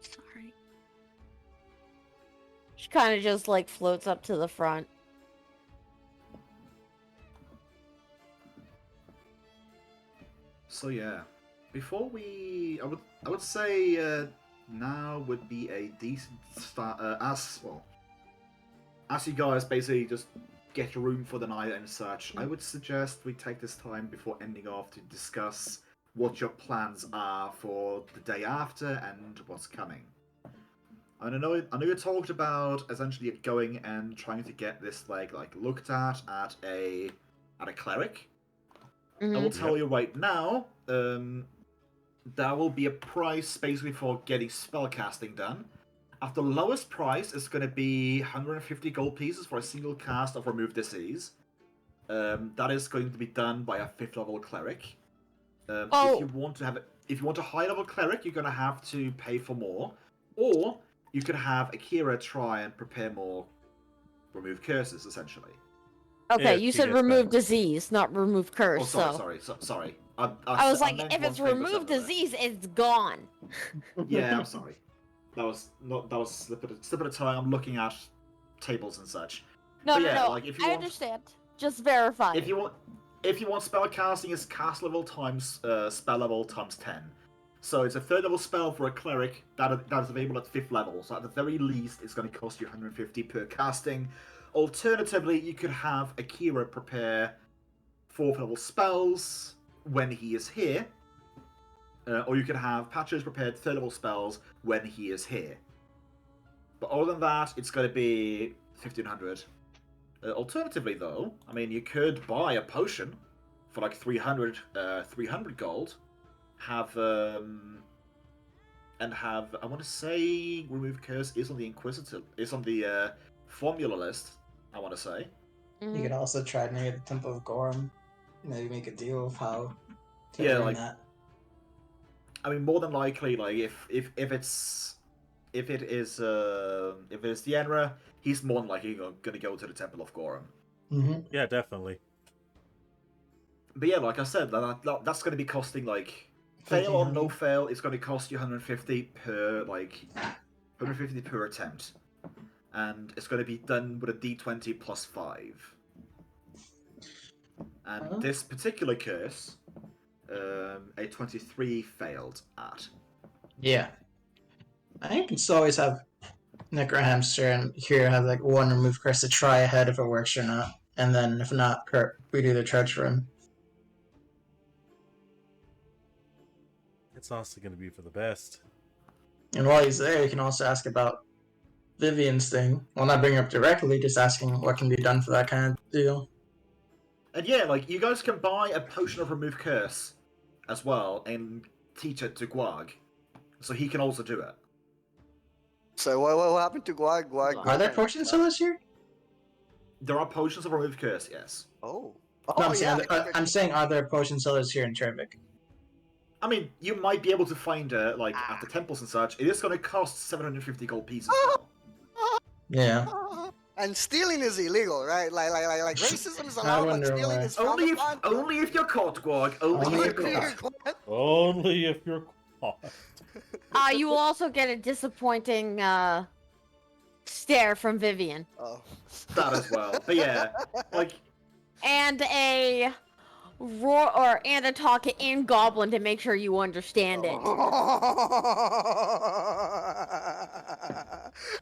Sorry. She kind of just like floats up to the front. So yeah, before I would say now would be a decent start. As you guys basically just get your room for the night and such, I would suggest we take this time before ending off to discuss what your plans are for the day after and what's coming. And I know you talked about essentially going and trying to get this leg looked at a cleric. I will tell you right now, there will be a price basically for getting spellcasting done. At the lowest price, it's going to be 150 gold pieces for a single cast of Remove Disease. That is going to be done by a 5th level cleric. If you want a high level cleric, you're going to have to pay for more, or you could have Akira try and prepare more Remove Curses, essentially. Okay, you said remove disease, not remove curse. Oh, sorry. I was like, if it's remove disease, it's gone. Yeah, I'm sorry. That was slip of the tongue. I'm looking at tables and such. No. If you I understand. Just verify. If you want spell casting, it's cast level times spell level times 10. So it's a 3rd level spell for a cleric that is available at 5th level. So at the very least, it's going to cost you 150 per casting. Alternatively, you could have Akira prepare 4th level spells when he is here. Or you can have Patches prepared 3rd level spells when he is here. But other than that, it's going to be 1,500. Alternatively, though, I mean, you could buy a potion for like 300 gold. I want to say Remove Curse is on the formula list, I want to say. You could also try near the Temple of Gorham. Maybe make a deal of how to earn that. I mean, more than likely, like if it is 𝓮𝓵, he's more than likely going to go to the Temple of Gorham. Mm-hmm. Yeah, definitely. But yeah, like I said, that's going to be costing fail or no fail. It's going to cost you 150 150 per attempt. And it's going to be done with a d20 plus 5. And this particular curse, a 23 failed at. Yeah. I think it's always have 𝓮𝓵𝓃hamster and here have like one remove curse to try ahead if it works or not. And then if not, we do the charge for him. It's also going to be for the best. And while he's there, you can also ask about Vivian's thing. Well, not bring it up directly, just asking what can be done for that kind of deal. And yeah, like, you guys can buy a potion of remove curse as well and teach it to 𝓮𝓺. So he can also do it. So what happened to 𝓮𝓺? Are there potion sellers here? There are potions of remove curse, yes. Oh. No, Oh, yeah. I'm saying, are there potion sellers here in 𝓬𝓃? I mean, you might be able to find it, like, at the temples and such. It is going to cost 750 gold pieces. Yeah. And stealing is illegal, right? Like racism is I allowed, but wonder stealing why. is frowned upon. Only if you're caught, 𝓮𝓺. Only if you're caught. Only if you're caught. You will also get a disappointing stare from Vivian. Oh. That as well. But yeah, like... And a roar and a talk in Goblin to make sure you understand it.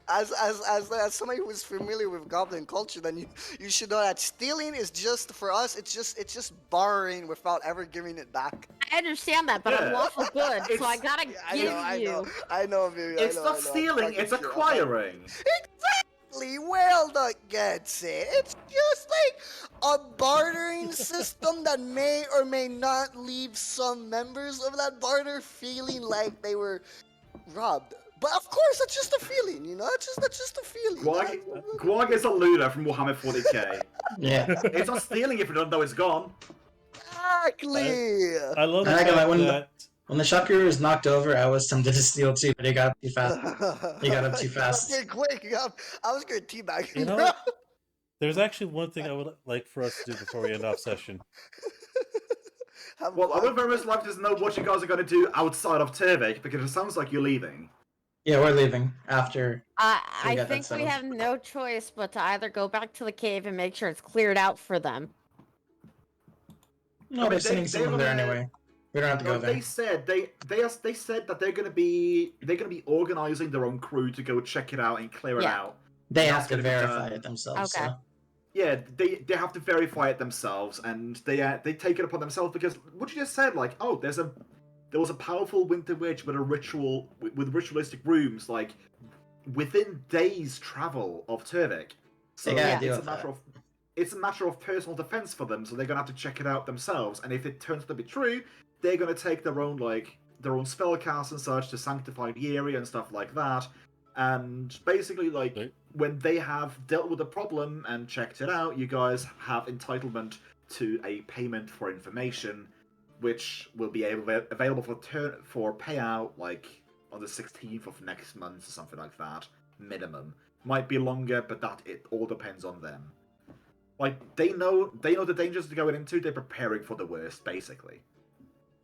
As somebody who is familiar with Goblin culture, then you should know that stealing is just for us. It's just borrowing without ever giving it back. I understand that, but I'm lawful good, so I gotta give you. I know, Vivian. It's not stealing, it's acquiring. Exactly. Well, that gets it. It's just like a bartering system that may or may not leave some members of that barter feeling like they were robbed. But of course, that's just a feeling, you know? That's just a feeling. 𝓮𝓺 is a looter from �warhammer 40k. Yeah. It's not stealing if you don't know it's gone. Exactly. I love the And I fact got my that... When the shop guru was knocked over, I was tempted to steal too, but he got up too fast. He got up too fast. Okay, quick. I was gonna teabag him. You know, there's actually one thing I would like for us to do before we end off session. Well, I would very much like to know what you guys are going to do outside of 𝓬𝓃, because it sounds like you're leaving. Yeah, we're leaving after. I got that think we settled. have no choice but to either go back to the cave and make sure it's cleared out for them. No, I mean, they're sending someone there anyway. We don't have to go there. They said they said that they're going to be organizing their own crew to go check it out and clear it Yeah. out. They And have that's to gonna be verify done. it themselves. Okay. So. Yeah, they have to verify it themselves, and they take it upon themselves because what you just said, like, oh, there was a powerful winter witch with with ritualistic rooms, like within days' travel of 𝓬𝓃. So They gotta yeah, deal it's a with matter that. of it's a matter of personal defense for them, so they're gonna have to check it out themselves. And if it turns out to be true, they're gonna take their own spellcasts and such to sanctify the area and stuff like that. And basically, like, Right. when they have dealt with the problem and checked it out, you guys have entitlement to a payment for information, which will be available for payout, like, on the 16th of next month or something like that, minimum. Might be longer, but it all depends on them. Like, they know the dangers they're going into, they're preparing for the worst, basically.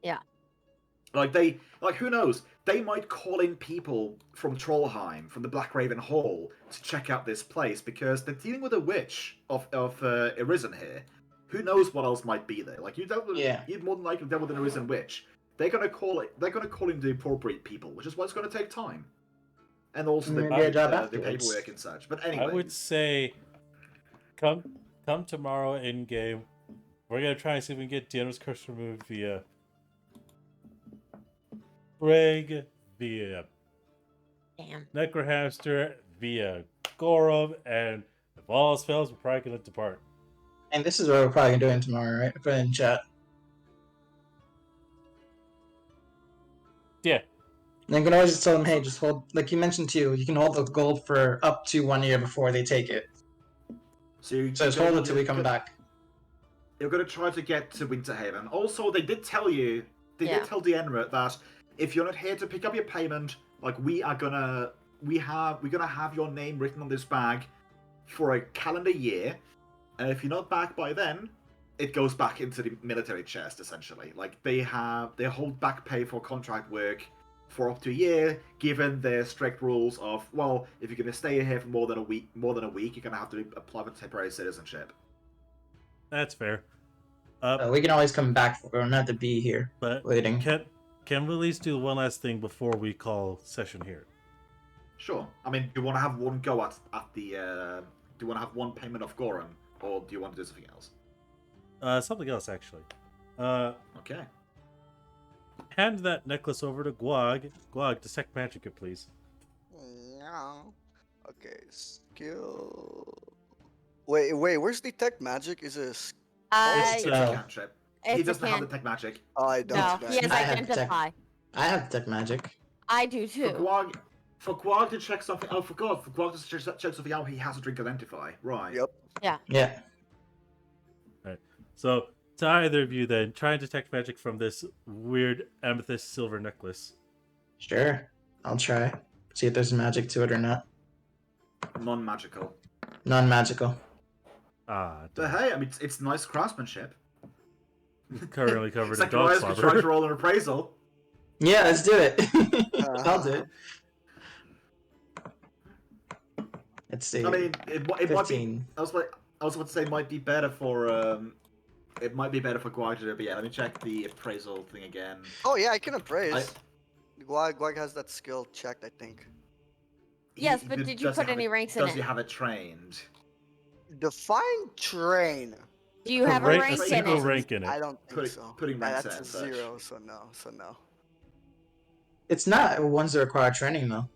Yeah. Like, who knows? They might call in people from Trollheim, from the Black Raven Hall, to check out this place, because they're dealing with a witch of Arisen here. Who knows what else might be there? Like, you'd more than likely deal with an Arisen witch. They're gonna call in the appropriate people, which is what's gonna take time. And also the afterwards. paperwork and such. But anyway. I would say, come tomorrow in game. We're gonna try and see if we can get Deanna's curse removed via Greg, via Damn. 𝓮𝓵𝓃hamster, via 𝓮𝓺, and if all else fails, we're probably gonna depart. And this is what we're probably doing tomorrow, right? Put it in chat. Yeah. And you can always just tell them, hey, just hold, like you mentioned too, you can hold the gold for up to 1 year before they take it. So just hold it till we come back. You're going to try to get to Winterhaven. Also, they did tell you, did tell 𝓬𝓏𝓷 that if you're not here to pick up your payment, like, we're gonna have your name written on this bag for a calendar year, and if you're not back by then, it goes back into the military chest, essentially. Like, they hold back pay for contract work for up to a year, given their strict rules of, well, if you're going to stay here for more than a week, you're going to have to apply for temporary citizenship. That's fair. We can always come back. We don't have to be here But waiting. can we at least do one last thing before we call session here? Sure. I mean, do you want to have one go at the? Do you want to have one payment of Goron, or do you want to do something else? Something else actually. Okay. Hand that necklace over to 𝓏𝓏. 𝓏𝓏, detect magic it, please. No. Okay, skill. Wait, where's detect magic? Is it? It's a Uh, cantrip. It's He a doesn't have can. the tech magic. Oh, I don't. No, man. he has I have identify. I have detect magic. I do For too. 𝓏𝓏 to check something. Oh, for God! For 𝓏𝓏 to check something out, he has to drink identify. Right. Yep. Yeah. So, to either of you then, try and detect magic from this weird amethyst silver necklace. Sure. I'll try. See if there's magic to it or not. Non-magical. Non-magical. Ah, But hey, I mean, it's nice craftsmanship. currently covered It's in like dog Rise could try to slobber. roll an appraisal. Yeah, let's do it. I'll do it. Let's see. I mean, it might be. 15. I was about to say it might be better for 𝓏𝓏 to do it, but yeah, let me check the appraisal thing again. Oh yeah, I can appraise. Gwag has that skill checked, I think. Yes, but did you does he put have any it- ranks in Does he it? have it trained? Define train. Do you have a Rank- rank in single it? rank in I it. don't think so. Putting ranks in That's a and such. 0, so no. It's not ones that require training, though.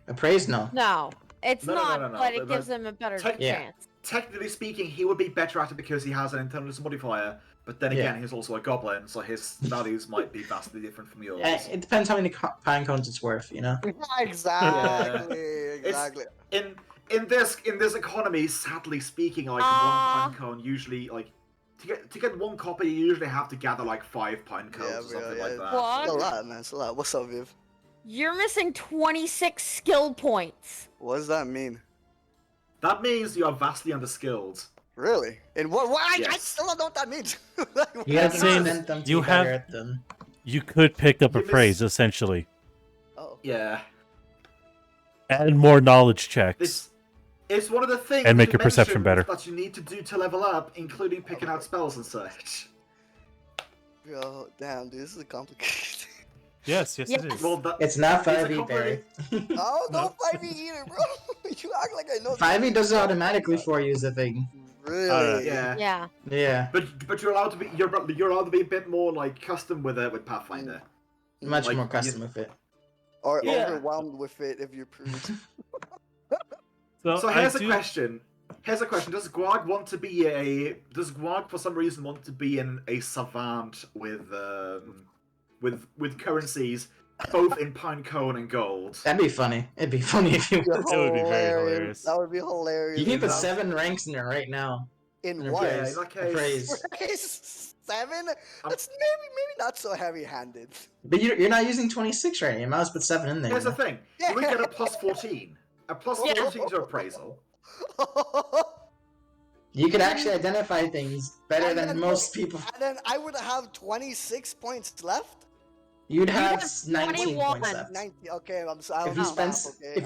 Appraise, no. No, it's No, not, but it but gives him a better Technically- Yeah. chance. Technically speaking, he would be better at it because he has an intelligence modifier, but then again, Yeah. he's also a goblin, so his values might be vastly different from yours. It depends how many pine cones it's worth, you know? Exactly. In this economy, sadly speaking, like one pine cone usually like to get one copy, you usually have to gather like 5 pine cones or something like that. What? It's a lot, man. It's a lot. What's up, Viv? You're missing 26 skill points. What does that mean? That means you are vastly underskilled. Really? And what? I Yes. still don't know what that means. You have to saying present them to you be better have- at them. You could pick up You appraise, essentially. Oh. Yeah. And more knowledge checks. It's one of the things And make you your perception mentioned better. that you need to do to level up, including picking out spells and such. Yo, damn, dude, this is complicated. Yes, it Yes. is. Well, that, It's not It's a 5e, Barry. Oh, No. don't fight me either, bro. You act like I know. 5e does it automatically for you, is the thing. Really? yeah. Yeah. Yeah. But you're allowed to be you're allowed to be a bit more like custom with it with Pathfinder. Much Like, more you- custom with it. Or Yeah. overwhelmed with it if you're prude. So I here's a do- question. Does 𝓏𝓏 want to be Does 𝓏𝓏 for some reason want to be in a savant with currencies both in pinecone and gold? That'd be funny. It'd be funny if you. It would be very hilarious. That would be hilarious. You can put that- 7 ranks in there right now. In in what? Yeah, in that case. Appraise. 7? That's maybe not so heavy-handed. But you're not using 26 right now. You might as well put 7 in there. Here's you the know? thing. You would get a plus 14. A plus Yeah. 14 to appraisal. You can actually identify things better And than then most people. And then I would have 26 points left. You'd have have 19 21. points left. 90. Okay, I'm If sorry. you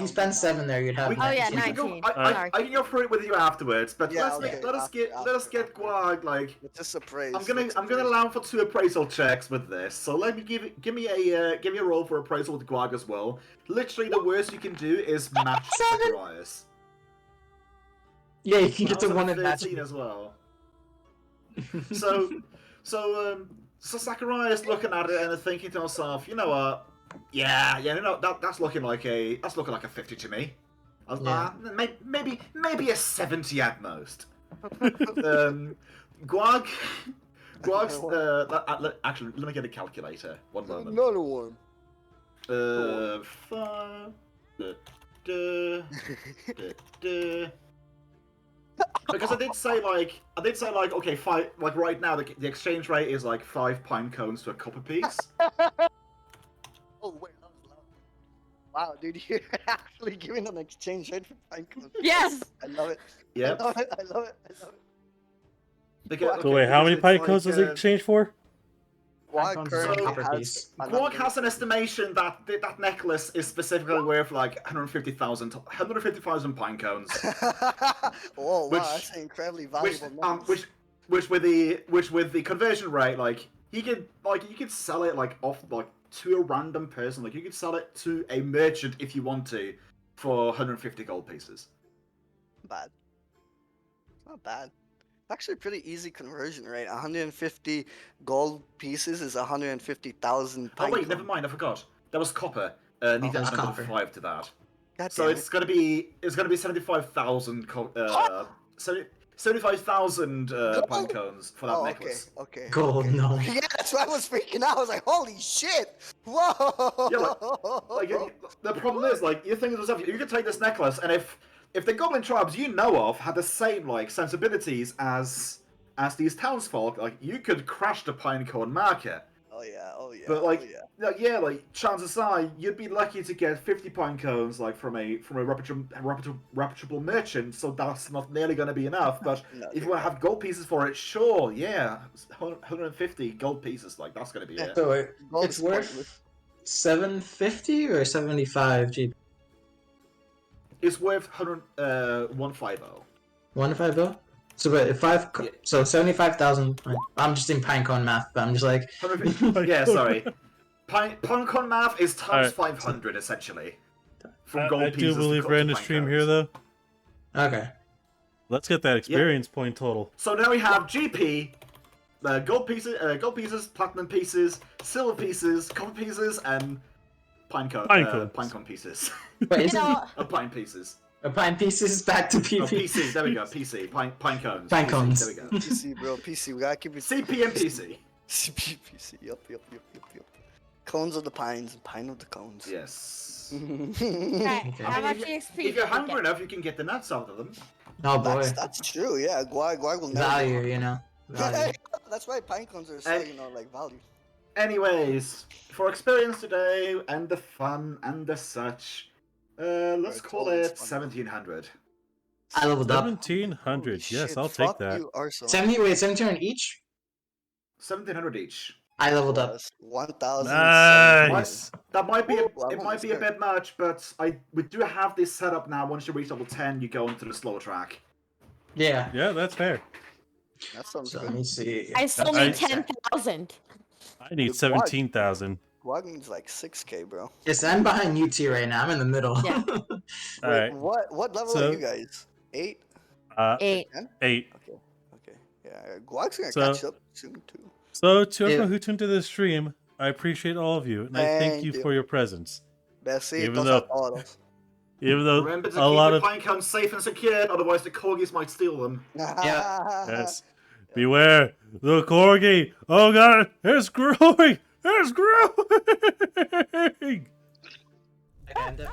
spend 7 there, you'd have We- Oh, yeah, 19. we can go- 19. I Sorry. can go through it with you afterwards, but Yeah, let okay, us get after. 𝓏𝓏 like. Just appraise. I'm gonna allow for 2 appraisal checks with this. So let me give me a roll for appraisal with 𝓏𝓏 as well. Literally, the worst you can do is match 7. Zacharias. Yeah, you can get That to was 1 a and 13 match. as well. So Zacharias looking at it and thinking to himself, you know what? Yeah, no, that's looking like a 50 to me. I was maybe a 70 at most. 𝓏𝓏, actually, let me get a calculator. One moment. Another one. 5. Because I did say like okay, 5, like right now the exchange rate is like 5 pine cones to a copper piece. Oh wait, that was loud. Wow, dude, you're actually giving an exchange rate for pine cones. Yes. I love it. Yep. I love it. Because, So wait, how many because pine it's cones like, does it exchange for? Guag Pinecone currently copper has piece. Guag has an estimation that that necklace is specifically worth like 150,000 pine cones. Oh wow, Which- that's an incredibly which valuable necklace. which with the conversion rate, like you could sell it like off like to a random person, like you could sell it to a merchant if you want to for 150 gold pieces. Bad. It's not bad. Actually, pretty easy conversion rate. 150 gold pieces is 150,000 Oh wait, pine never cone. mind, I forgot. That was copper. Need to that's add another copper. 5 to that. God So damn it's gonna be 75,000 75,000 pine cones for that Oh, necklace. okay. Gold, okay. no. Yeah, that's why I was freaking out. I was like, holy shit! Whoa! Yeah, like the problem is, like, you think to yourself, you could take this necklace, and if the goblin tribes you know of had the same like sensibilities as these townsfolk, like you could crash the pinecone market. Oh yeah. But like, oh, yeah. like chances are you'd be lucky to get 50 pine cones like from a reputable merchant. So that's not nearly going to be enough. But No, if you want to have gold pieces for it, sure, yeah, 150 gold pieces, like that's going to be it. So Gold's it's worth pointless. 750 or 75 GP? It's worth 150. 150? So but if five, Yeah. so 75,000. I'm just in pinecone math, but I'm just like, 150. Yeah, sorry. Pinecone math is times Alright. 500 essentially. From gold I pieces do believe to we're in the pine stream cones. here, though. okay. Let's get that experience point total. So now we have GP, gold pieces, platinum pieces, silver pieces, copper pieces, and pinecone pieces. But You isn't know, Pine pieces. pine pieces back to Oh, PP? PC. There we go. PC. Pine cones. Pine PC, cones. There we go. PC, bro. PC. We gotta keep it. CP and PC. CP, PC. Yup. Cones of the pines and pine of the cones. Yes. okay, Okay. how much If EXP you're did you hungry get? enough, you can get the nuts out of them. Oh boy. That's true. Yeah, Guag will never. Value, you know. Value. That's right. Pine cones are so like value. Anyways, for experience today and the fun and the such, let's It's call always it fun. 1700. I leveled up. 1700. Holy Yes, shit, I'll take fuck that. You, Arsenal. 1700 each? 1700 each. I leveled up. 1,000. Nice. That might be Well, it might be a bit much, but we do have this set up now. Once you reach level 10, you go into the slow track. Yeah. Yeah, that's fair. That sounds So let good. me see. I still I- need 10,000. I need Good 17,000. Guag needs like 6k, bro. Yes, I'm behind UT right now. I'm in the middle. Yeah. All Wait, right. what level So- are you guys? 8? 8. 10? 8. Okay. Yeah, Guag's gonna So- catch up soon too. So, to everyone Yeah. who tuned to this stream, I appreciate all of you, and I thank Thank you you. for your presence. Besitos Even though- a todos. Even though Remember to a keep lot the of pine cones safe and secured, otherwise the corgis might steal them. yes, beware the corgi. Oh god, it's growing. It's growing. And